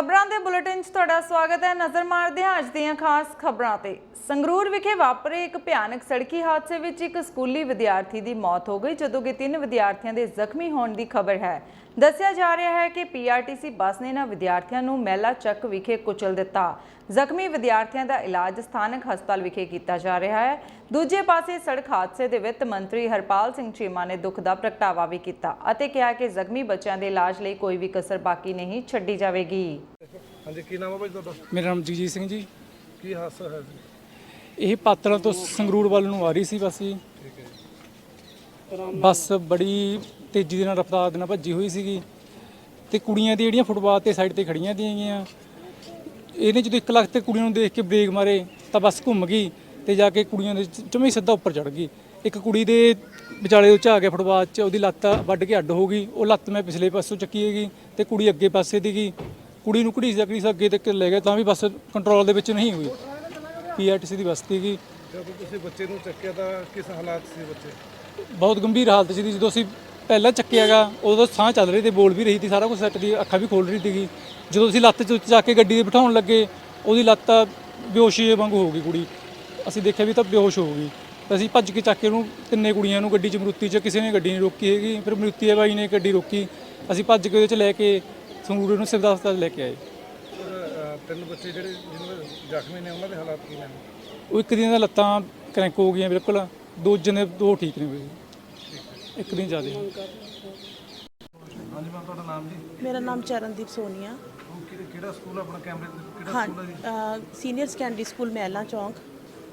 ਖਬਰਾਂ ਦੇ ਬੁਲੇਟਿਨ 'ਚ ਤੁਹਾਡਾ ਸਵਾਗਤ ਹੈ। ਨਜ਼ਰ ਮਾਰਦੇ ਹਾਂ ਅੱਜ ਦੀਆਂ ਖਾਸ ਖਬਰਾਂ ਤੇ। ਸੰਗਰੂਰ ਵਿਖੇ ਵਾਪਰੇ ਇੱਕ ਭਿਆਨਕ ਸੜਕੀ ਹਾਦਸੇ ਵਿੱਚ ਇੱਕ ਸਕੂਲੀ ਵਿਦਿਆਰਥੀ ਦੀ ਮੌਤ ਹੋ ਗਈ, ਜਦੋਂ ਕਿ 3 ਵਿਦਿਆਰਥੀਆਂ ਦੇ ਜ਼ਖਮੀ ਹੋਣ ਦੀ ਖਬਰ ਹੈ। ਦੱਸਿਆ ਜਾ ਰਿਹਾ ਹੈ ਕਿ ਪੀਆਰਟੀਸੀ ਬੱਸ ਨੇ ਇਹਨਾਂ ਵਿਦਿਆਰਥੀਆਂ ਨੂੰ ਮਹਿਲਾ ਚੱਕ ਵਿਖੇ ਕੁਚਲ ਦਿੱਤਾ। ਜ਼ਖਮੀ ਵਿਦਿਆਰਥੀਆਂ ਦਾ ਇਲਾਜ ਸਥਾਨਕ ਹਸਪਤਾਲ ਵਿਖੇ ਕੀਤਾ ਜਾ ਰਿਹਾ ਹੈ। ਦੂਜੇ ਪਾਸੇ ਸੜਕ ਹਾਦਸੇ ਦੇ ਵਿੱਤ ਮੰਤਰੀ ਹਰਪਾਲ ਸਿੰਘ ਚੀਮਾ ਨੇ ਦੁੱਖ ਦਾ ਪ੍ਰਗਟਾਵਾ ਵੀ ਕੀਤਾ ਅਤੇ ਕਿਹਾ ਕਿ ਜ਼ਖਮੀ ਬੱਚਿਆਂ ਦੇ ਇਲਾਜ ਲਈ ਕੋਈ ਵੀ ਕਸਰ ਬਾਕੀ ਨਹੀਂ ਛੱਡੀ ਜਾਵੇਗੀ। ਹਾਂਜੀ, ਕੀ ਨਾਮ ਹੈ ਭਾਈ ਤੁਹਾਡਾ? ਮੇਰਾ ਨਾਮ ਜਗਜੀਤ ਸਿੰਘ ਜੀ। ਕੀ ਹਾਦਸਾ ਹੈ ਜੀ? ਇਹ ਪਾਤੜਾਂ ਤੋਂ ਸੰਗਰੂਰ ਵੱਲ ਨੂੰ ਆ ਰਹੀ ਸੀ ਬੱਸ ਜੀ। ਠੀਕ ਹੈ। ਬੱਸ ਬੜੀ ਤੇਜ਼ੀ ਦੇ ਨਾਲ ਰਫ਼ਤਾਰ ਦੇ ਨਾਲ ਭੱਜੀ ਹੋਈ ਸੀਗੀ ਤੇ ਕੁੜੀਆਂ ਦੀ ਜਿਹੜੀਆਂ ਫੁੱਟਪਾਥ ਤੇ ਸਾਈਡ ਤੇ ਖੜੀਆਂ ਦੀਆਂ ਇਹਨੇ ਜਦੋਂ 1 ਲੱਖ ਤੇ ਕੁੜੀਆਂ ਨੂੰ ਦੇਖ ਕੇ ਬ੍ਰੇਕ ਮਾਰੇ ਤਾਂ ਬੱਸ ਘੁੰਮ ਗਈ ਤੇ ਜਾ ਕੇ ਕੁੜੀਆਂ ਦੇ ਜਮੇ ਸਿੱਧਾ ਉੱਪਰ ਚੜ ਗਈ। ਇੱਕ ਕੁੜੀ ਦੇ ਵਿਚਾਲੇ ਉਹ 'ਚ ਆ ਗਿਆ ਫੁੱਟਪਾਥ 'ਚ, ਉਹਦੀ ਲੱਤ ਵੱਢ ਕੇ ਅੱਡ ਹੋ ਗਈ। ਉਹ ਲੱਤ ਮੈਂ ਪਿਛਲੇ ਪਾਸੋਂ ਚੱਕੀ ਹੈਗੀ ਤੇ ਕੁੜੀ ਅੱਗੇ ਪਾਸੇ ਦੀ ਗਈ। ਕੁੜੀ ਨੂੰ ਘੜੀਸ ਅੱਗੇ ਤੱਕ ਲੈ ਗਏ ਤਾਂ ਵੀ ਬੱਸ ਕੰਟਰੋਲ ਦੇ ਵਿੱਚ ਨਹੀਂ ਹੋਈ। ਪੀਆਰਟੀਸੀ ਦੀ ਬੱਸ ਸੀਗੀ। ਜਦੋਂ ਤੁਸੀਂ ਬੱਚੇ ਨੂੰ ਚੱਕਿਆ ਤਾਂ ਕਿਸ ਹਾਲਾਤ ਸੀ ਬੱਚੇ? ਬਹੁਤ ਗੰਭੀਰ ਹਾਲਤ ਸੀ। ਜਦੋਂ ਅਸੀਂ ਪਹਿਲਾਂ ਚੱਕਿਆਗਾ ਉਦੋਂ ਸਾਹ ਚੱਲ ਰਹੀ ਤੇ ਬੋਲ ਵੀ ਰਹੀ ਸੀ, ਸਾਰਾ ਕੁਝ ਸੈੱਟ ਦੀ, ਅੱਖਾਂ ਵੀ ਖੋਲ ਰਹੀ ਸੀਗੀ। ਜਦੋਂ ਅਸੀਂ ਲੱਤ 'ਚ ਚੱਕ ਕੇ ਗੱਡੀ 'ਤੇ ਬਿਠਾਉਣ ਲੱਗੇ ਉਹਦੀ ਲੱਤ ਬੇਹੋਸ਼ੀ ਵਾਂਗੂ ਹੋ ਗਈ ਕੁੜੀ। ਅਸੀਂ ਦੇਖਿਆ ਵੀ ਤਾਂ ਬੇਹੋਸ਼ ਹੋ ਗਈ। ਅਸੀਂ ਭੱਜ ਕੇ ਚੱਕ ਕੇ ਉਹਨੂੰ ਤਿੰਨੇ ਕੁੜੀਆਂ ਨੂੰ ਗੱਡੀ 'ਚ ਮਰੂਤੀ 'ਚ ਕਿਸੇ ਨੇ ਗੱਡੀ ਨਹੀਂ ਰੋਕੀ ਹੈਗੀ। ਫਿਰ ਮਰੂਤੀ ਬਾਈ ਨੇ ਗੱਡੀ ਰੋਕੀ। ਅਸੀਂ ਭੱਜ ਕੇ ਉਹਦੇ 'ਚ ਲੈ ਕੇ ਸੰਗਰੂਰ ਨੂੰ ਸਿਵਲ ਹਸਪਤਾਲ ਲੈ ਕੇ ਆਏ। 3 ਬੱਚੇ ਜਿਹੜੇ ਜਿਹਨਾਂ ਦੇ ਜ਼ਖਮੀ ਨੇ ਉਹਨਾਂ ਦੇ ਹਾਲਾਤ ਕੀ ਨੇ? ਉਹ ਇੱਕ ਦਿਨ ਦਾ ਲੱਤਾਂ ਕਰੈਂਕ ਹੋ ਗਈਆਂ ਬਿਲਕੁਲ, ਦੂਜੇ ਨੇ 2 ਠੀਕ ਨੇ ਹੋਏ, ਇੱਕ ਦਿਨ ਜ਼ਿਆਦਾ। ਹਾਂਜੀ ਮੈਮ, ਤੁਹਾਡਾ ਨਾਮ ਜੀ? मेरा नाम चरणदीप सोनिया। ਕਿਹੜਾ ਸਕੂਲ ਆਪਣਾ ਕੈਮਰੇ ਕਿਹੜਾ हाँ ਸਕੂਲ ਹੈ ਜੀ? ਸੀਨੀਅਰ ਸੈਕੰਡਰੀ ਸਕੂਲ ਮਹਿਲਾ ਚੌਂਕ।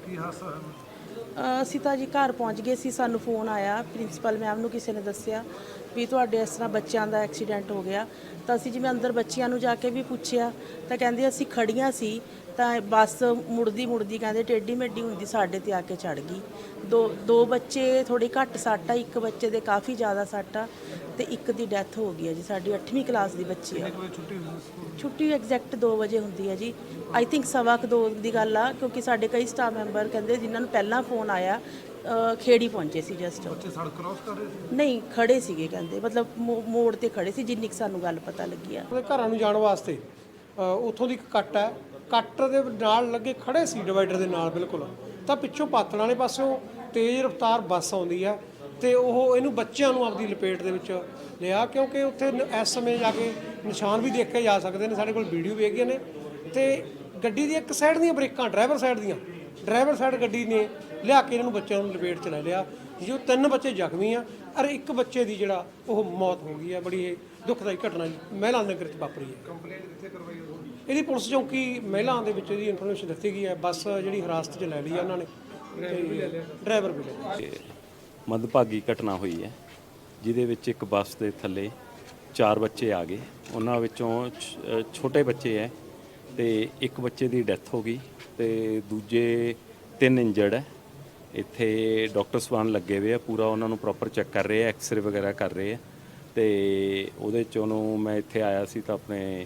ਕੀ ਹਾਦਸਾ ਹੋਇਆ? ਅਸੀਂ ਤਾਂ ਜੀ ਘਰ ਪਹੁੰਚ ਗਏ ਸੀ। ਸਾਨੂੰ ਫੋਨ ਆਇਆ ਪ੍ਰਿੰਸੀਪਲ ਮੈਮ ਨੂੰ, ਕਿਸੇ ਨੇ ਦੱਸਿਆ ਵੀ ਤੁਹਾਡੇ ਇਸ ਤਰ੍ਹਾਂ ਬੱਚਿਆਂ ਦਾ ਐਕਸੀਡੈਂਟ ਹੋ ਗਿਆ। ਤਾਂ ਅਸੀਂ ਜਿਵੇਂ ਅੰਦਰ ਬੱਚਿਆਂ ਨੂੰ ਜਾ ਕੇ ਵੀ ਪੁੱਛਿਆ ਤਾਂ ਕਹਿੰਦੇ ਅਸੀਂ ਖੜੀਆਂ ਸੀ ਤਾਂ ਬੱਸ ਮੁੜਦੀ ਕਹਿੰਦੇ ਟੇਢੀ ਮੇਢੀ ਹੁੰਦੀ ਸਾਡੇ ਤੇ ਆ ਕੇ ਚੜ ਗਈ। ਦੋ ਬੱਚੇ ਥੋੜੀ ਘੱਟ ਸੱਟ ਆ, ਇੱਕ ਬੱਚੇ ਦੇ ਕਾਫੀ ਜ਼ਿਆਦਾ ਸੱਟ ਆ ਤੇ ਇੱਕ ਦੀ ਡੈਥ ਹੋ ਗਈ ਹੈ ਜੀ। ਸਾਡੀ 8ਵੀਂ ਕਲਾਸ ਦੀ ਬੱਚੀ ਆ। ਛੁੱਟੀ ਐਗਜ਼ੈਕਟ 2 ਵਜੇ ਹੁੰਦੀ ਹੈ ਜੀ। ਆਈ ਥਿੰਕ 2:15 ਦੀ ਗੱਲ ਆ, ਕਿਉਂਕਿ ਸਾਡੇ ਕਈ ਸਟਾਫ ਮੈਂਬਰ ਕਹਿੰਦੇ ਜਿਨ੍ਹਾਂ ਨੂੰ ਪਹਿਲਾਂ ਫੋਨ ਆਇਆ ਖੇੜੀ ਪਹੁੰਚੇ ਸੀ ਜਸਟ। ਬੱਚੇ ਸੜਕ ਕ੍ਰਾਸ ਕਰ ਰਹੇ ਸੀ? ਨਹੀਂ, ਖੜੇ ਸੀਗੇ ਕਹਿੰਦੇ, ਮਤਲਬ ਮੋੜ ਤੇ ਖੜੇ ਸੀ ਜਿੰਨੀ ਕੁ ਸਾਨੂੰ ਗੱਲ ਪਤਾ ਲੱਗੀ ਆ। ਉਹਦੇ ਘਰਾਂ ਨੂੰ ਜਾਣ ਵਾਸਤੇ ਉੱਥੋਂ ਦੀ ਇੱਕ ਕੱਟ ਹੈ, ਕੱਟ ਦੇ ਨਾਲ ਲੱਗੇ ਖੜੇ ਸੀ ਡਿਵਾਈਡਰ ਦੇ ਨਾਲ ਬਿਲਕੁਲ। ਤਾਂ ਪਿੱਛੋਂ ਪਾਤੜਾਂ ਵਾਲੇ ਪਾਸਿਓਂ ਤੇਜ਼ ਰਫ਼ਤਾਰ ਬੱਸ ਆਉਂਦੀ ਹੈ ਤੇ ਉਹ ਇਹਨੂੰ ਬੱਚਿਆਂ ਨੂੰ ਆਪਦੀ ਲਪੇਟ ਦੇ ਵਿੱਚ ਲਿਆ, ਕਿਉਂਕਿ ਉੱਥੇ ਇਸ ਸਮੇਂ ਜਾ ਕੇ ਨਿਸ਼ਾਨ ਵੀ ਦੇਖੇ ਜਾ ਸਕਦੇ ਨੇ, ਸਾਡੇ ਕੋਲ ਵੀਡੀਓ ਵੀ ਹੈਗੀਆਂ ਨੇ। ਤੇ ਗੱਡੀ ਦੀ ਇੱਕ ਸਾਈਡ ਦੀਆਂ ਬ੍ਰੇਕਾਂ ਡਰਾਈਵਰ ਸਾਈਡ ਗੱਡੀ ਨੇ ਲਿਆ ਕੇ ਇਹਨਾਂ ਨੂੰ ਬੱਚਿਆਂ ਨੂੰ ਲਪੇਟ 'ਚ ਲੈ ਲਿਆ। ਜੋ 3 ਬੱਚੇ ਜ਼ਖਮੀ ਆ ਔਰ ਇੱਕ ਬੱਚੇ ਦੀ ਜਿਹੜਾ ਉਹ ਮੌਤ ਹੋ ਗਈ ਹੈ। ਬੜੀ ਇਹ ਦੁਖਦਾਈ ਘਟਨਾ ਜੀ ਮਹਿਲਾ ਨਗਰ 'ਚ ਵਾਪਰੀ ਹੈ। ਕੰਪਲੇਂਟ ਕਿੱਥੇ ਕਰਵਾਈ ਉਹ? ਇਹਦੀ ਪੁਲਿਸ ਚੌਂਕੀ ਮਹਿਲਾ ਦੇ ਵਿੱਚ ਇਹਦੀ ਇਨਫੋਰਮੇਸ਼ਨ ਦਿੱਤੀ ਗਈ ਹੈ। ਬੱਸ ਜਿਹੜੀ ਹਿਰਾਸਤ 'ਚ ਲੈ ਲਈ ਹੈ ਉਹਨਾਂ ਨੇ, ਡਰਾਈਵਰ ਵੀ ਲੈ ਲਿਆ। ਮੰਦਭਾਗੀ ਘਟਨਾ ਹੋਈ ਹੈ ਜਿਹਦੇ ਵਿੱਚ ਇੱਕ ਬੱਸ ਦੇ ਥੱਲੇ 4 ਬੱਚੇ ਆ ਗਏ। ਉਹਨਾਂ ਵਿੱਚੋਂ ਛੋਟੇ ਬੱਚੇ ਹੈ ਤੇ ਇੱਕ ਬੱਚੇ ਦੀ ਡੈਥ ਹੋ ਗਈ ਤੇ ਦੂਜੇ 3 ਇੰਜਰਡ ਹੈ। ਇੱਥੇ ਡਾਕਟਰ ਸਵਾਨ ਲੱਗੇ ਹੋਏ ਆ, ਪੂਰਾ ਉਹਨਾਂ ਨੂੰ ਪ੍ਰੋਪਰ ਚੈੱਕ ਕਰ ਰਹੇ ਆ, ਐਕਸਰੇ ਵਗੈਰਾ ਕਰ ਰਹੇ ਆ। ਤੇ ਉਹਦੇ 'ਚ ਉਹਨੂੰ ਮੈਂ ਇੱਥੇ ਆਇਆ ਸੀ ਤਾਂ ਆਪਣੇ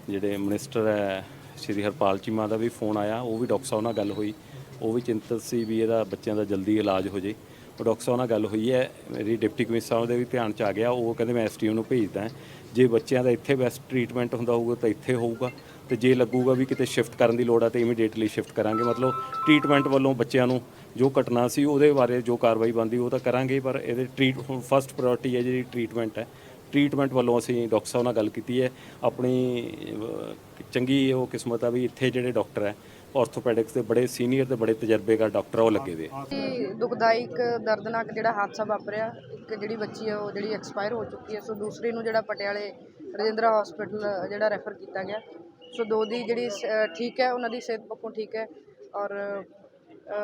ਜਿਹੜੇ ਮਿਨਿਸਟਰ ਹੈ ਸ਼੍ਰੀ ਹਰਪਾਲ ਚੀਮਾ ਦਾ ਵੀ ਫੋਨ ਆਇਆ। ਉਹ ਵੀ ਡਾਕਟਰ ਸਾਹਿਬ ਨਾਲ ਗੱਲ ਹੋਈ, ਉਹ ਵੀ ਚਿੰਤਤ ਸੀ ਵੀ ਇਹਦਾ ਬੱਚਿਆਂ ਦਾ ਜਲਦੀ ਇਲਾਜ ਹੋ ਜੇ। ਉਹ ਡਾਕਟਰ ਸਾਹਿਬ ਨਾਲ ਗੱਲ ਹੋਈ ਹੈ, ਮੇਰੀ ਡਿਪਟੀ ਕਮਿਸ਼ਨਰ ਸਾਹਿਬ ਦੇ ਵੀ ਧਿਆਨ 'ਚ ਆ ਗਿਆ। ਉਹ ਕਹਿੰਦੇ ਮੈਂ ਐਸਟੀਓ ਨੂੰ ਭੇਜਦਾ, ਜੇ ਬੱਚਿਆਂ ਦਾ ਇੱਥੇ ਬੈਸਟ ਟਰੀਟਮੈਂਟ ਹੁੰਦਾ ਹੋਊਗਾ ਤਾਂ ਇੱਥੇ ਹੋਊਗਾ, ਤੇ ਜੇ ਲੱਗੂਗਾ ਵੀ ਕਿਤੇ ਸ਼ਿਫਟ ਕਰਨ ਦੀ ਲੋੜ ਆ ਤਾਂ ਇਮੀਡੀਏਟਲੀ ਸ਼ਿਫਟ ਕਰਾਂਗੇ। ਮਤਲਬ ਟਰੀਟਮੈਂਟ ਵੱਲੋਂ ਬੱਚਿਆਂ ਨੂੰ ਜੋ ਘਟਨਾ ਸੀ ਉਹਦੇ ਬਾਰੇ ਜੋ ਕਾਰਵਾਈ ਬਣਦੀ ਉਹ ਤਾਂ ਕਰਾਂਗੇ, ਪਰ ਇਹਦੇ ਫਸਟ ਪ੍ਰਾਇੋਰਟੀ ਹੈ ਜਿਹੜੀ ਟਰੀਟਮੈਂਟ ਹੈ। ਟਰੀਟਮੈਂਟ ਵੱਲੋਂ ਅਸੀਂ ਡਾਕਟਰ ਸਾਹਿਬ ਨਾਲ ਗੱਲ ਕੀਤੀ ਹੈ। ਆਪਣੀ ਚੰਗੀ ਉਹ ਕਿਸਮਤ ਆ ਵੀ ਇੱਥੇ ਜਿਹੜੇ ਡਾਕਟਰ ਹੈ ਆਰਥੋਪੈਡਿਕਸ ਦੇ ਬੜੇ ਸੀਨੀਅਰ ਤੇ ਬੜੇ ਤਜਰਬੇਕਾਰ ਡਾਕਟਰ ਉਹ ਲੱਗੇ ਹੋਏ। ਦੁਖਦਾਇਕ ਦਰਦਨਾਕ ਜਿਹੜਾ ਹਾਦਸਾ ਵਾਪਰਿਆ, ਇੱਕ ਜਿਹੜੀ ਬੱਚੀ ਹੈ ਉਹ ਜਿਹੜੀ ਐਕਸਪਾਇਰ ਹੋ ਚੁੱਕੀ ਹੈ। ਸੋ ਦੂਸਰੀ ਨੂੰ ਜਿਹੜਾ ਪਟਿਆਲੇ ਰਜਿੰਦਰਾ ਹਸਪੀਟਲ ਜਿਹੜਾ ਰੈਫਰ ਕੀਤਾ ਗਿਆ। ਸੋ 2 ਦੀ ਜਿਹੜੀ ਠੀਕ ਹੈ, ਉਹਨਾਂ ਦੀ ਸਿਹਤ ਪੱਖੋਂ ਠੀਕ ਹੈ। ਔਰ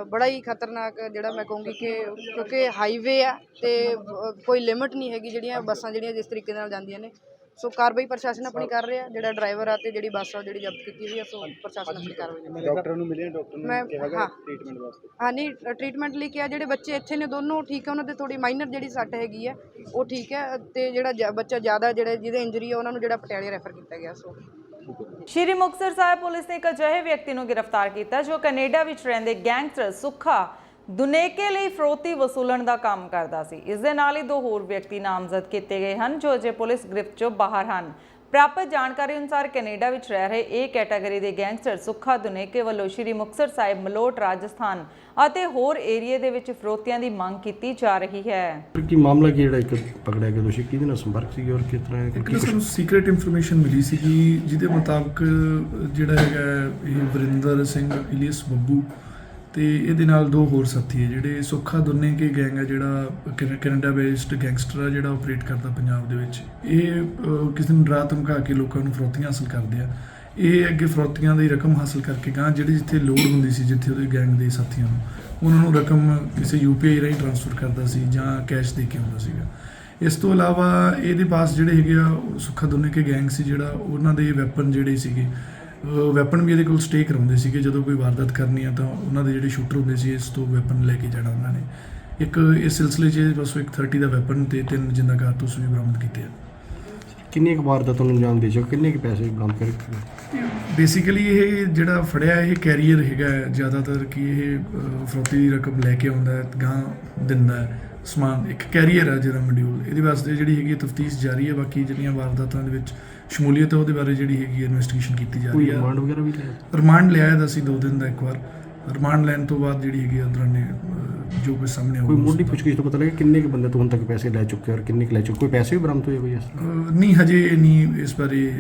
ਬੜਾ ਹੀ ਖਤਰਨਾਕ ਜਿਹੜਾ ਮੈਂ ਕਹੂੰਗੀ ਕਿ ਕਿਉਂਕਿ ਹਾਈਵੇ ਆ ਤੇ ਕੋਈ ਲਿਮਿਟ ਨਹੀਂ ਹੈਗੀ ਜਿਹੜੀਆਂ ਬੱਸਾਂ ਜਿਹੜੀਆਂ ਜਿਸ ਤਰੀਕੇ ਨਾਲ ਜਾਂਦੀਆਂ ਨੇ। ਸੋ ਕਾਰਵਾਈ ਪ੍ਰਸ਼ਾਸਨ ਆਪਣੀ ਕਰ ਰਿਹਾ, ਜਿਹੜਾ ਡਰਾਈਵਰ ਆ ਤੇ ਜਿਹੜੀ ਬੱਸ ਆ ਜਿਹੜੀ ਜ਼ਬਤ ਕੀਤੀ ਹੋਈ ਆ। ਸੋ ਪ੍ਰਸ਼ਾਸਨ ਆਪਣੀ ਕਾਰਵਾਈ ਡਾਕਟਰ ਨੂੰ ਮਿਲੇ, ਡਾਕਟਰ ਨੇ ਕਿਹਾ ਟ੍ਰੀਟਮੈਂਟ ਵਾਸਤੇ? ਹਾਂ, ਨਹੀਂ ਟ੍ਰੀਟਮੈਂਟ ਲਈ ਕਿਹਾ। ਜਿਹੜੇ ਬੱਚੇ ਇੱਥੇ ਨੇ ਦੋਨੋਂ ਠੀਕ ਹੈ, ਉਹਨਾਂ ਦੇ ਥੋੜੀ ਮਾਈਨਰ ਜਿਹੜੀ ਸੱਟ ਹੈਗੀ ਹੈ ਉਹ ਠੀਕ ਹੈ ਤੇ ਜਿਹੜਾ ਬੱਚਾ ਜ਼ਿਆਦਾ ਜਿਹਦੇ ਇੰਜਰੀ ਹੈ ਉਹਨਾਂ ਨੂੰ ਜਿਹੜਾ ਪਟਿਆਲੇ ਰੈਫਰ ਕੀਤਾ ਗਿਆ। ਸੋ ਸ਼੍ਰੀ ਮੁਕਤਸਰ ਸਾਹਿਬ ਪੁਲਿਸ ਨੇ ਇੱਕ ਅਜਿਹੇ ਵਿਅਕਤੀ ਨੂੰ ਗ੍ਰਿਫਤਾਰ ਕੀਤਾ ਜੋ ਕੈਨੇਡਾ ਵਿੱਚ ਰਹਿੰਦੇ ਗੈਂਗਸਟਰ ਸੁੱਖਾ ਦੁਨੇਕੇ ਲਈ ਫਰੋਤੀ ਵਸੂਲਣ ਦਾ ਕੰਮ ਕਰਦਾ ਸੀ। ਇਸ ਦੇ ਨਾਲ ਹੀ 2 ਹੋਰ ਵਿਅਕਤੀ ਨਾਮਜ਼ਦ ਕੀਤੇ ਗਏ ਹਨ ਜੋ ਅਜੇ ਪੁਲਿਸ ਗ੍ਰਿਫਤ ਚੋਂ ਬਾਹਰ ਹਨ। ਪ੍ਰਾਪਤ ਜਾਣਕਾਰੀ ਅਨੁਸਾਰ ਕੈਨੇਡਾ ਵਿੱਚ ਰਹਿ ਰਹੇ ਇਹ ਕੈਟਾਗਰੀ ਦੇ ਗੈਂਗਸਟਰ ਸੁੱਖਾ ਦੁਨੇਕੇ ਵੱਲੋਂ ਸ਼੍ਰੀ ਮੁਕਤਸਰ ਸਾਹਿਬ, ਮਲੋਟ, ਰਾਜਸਥਾਨ ਅਤੇ ਹੋਰ ਏਰੀਏ ਦੇ ਵਿੱਚ ਫਰੋਤੀਆਂ ਦੀ ਮੰਗ ਕੀਤੀ ਜਾ ਰਹੀ ਹੈ। ਕੀ ਮਾਮਲਾ ਕੀ ਜਿਹੜਾ ਇੱਕ ਪਕੜਿਆ ਗਿਆ ਦੋਸ਼ੀ ਕਿਹਦੇ ਨਾਲ ਸੰਪਰਕ ਸੀਗੇ ਔਰ ਕਿਸ ਤਰ੍ਹਾਂ ਇੱਕ ਸਾਨੂੰ ਸੀਕ੍ਰੀਟ ਇਨਫੋਰਮੇਸ਼ਨ ਮਿਲੀ ਸੀ ਕਿ ਜਿਹਦੇ ਮੁਤਾਬਕ ਜਿਹੜਾ ਹੈਗਾ ਇਹ ਵਰਿੰਦਰ ਸਿੰਘ ਇਲੀਅਸ ਬੱਬੂ ਤੇ ਇਹਦੇ ਨਾਲ 2 ਹੋਰ ਸਾਥੀ ਹੈ ਜਿਹੜੇ ਸੁੱਖਾ ਦੁਨੇਕੇ ਗੈਂਗ ਹੈ ਜਿਹੜਾ ਕੈਨੇਡਾ ਬੇਸਡ ਗੈਂਗਸਟਰ ਹੈ ਜਿਹੜਾ ਆਪਰੇਟ ਕਰਦਾ ਪੰਜਾਬ ਦੇ ਵਿੱਚ। ਇਹ ਕਿਸੇ ਨੂੰ ਡਰਾ ਧਮਕਾ ਕੇ ਲੋਕਾਂ ਨੂੰ ਫਰੋਤੀਆਂ ਹਾਸਲ ਕਰਦੇ ਆ। ਇਹ ਅੱਗੇ ਫਰੋਤੀਆਂ ਦੀ ਰਕਮ ਹਾਸਲ ਕਰਕੇ ਗਾਂ ਜਿਹੜੀ ਜਿੱਥੇ ਲੋੜ ਹੁੰਦੀ ਸੀ, ਜਿੱਥੇ ਉਹਦੇ ਗੈਂਗ ਦੇ ਸਾਥੀਆਂ ਨੂੰ, ਉਹਨਾਂ ਨੂੰ ਰਕਮ ਕਿਸੇ UPI ਰਾਹੀਂ ਟ੍ਰਾਂਸਫਰ ਕਰਦਾ ਸੀ ਜਾਂ ਕੈਸ਼ ਦੇ ਕੇ ਆਉਂਦਾ ਸੀਗਾ। ਇਸ ਤੋਂ ਇਲਾਵਾ ਇਹਦੇ ਪਾਸ ਜਿਹੜੇ ਹੈਗੇ ਆ ਸੁੱਖਾ ਦੁਨੇਕੇ ਗੈਂਗ ਸੀ ਜਿਹੜਾ, ਉਹਨਾਂ ਦੇ ਵੈਪਨ ਜਿਹੜੇ ਸੀਗੇ, ਵੈਪਨ ਵੀ ਇਹਦੇ ਕੋਲ ਸਟੇ ਕਰਾਉਂਦੇ ਸੀਗੇ। ਜਦੋਂ ਕੋਈ ਵਾਰਦਾਤ ਕਰਨੀ ਆ ਤਾਂ ਉਹਨਾਂ ਦੇ ਜਿਹੜੇ ਸ਼ੂਟਰ ਹੁੰਦੇ ਸੀ ਇਸ ਤੋਂ ਵੈਪਨ ਲੈ ਕੇ ਜਾਣਾ ਉਹਨਾਂ ਨੇ। ਇੱਕ ਇਸ ਸਿਲਸਿਲੇ 'ਚ ਇਹਦੇ ਪਾਸੋਂ ਇੱਕ 30 ਦਾ ਵੈਪਨ ਤੇ 3 ਜਿੰਦਾ ਕਾਰਤੂਸ ਵੀ ਬਰਾਮਦ ਕੀਤੇ ਆ। ਕਿੰਨੀ ਕੁ ਵਾਰਦਾਤ ਨੂੰ ਅੰਜਾਮ ਦੇ ਚੁੱਕੇ, ਕਿੰਨੇ ਕੁ ਪੈਸੇ ਬਰਾਮਦ ਕਰਕੇ? ਬੇਸਿਕਲੀ ਇਹ ਜਿਹੜਾ ਫੜਿਆ ਇਹ ਕੈਰੀਅਰ ਹੈਗਾ ਜ਼ਿਆਦਾਤਰ, ਕਿ ਇਹ ਫਰੋਤੀ ਦੀ ਰਕਮ ਲੈ ਕੇ ਆਉਂਦਾ ਹੈ, ਗਾਂ ਦਿੰਦਾ ਹੈ ਸਮਾਨ। ਇੱਕ ਕੈਰੀਅਰ ਹੈ ਜਿਹੜਾ ਮੋਡਿਊਲ, ਇਹਦੇ ਵਾਸਤੇ ਜਿਹੜੀ ਹੈਗੀ ਤਫਤੀਸ਼ ਜਾਰੀ ਹੈ। ਬਾਕੀ ਜਿਹੜੀਆਂ ਵਾਰਦਾਤਾਂ ਦੇ ਵਿੱਚ ਸ਼ਮੂਲੀਅਤ ਹੈ ਉਹਦੇ ਬਾਰੇ ਜਿਹੜੀ ਹੈਗੀ ਇਨਵੈਸਟੀਗੇਸ਼ਨ ਕੀਤੀ ਜਾ ਰਹੀ ਹੈ। ਰਿਮਾਂਡ ਵਗੈਰਾ ਵੀ ਲਿਆ? ਰਿਮਾਂਡ ਲਿਆ ਦਾ ਸੀ 2 ਦਿਨ ਦਾ ਇੱਕ ਵਾਰ। ਰਿਮਾਂਡ ਲੈਣ ਤੋਂ ਬਾਅਦ ਜਿਹੜੀ ਹੈਗੀ ਦੌਰਾਨੇ ਜੋ ਕੁਝ ਸਾਹਮਣੇ ਕੋਈ ਮੁੱਢਲੀ ਪੁੱਛਗਿੱਛ ਤੋਂ ਪਤਾ ਲੱਗਿਆ ਕਿੰਨੇ ਕੁ ਬੰਦੇ ਤੋਂ ਹੁਣ ਤੱਕ ਪੈਸੇ ਲੈ ਚੁੱਕੇ ਔਰ ਕਿੰਨੇ ਕੁ ਲੈ ਚੁੱਕੇ? ਕੋਈ ਪੈਸੇ ਵੀ ਬਰਾਮਦ ਹੋਏ ਕੋਈ ਇਸ ਤਰ੍ਹਾਂ? ਨਹੀਂ, ਹਜੇ ਨਹੀਂ ਇਸ ਬਾਰੇ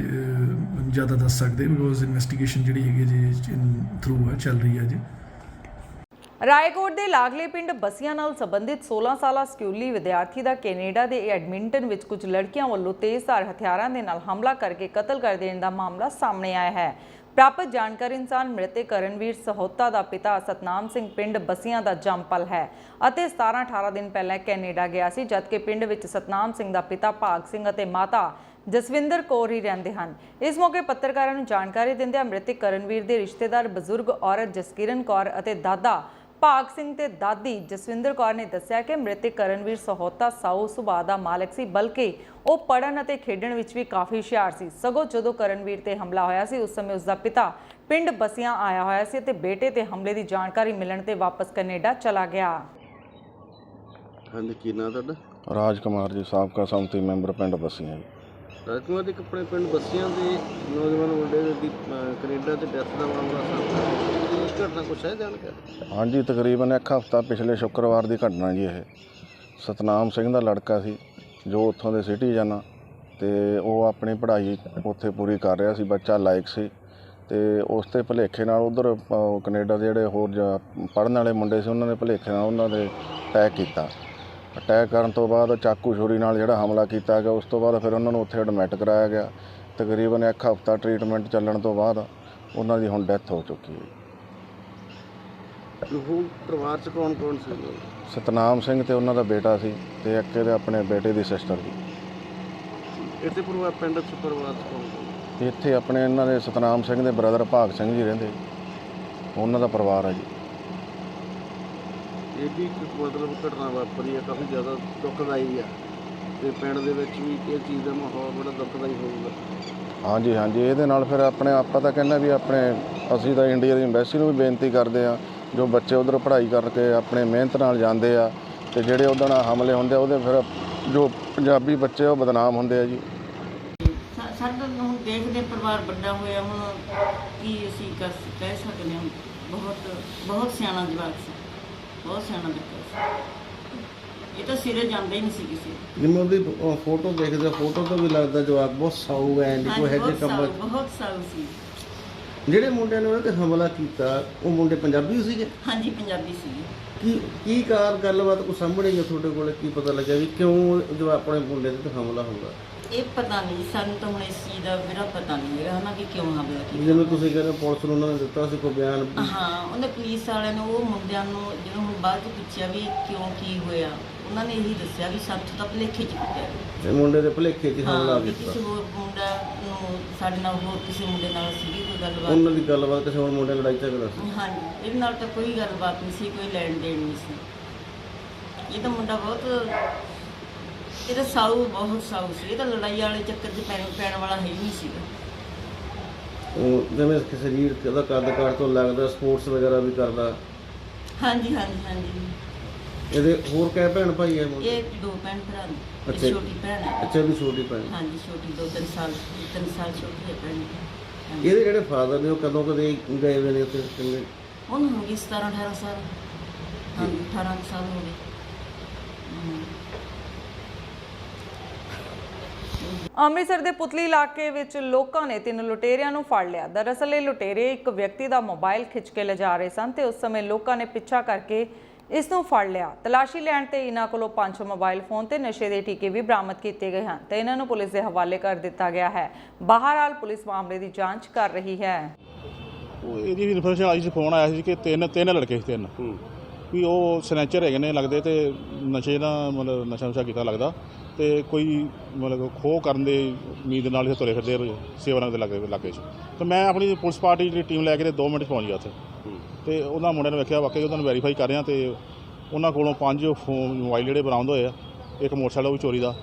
ਜ਼ਿਆਦਾ ਦੱਸ ਸਕਦੇ, ਬਿਕੋਜ਼ ਇਨਵੈਸਟੀਗੇਸ਼ਨ ਜਿਹੜੀ ਹੈਗੀ ਜੀ ਥਰੂ ਹੈ, ਚੱਲ ਰਹੀ ਹੈ ਜੀ। ਰਾਏਕੋਟ ਦੇ ਲਾਗਲੇ ਪਿੰਡ ਬਸੀਆਂ ਨਾਲ ਸੰਬੰਧਿਤ 16 ਸਾਲਾ ਸਕੂਲੀ ਵਿਦਿਆਰਥੀ ਦਾ ਕੈਨੇਡਾ ਦੇ ਐਡਮਿੰਟਨ ਵਿੱਚ ਕੁਝ ਲੜਕੀਆਂ ਵੱਲੋਂ ਤੇਜ਼ਧਾਰ ਹਥਿਆਰਾਂ ਦੇ ਨਾਲ ਹਮਲਾ ਕਰਕੇ ਕਤਲ ਕਰ ਦੇਣ ਦਾ ਮਾਮਲਾ ਸਾਹਮਣੇ ਆਇਆ ਹੈ। ਪ੍ਰਾਪਤ ਜਾਣਕਾਰੀ ਅਨੁਸਾਰ ਮ੍ਰਿਤਕ ਕਰਨਵੀਰ ਸਹੋਤਾ ਦਾ ਪਿਤਾ ਸਤਨਾਮ ਸਿੰਘ ਪਿੰਡ ਬਸੀਆਂ ਦਾ ਜੰਮਪਲ ਹੈ ਅਤੇ 17-18 ਦਿਨ ਪਹਿਲਾਂ ਕੈਨੇਡਾ ਗਿਆ ਸੀ, ਜਦਕਿ ਪਿੰਡ ਵਿੱਚ ਸਤਨਾਮ ਸਿੰਘ ਦਾ ਪਿਤਾ ਭਾਗ ਸਿੰਘ ਅਤੇ ਮਾਤਾ ਜਸਵਿੰਦਰ ਕੌਰ ਹੀ ਰਹਿੰਦੇ ਹਨ। ਇਸ ਮੌਕੇ ਪੱਤਰਕਾਰਾਂ ਨੂੰ ਜਾਣਕਾਰੀ ਦਿੰਦਿਆਂ ਮ੍ਰਿਤਕ ਕਰਨਵੀਰ ਦੇ ਰਿਸ਼ਤੇਦਾਰ ਬਜ਼ੁਰਗ ਔਰਤ ਜਸਕਿਰਨ ਕੌਰ ਅਤੇ ਦਾਦਾ ਭਾਗ ਸਿੰਘ ਤੇ ਦਾਦੀ ਜਸਵਿੰਦਰ ਕੌਰ ਨੇ ਦੱਸਿਆ ਕਿ ਮ੍ਰਿਤਕ ਕਰਨਵੀਰ ਸਹੋਤਾ ਸਾਊ ਸੁਭਾਅ ਦਾ ਮਾਲਕ ਸੀ, ਬਲਕਿ ਉਹ ਪੜ੍ਹਨ ਅਤੇ ਖੇਡਣ ਵਿੱਚ ਵੀ ਕਾਫੀ ਹੁਸ਼ਿਆਰ ਸੀ। ਸਗੋਂ ਜਦੋਂ ਕਰਨਵੀਰ ਤੇ ਹਮਲਾ ਹੋਇਆ ਸੀ ਉਸ ਸਮੇਂ ਉਸ ਦਾ ਪਿਤਾ ਪਿੰਡ ਬਸੀਆਂ ਆਇਆ ਹੋਇਆ ਸੀ ਅਤੇ ਬੇਟੇ ਤੇ ਹਮਲੇ ਦੀ ਜਾਣਕਾਰੀ ਮਿਲਣ ਤੇ ਵਾਪਸ ਕੈਨੇਡਾ ਚਲਾ ਗਿਆ। ਹਾਂਜੀ, ਕੀ ਨਾਂ ਤੁਹਾਡਾ? ਰਾਜ ਕੁਮਾਰ ਜੀ, ਸਾਬਕਾ ਸੰਮਤੀ ਮੈਂਬਰ ਪਿੰਡ ਬਸੀਆਂ ਜੀ। ਰਾਜ ਕੁਮਾਰ ਜੀ, ਆਪਣੇ ਪਿੰਡ ਬਸੀਆਂ ਦੇ ਨੌਜਵਾਨ ਮੁੰਡੇ ਦੀ ਕੈਨੇਡਾ 'ਚ ਡੈਥ ਦਾ ਮਾਮਲਾ ਸਾਹਮਣੇ ਕੀ ਘਟਨਾ ਕੁਛ ਹੈ ਜਾਣਕਾਰੀ? ਹਾਂਜੀ, ਤਕਰੀਬਨ 1 ਹਫ਼ਤਾ ਪਿਛਲੇ ਸ਼ੁੱਕਰਵਾਰ ਦੀ ਘਟਨਾ ਜੀ। ਇਹ ਸਤਨਾਮ ਸਿੰਘ ਦਾ ਲੜਕਾ ਸੀ ਜੋ ਉੱਥੋਂ ਦੇ ਸਿਟੀਜ਼ਨ ਆ ਅਤੇ ਉਹ ਆਪਣੀ ਪੜ੍ਹਾਈ ਉੱਥੇ ਪੂਰੀ ਕਰ ਰਿਹਾ ਸੀ, ਬੱਚਾ ਲਾਇਕ ਸੀ ਅਤੇ ਉਸ ਦੇ ਭੁਲੇਖੇ ਨਾਲ ਉੱਧਰ ਕੈਨੇਡਾ ਦੇ ਜਿਹੜੇ ਹੋਰ ਪੜ੍ਹਨ ਵਾਲੇ ਮੁੰਡੇ ਸੀ ਉਹਨਾਂ ਨੇ ਭੁਲੇਖੇ ਨਾਲ ਉਹਨਾਂ ਦੇ ਅਟੈਕ ਕੀਤਾ। ਅਟੈਕ ਕਰਨ ਤੋਂ ਬਾਅਦ ਚਾਕੂ ਛੁਰੀ ਨਾਲ ਜਿਹੜਾ ਹਮਲਾ ਕੀਤਾ ਗਿਆ, ਉਸ ਤੋਂ ਬਾਅਦ ਫਿਰ ਉਹਨਾਂ ਨੂੰ ਉੱਥੇ ਐਡਮਿਟ ਕਰਾਇਆ ਗਿਆ। ਤਕਰੀਬਨ 1 ਹਫ਼ਤਾ ਟਰੀਟਮੈਂਟ ਚੱਲਣ ਤੋਂ ਬਾਅਦ ਉਹਨਾਂ ਦੀ ਹੁਣ ਡੈਥ ਹੋ ਚੁੱਕੀ ਹੈ। ਹੁਣ ਪਰਿਵਾਰ 'ਚ ਕੌਣ ਕੌਣ ਸੀ? ਸਤਨਾਮ ਸਿੰਘ ਤੇ ਉਹਨਾਂ ਦਾ ਬੇਟਾ ਸੀ ਤੇ ਇੱਕ ਇਹਦੇ ਆਪਣੇ ਬੇਟੇ ਦੀ ਸਿਸਟਰ ਸੀ। ਇੱਥੇ ਪਰਿਵਾਰ ਪਿੰਡ 'ਚ ਪਰਿਵਾਰ 'ਚ ਕੌਣ ਕੌਣ? ਇੱਥੇ ਆਪਣੇ ਇਹਨਾਂ ਦੇ ਸਤਨਾਮ ਸਿੰਘ ਦੇ ਬ੍ਰਦਰ ਭਾਗ ਸਿੰਘ ਜੀ ਰਹਿੰਦੇ, ਉਹਨਾਂ ਦਾ ਪਰਿਵਾਰ ਹੈ ਜੀ। ਇਹ ਵੀ ਮਤਲਬ ਘਟਨਾ ਵਾਪਰੀ ਹੈ, ਕਾਫੀ ਜ਼ਿਆਦਾ ਦੁੱਖਦਾਈ ਆ ਅਤੇ ਪਿੰਡ ਦੇ ਵਿੱਚ ਵੀ ਇਹ ਚੀਜ਼ ਦਾ ਮਾਹੌਲ ਬੜਾ ਦੁੱਖਦਾਈ ਹੋਊਗਾ। ਹਾਂਜੀ ਹਾਂਜੀ, ਇਹਦੇ ਨਾਲ ਫਿਰ ਆਪਣੇ ਆਪਾਂ ਤਾਂ ਕਹਿੰਦੇ ਵੀ ਅਸੀਂ ਤਾਂ ਇੰਡੀਆ ਦੀ ਐਮਬੈਸੀ ਨੂੰ ਵੀ ਬੇਨਤੀ ਕਰਦੇ ਹਾਂ, ਜੋ ਬੱਚੇ ਉੱਧਰ ਪੜ੍ਹਾਈ ਕਰਕੇ ਆਪਣੇ ਮਿਹਨਤ ਨਾਲ ਜਾਂਦੇ ਆ ਅਤੇ ਜਿਹੜੇ ਉਹਦੇ ਨਾਲ ਹਮਲੇ ਹੁੰਦੇ ਆ ਉਹਦੇ ਫਿਰ ਜੋ ਪੰਜਾਬੀ ਬੱਚੇ ਉਹ ਬਦਨਾਮ ਹੁੰਦੇ ਆ ਜੀ। ਸਾਡਾ ਹੁਣ ਦੇਖਦੇ ਪਰਿਵਾਰ ਵੱਡਾ ਹੋਇਆ, ਹੁਣ ਕੀ ਅਸੀਂ ਕਹਿ ਸਕਦੇ ਹਾਂ। ਬਹੁਤ ਸਿਆਣਾ ਜਵਾਕ ਸੀ, ਬਹੁਤ ਸਿਆਣਾ ਬੱਚਾ ਸੀ। ਇਹ ਤਾਂ ਸਿਰੇ ਜਾਂਦੇ ਹੀ ਨਹੀਂ ਸੀ ਕਿਸੇ। ਜਿਵੇਂ ਉਹਦੀ ਫੋਟੋ ਦੇਖਦੇ, ਫੋਟੋ ਤੋਂ ਵੀ ਲੱਗਦਾ ਜਵਾਕ ਬਹੁਤ ਸਾਊ ਹੈ, ਨਹੀਂ ਕੋਈ ਇਹੋ ਜਿਹੇ ਕੰਮ। ਬਹੁਤ ਸਾਊ ਸੀ। ਜਿਹੜੇ ਮੁੰਡਿਆਂ ਨੇ ਉਹਨਾਂ 'ਤੇ ਹਮਲਾ ਕੀਤਾ ਉਹ ਮੁੰਡੇ ਪੰਜਾਬੀ ਸੀਗੇ? ਹਾਂਜੀ, ਪੰਜਾਬੀ ਸੀਗੇ। ਕੀ ਗੱਲਬਾਤ ਕੋਈ ਸਾਹਮਣੇ ਜਾਂ ਤੁਹਾਡੇ ਕੋਲ ਕੀ ਪਤਾ ਲੱਗਿਆ ਵੀ ਕਿਉਂ ਜੋ ਆਪਣੇ ਮੁੰਡੇ 'ਤੇ ਹਮਲਾ ਹੋਊਗਾ? ਇਹ ਪਤਾ ਨਹੀਂ ਸਾਨੂੰ ਤਾਂ ਹੁਣ ਇਸ ਚੀਜ਼ ਦਾ ਮੇਰਾ ਪਤਾ ਨਹੀਂ ਹੈਗਾ ਨਾ ਕਿ ਕਿਉਂ ਹਮਲਾ ਕੀਤਾ। ਜਿਵੇਂ ਤੁਸੀਂ ਕਹਿੰਦੇ ਪੁਲਿਸ ਨੂੰ ਉਹਨਾਂ ਨੇ ਦਿੱਤਾ ਸੀ ਕੋਈ ਬਿਆਨ? ਹਾਂ, ਉਹਨੇ ਪੁਲਿਸ ਵਾਲਿਆਂ ਨੇ ਉਹ ਮੁੰਡਿਆਂ ਨੂੰ ਜਦੋਂ ਹੁਣ ਬਾਅਦ 'ਚ ਪੁੱਛਿਆ ਵੀ ਕਿਉਂ ਕੀ ਹੋਇਆ, ਉਹਨਾਂ ਨੇ ਇਹੀ ਦੱਸਿਆ ਵੀ ਸੱਚ ਤਾਂ ਭੁਲੇਖੇ 'ਚ ਕੀਤਾ ਤੇ ਮੁੰਡੇ ਦੇ ਭੁਲੇਖੇ 'ਚ ਹਮਲਾ ਕੀਤਾ। ਕਿਸੇ ਹੋਰ ਮੁੰਡਾ ਨੂੰ ਸਾਡੇ ਨਾਲ ਹੋਰ ਕਿਸੇ ਮੁੰਡੇ ਨਾਲ ਸੀਗੀ ਕੋਈ ਗੱਲਬਾਤ? ਉਹਨਾਂ ਦੀ ਗੱਲਬਾਤ ਕਿਸੇ ਹੋਰ ਮੁੰਡੇ ਲੜਾਈ ਝਗੜਾ ਸੀ? ਹਾਂਜੀ, ਇਹਦੇ ਨਾਲ ਤਾਂ ਕੋਈ ਗੱਲਬਾਤ ਨਹੀਂ ਸੀ, ਕੋਈ ਲੈਣ ਦੇਣ ਨਹੀਂ ਸੀ। ਇਹ ਤਾਂ ਮੁੰਡਾ ਇਹ ਤਾਂ ਸਾਊ, ਬਹੁਤ ਸਾਊ ਸੀ। ਇਹ ਤਾਂ ਲੜਾਈ ਵਾਲੇ ਚੱਕਰ 'ਚ ਪੈਣ ਵਾਲਾ ਹੈ ਹੀ ਨਹੀਂ ਸੀਗਾ। ਉਹ ਜਿਵੇਂ ਸਰੀਰ ਦਾ ਕੱਦ ਕਾਠ ਤੋਂ ਲੱਗਦਾ ਸਪੋਰਟਸ ਵਗੈਰਾ ਵੀ ਕਰਦਾ? ਹਾਂਜੀ ਹਾਂਜੀ ਹਾਂਜੀ। ਇਹਦੇ ਹੋਰ ਕਿਹ ਭੈਣ ਭਾਈ ਹੈ ਮੁੰਡੇ? ਇਹ 2 ਭੈਣ ਭਰਾ ਨੇ ਇੱਕ ਅੱਛਾ। ਛੋਟੀ ਭੈਣ ਹੈ। ਅੱਛਾ ਵੀ ਛੋਟੀ ਭੈਣ। ਹਾਂਜੀ ਛੋਟੀ 2-3 ਸਾਲ ਛੋਟੀ ਹੈ ਭੈਣ। ਹਾਂਜੀ। ਇਹਦੇ ਜਿਹੜੇ ਫਾਦਰ ਨੇ ਉਹ ਕਦੋਂ ਕਦੇ ਗਏ ਹੋਏ ਨੇ ਉੱਥੇ ਕਿੰਨੇ? ਉਹਨੂੰ ਹੋ ਗਈ 17-18 ਸਾਲ। ਹਾਂਜੀ 18 ਸਾਲ ਹੋ ਗਏ। ਅੰਮ੍ਰਿਤਸਰ ਦੇ ਪੁਤਲੀ ਇਲਾਕੇ ਵਿੱਚ ਲੋਕਾਂ ਨੇ 3 ਲੁਟੇਰਿਆਂ ਨੂੰ ਫੜ ਲਿਆ। ਦਰਅਸਲ ਇਹ ਲੁਟੇਰੇ ਇੱਕ ਵਿਅਕਤੀ ਦਾ ਮੋਬਾਈਲ ਖਿੱਚ ਕੇ ਲਿਜਾ ਰਹੇ ਸਨ ਤੇ ਉਸ ਸਮੇਂ ਲੋਕਾਂ ਨੇ ਪਿੱਛਾ ਕਰਕੇ ਇਸ ਨੂੰ ਫੜ ਲਿਆ। ਤਲਾਸ਼ੀ ਲੈਣ ਤੇ ਇਹਨਾਂ ਕੋਲੋਂ 5 ਮੋਬਾਈਲ ਫੋਨ ਤੇ ਨਸ਼ੇ ਦੇ ਟੀਕੇ ਵੀ ਬਰਾਮਦ ਕੀਤੇ ਗਏ ਹਨ ਤੇ ਇਹਨਾਂ ਨੂੰ ਪੁਲਿਸ ਦੇ ਹਵਾਲੇ ਕਰ ਦਿੱਤਾ ਗਿਆ ਹੈ। ਬਹਰਹਾਲ ਪੁਲਿਸ ਮਾਮਲੇ ਦੀ ਜਾਂਚ ਕਰ ਰਹੀ ਹੈ। ਇਹਦੀ ਵੀ ਇਨਫੋਰਮੇਸ਼ਨ ਆਈ ਸੀ, ਫੋਨ ਆਇਆ ਸੀ ਕਿ ਤਿੰਨ ਲੜਕੇ ਸੀ, 3 ਵੀ ਉਹ ਸਨੈਚਰ ਹੈਗੇ ਨੇ ਲੱਗਦੇ ਤੇ ਨਸ਼ੇ ਦਾ ਮਤਲਬ ਨਸ਼ਾ ਕੀਤਾ ਲੱਗਦਾ ਤੇ ਕੋਈ ਮਤਲਬ ਖੋਹ ਕਰਨ ਦੇ ਉਮੀਦ ਨਾਲ ਇਹ ਤੁਰੇ ਫਿਰਦੇ ਸੇਵਾਨਗਰ ਦੇ ਇਲਾਕੇ 'ਚ। ਤੇ ਮੈਂ ਆਪਣੀ ਪੁਲਿਸ ਪਾਰਟੀ ਦੀ ਟੀਮ ਲੈ ਕੇ ਤੇ 2 ਮਿੰਟ 'ਚ ਪਹੁੰਚ ਗਿਆ ਉੱਥੇ ਤੇ ਉਹਨਾਂ ਮੁੰਡਿਆਂ ਨੂੰ ਵੇਖਿਆ, ਵਾਕਈ ਉਹਨਾਂ ਨੂੰ ਵੈਰੀਫਾਈ ਕਰ ਰਿਹਾ ਤੇ ਉਹਨਾਂ ਕੋਲੋਂ 5 ਮੋਬਾਈਲ ਜਿਹੜੇ ਬਰਾਮਦ ਹੋਏ ਆ, ਇੱਕ ਮੋਟਰਸਾਈਕਲ ਵੀ ਚੋਰੀ ਦਾ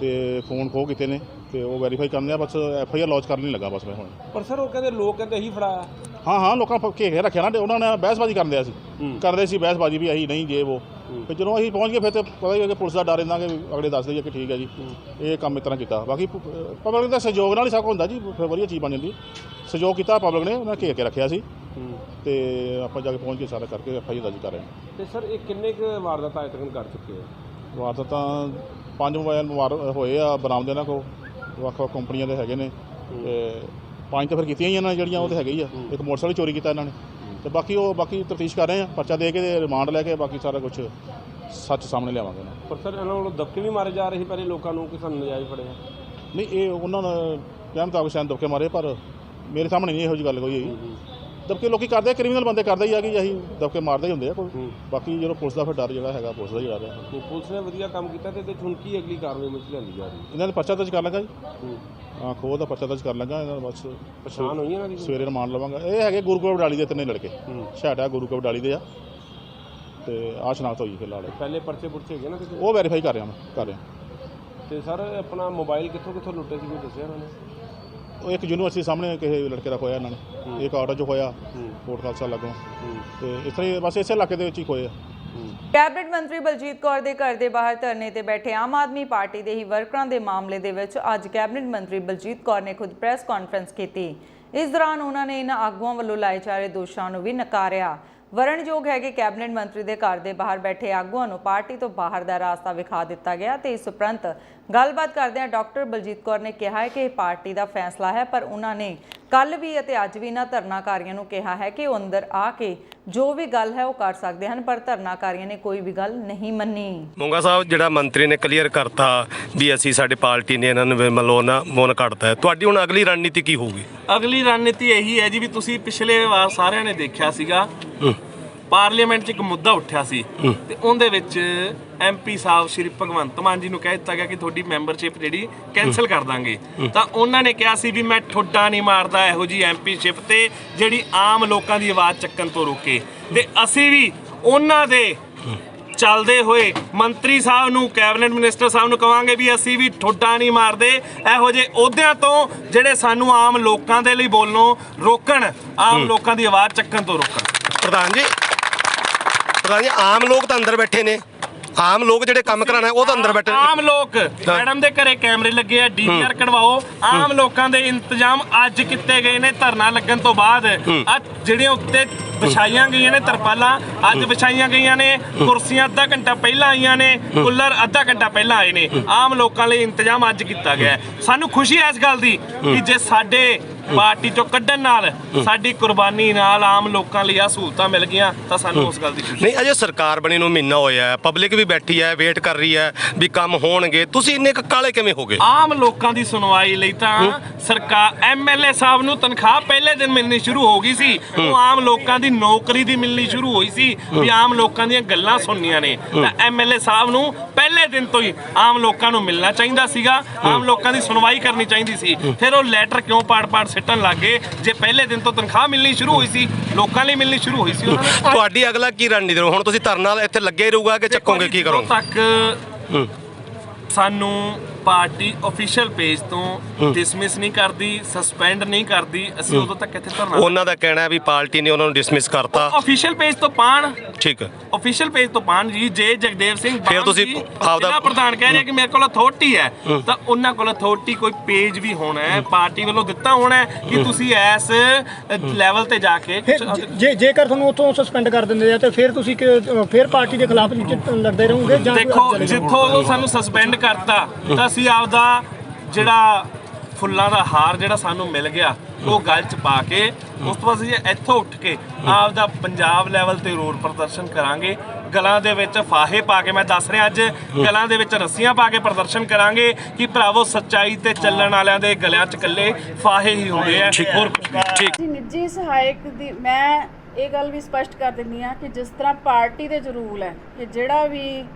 ਤੇ ਫੋਨ ਖੋਹ ਕੀਤੇ ਨੇ ਤੇ ਉਹ ਵੈਰੀਫਾਈ ਕਰਨ ਲਿਆ। ਬਸ FIR ਲੌਂਚ ਕਰਨ ਨਹੀਂ ਲੱਗਾ ਬਸ ਮੈਂ ਹੁਣ। ਪਰ ਸਰ ਉਹ ਕਹਿੰਦੇ ਲੋਕ ਕਹਿੰਦੇ ਇਹੀ ਫੜਾਇਆ। ਹਾਂ ਲੋਕਾਂ ਘੇਰ ਕੇ ਰੱਖਿਆ ਨਾ, ਉਹਨਾਂ ਨੇ ਬਹਿਸਬਾਜ਼ੀ ਕਰਦੇ ਸੀ ਬਹਿਸਬਾਜ਼ੀ ਵੀ ਅਸੀਂ ਨਹੀਂ ਜੇ ਉਹ। ਫਿਰ ਜਦੋਂ ਅਸੀਂ ਪਹੁੰਚ ਗਏ ਫਿਰ ਤਾਂ ਪਤਾ ਹੀ ਹੈ ਕਿ ਪੁਲਿਸ ਦਾ ਡਰ ਇੰਨਾ ਕਿ ਅਗਲੇ ਦੱਸਦੇ ਹੀ ਕਿ ਠੀਕ ਹੈ ਜੀ ਇਹ ਕੰਮ ਇਸ ਤਰ੍ਹਾਂ ਕੀਤਾ। ਬਾਕੀ ਪਬਲਿਕ ਦਾ ਸਹਿਯੋਗ ਨਾਲ ਹੀ ਸਭ ਕੁਝ ਹੁੰਦਾ ਜੀ, ਫਿਰ ਵਧੀਆ ਚੀਜ਼ ਬਣ ਜਾਂਦੀ। ਸਹਿਯੋਗ ਕੀਤਾ ਪਬਲਿਕ ਨੇ, ਉਹਨਾਂ ਘੇਰ ਕੇ ਰੱਖਿਆ ਸੀ ਤੇ ਆਪਾਂ ਜਾ ਕੇ ਪਹੁੰਚ ਕੇ ਸਾਰਾ ਕਰਕੇ FIR ਦਰਜ ਕਰ ਰਹੇ ਹਾਂ। ਤੇ ਸਰ ਇਹ ਕਿੰਨੇ ਕੁ ਵਾਰਦਾਤਾਂ ਅਜੇ ਤੱਕ ਕਰ ਚੁੱਕੇ ਆ? ਵਾਰਦਾਤਾਂ 5 ਮੋਬਾਈਲ ਹੋਏ ਆ ਬਰਾਮਦ ਇਹਨਾਂ ਕੋਲ, ਵੱਖ-ਵੱਖ ਕੰਪਨੀਆਂ ਦੇ ਹੈਗੇ ਨੇ ਤੇ 5 ਤਾਂ ਫਿਰ ਕੀਤੀਆਂ ਹੀ ਇਹਨਾਂ ਨੇ ਜਿਹੜੀਆਂ, ਉਹ ਤਾਂ ਹੈਗੇ ਹੀ ਆ। ਇੱਕ ਮੋਟਰਸਾਈਕਲ ਚੋਰੀ ਕੀਤਾ ਇਹਨਾਂ ਨੇ ਤੇ ਬਾਕੀ ਤਫਤੀਸ਼ ਕਰ ਰਹੇ ਆ, ਪਰਚਾ ਦੇ ਕੇ ਤੇ ਰਿਮਾਂਡ ਲੈ ਕੇ ਬਾਕੀ ਸਾਰਾ ਕੁਝ ਸੱਚ ਸਾਹਮਣੇ ਲਿਆਵਾਂਗੇ ਨਾ। ਪਰ ਸਰ ਇਹਨਾਂ ਵੱਲੋਂ ਦਬਕੇ ਵੀ ਮਾਰੇ ਜਾ ਰਹੇ ਸੀ ਪਹਿਲੇ ਲੋਕਾਂ ਨੂੰ ਕਿ ਸਾਨੂੰ ਨਜਾਇਜ਼ ਫੜਿਆ। ਨਹੀਂ ਇਹ ਉਹਨਾਂ ਨੇ ਕਹਿਣ ਮੁਤਾਬਕ ਸ਼ਾਇਦ ਦਬਕੇ ਮਾਰੇ, ਪਰ ਮੇਰੇ ਸਾਹਮਣੇ ਨਹੀਂ ਇਹੋ ਜਿਹੀ ਗੱਲ ਕੋਈ ਹੈਗੀ। ਦਬਕੇ ਲੋਕੀ ਕਰਦੇ, ਕ੍ਰਿਮੀਨਲ ਬੰਦੇ ਕਰਦੇ ਹੀ ਆ ਕਿ ਅਸੀਂ ਦਬਕੇ ਮਾਰਦੇ ਹੀ ਹੁੰਦੇ ਆ ਕੋਈ। ਬਾਕੀ ਜਦੋਂ ਪੁਲਿਸ ਦਾ ਫਿਰ ਡਰ ਜਿਹੜਾ ਹੈਗਾ ਪੁਲਿਸ ਦਾ ਹੀ ਡਰ ਹੈ। ਪੁਲਿਸ ਨੇ ਵਧੀਆ ਕੰਮ ਕੀਤਾ ਤੇ ਇਹਦੇ 'ਚ ਹੁਣ ਕੀ ਅਗਲੀ ਕਾਰਵਾਈ ਵਿੱਚ ਲਿਆਂਦੀ ਜਾ ਰਹੀ? ਇਹਨਾਂ ਨੇ ਪਰਚਾ ਦਰਜ ਕਰ ਲਾਂਗਾ ਜੀ। ਹਾਂ ਖੋਹ ਦਾ ਪਰਚਾ ਦਰਜ ਕਰ ਲਾਂਗਾ ਇਹਨਾਂ ਦਾ। ਬਸ ਪਛਾਣ ਹੋਈ ਇਹਨਾਂ ਦੀ? ਸਵੇਰੇ ਰਿਮਾਂਡ ਲਵਾਂਗਾ। ਇਹ ਹੈਗੇ ਗੁਰੂ ਵਡਾਲੀ ਦੇ 3 ਲੜਕੇ, ਛਾਟਾ ਗੁਰੂ ਵਡਾਲੀ ਦੇ ਆ ਤੇ ਆਹ ਸ਼ਨਾਖਤ ਹੋਈ ਫਿਲਹਾਲ। ਪਹਿਲੇ ਪਰਚੇ ਹੈਗੇ ਨਾ ਕਿਤੇ? ਉਹ ਵੈਰੀਫਾਈ ਕਰ ਰਿਹਾ। ਤੇ ਸਰ ਆਪਣਾ ਮੋਬਾਈਲ ਕਿੱਥੋਂ ਲੁੱਟੇ ਸੀ ਕੋਈ ਦੱਸਿਆ ਇਹਨਾਂ ਨੇ? ਉਹ ਇੱਕ ਯੂਨੀਵਰਸਿਟੀ ਸਾਹਮਣੇ ਕਿਸੇ ਲੜਕੇ ਦਾ ਖੋਇਆ ਇਹਨਾਂ ਨੇ, ਇੱਕ ਆਟੋ 'ਚ ਖੋਇਆ ਕੋਟ ਖਾਲਸਾ ਲੱਗੋਂ ਤੇ ਇਸ ਤਰ੍ਹਾਂ ਬਸ ਇਸੇ ਇਲਾਕੇ ਦੇ ਵਿੱਚ ਹੀ ਖੋਏ ਆ। ਕੈਬਨਿਟ ਮੰਤਰੀ ਬਲਜੀਤ ਕੌਰ ਦੇ ਘਰ ਦੇ ਬਾਹਰ ਧਰਨੇ ਤੇ ਬੈਠੇ ਆਮ ਆਦਮੀ ਪਾਰਟੀ ਦੇ ਹੀ ਵਰਕਰਾਂ ਦੇ ਮਾਮਲੇ ਦੇ ਵਿੱਚ ਅੱਜ ਕੈਬਨਿਟ ਮੰਤਰੀ ਬਲਜੀਤ ਕੌਰ ਨੇ ਖੁਦ ਪ੍ਰੈਸ ਕਾਨਫਰੰਸ ਕੀਤੀ। ਇਸ ਦੌਰਾਨ ਉਹਨਾਂ ਨੇ ਇਹਨਾਂ ਆਗੂਆਂ ਵੱਲੋਂ ਲਾਏ ਜਾ ਰਹੇ ਦੋਸ਼ਾਂ ਨੂੰ ਵੀ ਨਕਾਰਿਆ। ਵਰਣਯੋਗ ਹੈ ਕਿ ਕੈਬਨਿਟ ਮੰਤਰੀ ਦੇ ਘਰ ਦੇ ਬਾਹਰ ਬੈਠੇ ਆਗੂਆਂ ਨੂੰ ਪਾਰਟੀ ਤੋਂ ਬਾਹਰ ਦਾ ਰਾਸਤਾ ਵਿਖਾ ਦਿੱਤਾ ਗਿਆ ਤੇ ਇਸ ਉਪਰੰਤ ਗੱਲਬਾਤ ਕਰਦਿਆਂ ਡਾਕਟਰ ਬਲਜੀਤ ਕੌਰ ਨੇ ਕਿਹਾ ਹੈ ਕਿ ਇਹ ਪਾਰਟੀ ਦਾ ਫੈਸਲਾ ਹੈ, ਪਰ ਉਹਨਾਂ ਨੇ ਕੱਲ ਵੀ ਅਤੇ ਅੱਜ ਵੀ ਇਹਨਾਂ ਧਰਨਾਕਾਰੀਆਂ ਨੂੰ ਕਿਹਾ ਹੈ ਕਿ ਉਹ ਅੰਦਰ ਆ ਕੇ ਜੋ ਵੀ ਗੱਲ ਹੈ ਉਹ ਕਰ ਸਕਦੇ ਹਨ, ਪਰ ਧਰਨਾਕਾਰੀਆਂ ਨੇ ਕੋਈ ਵੀ ਗੱਲ ਨਹੀਂ ਮੰਨੀ। ਮੋਂਗਾ ਸਾਹਿਬ ਜਿਹੜਾ ਮੰਤਰੀ ਨੇ ਕਲੀਅਰ ਕਰਤਾ ਵੀ ਅਸੀਂ ਸਾਡੀ ਪਾਰਟੀ ਨੇ ਇਹਨਾਂ ਨੂੰ ਮੋਨ ਕੱਢਤਾ ਹੈ, ਤੁਹਾਡੀ ਹੁਣ ਅਗਲੀ ਰਣਨੀਤੀ ਕੀ ਹੋਊਗੀ? ਅਗਲੀ ਰਣਨੀਤੀ ਇਹੀ ਹੈ ਜੀ ਵੀ ਤੁਸੀਂ ਪਿਛਲੇ ਵਾਰ ਸਾਰਿਆਂ ਨੇ ਦੇਖਿਆ ਸੀਗਾ ਪਾਰਲੀਮੈਂਟ 'ਚ ਇੱਕ ਮੁੱਦਾ ਉੱਠਿਆ ਸੀ ਤੇ ਉਹਦੇ ਵਿੱਚ MP ਸਾਹਿਬ ਸ਼੍ਰੀ ਭਗਵੰਤ ਮਾਨ ਜੀ ਨੂੰ ਕਹਿ ਦਿੱਤਾ ਗਿਆ ਕਿ ਤੁਹਾਡੀ ਮੈਂਬਰਸ਼ਿਪ ਜਿਹੜੀ ਕੈਂਸਲ ਕਰ ਦਾਂਗੇ। ਤਾਂ ਉਹਨਾਂ ਨੇ ਕਿਹਾ ਸੀ ਵੀ ਮੈਂ ਠੁੱਡਾ ਨਹੀਂ ਮਾਰਦਾ ਇਹੋ ਜੀ MPਸ਼ਿਪ ਤੇ ਜਿਹੜੀ ਆਮ ਲੋਕਾਂ ਦੀ ਆਵਾਜ਼ ਚੱਕਣ ਤੋਂ ਰੋਕੇ, ਤੇ ਅਸੀਂ ਵੀ ਉਹਨਾਂ ਦੇ ਚੱਲਦੇ ਹੋਏ ਮੰਤਰੀ ਸਾਹਿਬ ਨੂੰ, ਕੈਬਨਿਟ ਮਿਨਿਸਟਰ ਸਾਹਿਬ ਨੂੰ ਕਵਾਂਗੇ ਵੀ ਅਸੀਂ ਵੀ ਠੁੱਡਾ ਨਹੀਂ ਮਾਰਦੇ ਇਹੋ ਜਿਹੇ ਅਹੁਦਿਆਂ ਤੋਂ ਜਿਹੜੇ ਸਾਨੂੰ ਆਮ ਲੋਕਾਂ ਦੇ ਲਈ ਬੋਲਣੋਂ ਰੋਕਣ, ਆਮ ਲੋਕਾਂ ਦੀ ਆਵਾਜ਼ ਚੱਕਣ ਤੋਂ ਰੋਕਣ। ਪ੍ਰਧਾਨ ਜੀ ਆਮ ਲੋਕ ਤਾਂ ਅੰਦਰ ਬੈਠੇ ਨੇ, ਆਮ ਲੋਕ ਜਿਹੜੇ ਕੰਮ ਕਰਾਣਾ ਉਹ ਤਾਂ ਅੰਦਰ ਬੈਠੇ। ਆਮ ਲੋਕ ਮੈਡਮ ਦੇ ਘਰੇ ਕੈਮਰੇ ਲੱਗੇ ਆ, DVR ਕਢਵਾਓ। ਆਮ ਲੋਕਾਂ ਦੇ ਇੰਤਜ਼ਾਮ ਅੱਜ ਕੀਤੇ ਗਏ ਨੇ ਧਰਨਾ ਲੱਗਣ ਤੋਂ ਬਾਅਦ। ਅੱਜ ਜਿਹੜੀਆਂ ਉੱਤੇ ਵਿਛਾਈਆਂ ਗਈਆਂ ਨੇ ਤਰਪਾਲਾਂ ਅੱਜ ਵਿਛਾਈਆਂ ਗਈਆਂ ਨੇ, ਕੁਰਸੀਆਂ ਅੱਧਾ ਘੰਟਾ ਪਹਿਲਾਂ ਆਈਆਂ ਨੇ, ਕੂਲਰ ਅੱਧਾ ਘੰਟਾ ਪਹਿਲਾਂ ਆਏ ਨੇ। ਆਮ ਲੋਕਾਂ ਲਈ ਇੰਤਜ਼ਾਮ ਅੱਜ ਕੀਤਾ ਗਿਆ। ਸਾਨੂੰ ਖੁਸ਼ੀ ਹੈ ਇਸ ਗੱਲ ਦੀ ਕਿ ਜੇ ਸਾਡੇ ਪਾਰਟੀ ਚੋਂ ਕੱਢਣ ਨਾਲ, ਸਾਡੀ ਕੁਰਬਾਨੀ ਨਾਲ ਆਮ ਲੋਕਾਂ ਲਈ ਆ ਸਹੂਲਤਾਂ ਮਿਲ ਗਈਆਂ ਤਾਂ ਸਾਨੂੰ ਉਸ ਗੱਲ ਦੀ ਖੁਸ਼ੀ। ਨਹੀਂ ਅਜੇ ਸਰਕਾਰ ਬਣੀ ਨੂੰ ਮਹੀਨਾ ਹੋਇਆ ਹੈ, ਪਬਲਿਕ ਵੀ ਬੈਠੀ ਹੈ, ਵੇਟ ਕਰ ਰਹੀ ਹੈ ਵੀ ਕੰਮ ਹੋਣਗੇ, ਤੁਸੀਂ ਇੰਨੇ ਕਾਲੇ ਕਿਵੇਂ ਹੋ ਗਏ? ਆਮ ਲੋਕਾਂ ਦੀ ਸੁਣਵਾਈ ਲਈ ਤਾਂ ਸਰਕਾਰ MLA ਸਾਹਿਬ ਨੂੰ ਤਨਖਾਹ ਪਹਿਲੇ ਦਿਨ ਮਿਲਣੀ ਸ਼ੁਰੂ ਹੋ ਗਈ ਸੀ। ਉਹ ਆਮ ਲੋਕਾਂ ਦੀ ਨੌਕਰੀ ਦੀ ਮਿਲਣੀ ਸ਼ੁਰੂ ਹੋਈ ਸੀ ਵੀ ਆਮ ਲੋਕਾਂ ਦੀਆਂ ਗੱਲਾਂ ਸੁਣਨੀਆਂ ਨੇ, ਤਾਂ MLA ਸਾਹਿਬ ਨੂੰ ਪਹਿਲੇ ਦਿਨ ਤੋਂ ਹੀ ਆਮ ਲੋਕਾਂ ਨੂੰ ਮਿਲਣਾ ਚਾਹੀਦਾ ਸੀਗਾ, ਆਮ ਲੋਕਾਂ ਦੀ ਸੁਣਵਾਈ ਕਰਨੀ ਚਾਹੀਦੀ ਸੀ। ਫਿਰ ਉਹ ਲੈਟਰ ਕਿਉਂ ਪਾੜ ਸਿੱਟਣ ਲੱਗ ਗਏ ਜੇ ਪਹਿਲੇ ਦਿਨ ਤੋਂ ਤਨਖਾਹ ਮਿਲਣੀ ਸ਼ੁਰੂ ਹੋਈ ਸੀ, ਲੋਕਾਂ ਲਈ ਮਿਲਣੀ ਸ਼ੁਰੂ ਹੋਈ ਸੀ? ਤੁਹਾਡੀ ਅਗਲਾ ਕੀ ਰਣਨੀਤੀ? ਹੁਣ ਤੁਸੀਂ ਧਰਨਾ ਇੱਥੇ ਲੱਗੇ ਰਹੂਗਾ ਕਿ ਚੱਕੋਗੇ, ਕੀ ਕਰੋਗੇ? ਤੱਕ ਸਾਨੂੰ ਪਾਰਟੀ ਅਫੀਸ਼ੀਅਲ ਪੇਜ ਤੋਂ ਡਿਸਮਿਸ ਨਹੀਂ ਕਰਦੀ, ਸਸਪੈਂਡ ਨਹੀਂ ਕਰਦੀ, ਅਸੀਂ ਉਦੋਂ ਤੱਕ ਇੱਥੇ ਧਰਨਾ ਉਹਨਾਂ ਦਾ ਕਹਿਣਾ ਹੈ ਵੀ ਪਾਰਟੀ ਨੇ ਉਹਨਾਂ ਨੂੰ ਡਿਸਮਿਸ ਕਰਤਾ। ਅਫੀਸ਼ੀਅਲ ਪੇਜ ਤੋਂ ਪਾਣ, ਠੀਕ ਹੈ, ਅਫੀਸ਼ੀਅਲ ਪੇਜ ਤੋਂ ਪਾਣ ਜੀ। ਜੇ ਜਗਦੇਵ ਸਿੰਘ ਫਿਰ ਤੁਸੀਂ ਆਪਦਾ ਜ਼ਿਲ੍ਹਾ ਪ੍ਰਧਾਨ ਕਹਿ ਰਿਹਾ ਕਿ ਮੇਰੇ ਕੋਲ ਅਥਾਰਟੀ ਹੈ, ਤਾਂ ਉਹਨਾਂ ਕੋਲ ਅਥਾਰਟੀ ਕੋਈ ਪੇਜ ਵੀ ਹੋਣਾ ਹੈ, ਪਾਰਟੀ ਵੱਲੋਂ ਦਿੱਤਾ ਹੋਣਾ ਹੈ ਕਿ ਤੁਸੀਂ ਇਸ ਲੈਵਲ ਤੇ ਜਾ ਕੇ ਜੇਕਰ ਤੁਹਾਨੂੰ ਉੱਥੋਂ ਸਸਪੈਂਡ ਕਰ ਦਿੰਦੇ ਆ ਤੇ ਫਿਰ ਤੁਸੀਂ ਫਿਰ ਪਾਰਟੀ ਦੇ ਖਿਲਾਫ ਲੜਦੇ ਰਹੋਗੇ ਜਾਂ ਦੇਖੋ ਜਿੱਥੋਂ ਉਹ ਸਾਨੂੰ ਸਸਪੈਂਡ ਕਰਤਾ ਤਾਂ ਅਸੀਂ ਆਪਦਾ ਜਿਹੜਾ ਫੁੱਲਾਂ ਦਾ ਹਾਰ ਜਿਹੜਾ ਸਾਨੂੰ ਮਿਲ ਗਿਆ ਉਹ ਗਲ 'ਚ ਪਾ ਕੇ ਉਸ ਤੋਂ ਬਾਅਦ ਅਸੀਂ ਇੱਥੋਂ ਉੱਠ ਕੇ ਆਪਦਾ ਪੰਜਾਬ ਲੈਵਲ ਤੇ ਰੋਡ ਪ੍ਰਦਰਸ਼ਨ ਕਰਾਂਗੇ। ਗਲਾਂ ਦੇ ਵਿੱਚ ਫਾਹੇ ਪਾ ਕੇ, ਮੈਂ ਦੱਸ ਰਿਹਾ ਅੱਜ ਗਲਾਂ ਦੇ ਵਿੱਚ ਰੱਸੀਆਂ ਪਾ ਕੇ ਪ੍ਰਦਰਸ਼ਨ ਕਰਾਂਗੇ ਕਿ ਭਰਾਵੋ ਸੱਚਾਈ ਤੇ ਚੱਲਣ ਵਾਲਿਆਂ ਦੇ ਗਲਿਆਂ 'ਚ ਇਕੱਲੇ ਫਾਹੇ ਹੀ ਹੁੰਦੇ ਆ। ਹੋਰ ਠੀਕ ਨਿੱਜੀ ਸਹਾਇਕ ਦੀ ਮੈਂ ਇਹ ਗੱਲ ਵੀ ਸਪਸ਼ਟ ਕਰ ਦਿੰਦੀ ਹਾਂ ਕਿ ਜਿਸ ਤਰ੍ਹਾਂ ਪਾਰਟੀ ਦੇ ਰੂਲ ਹੈ ਕਿ ਜਿਹੜਾ ਵੀ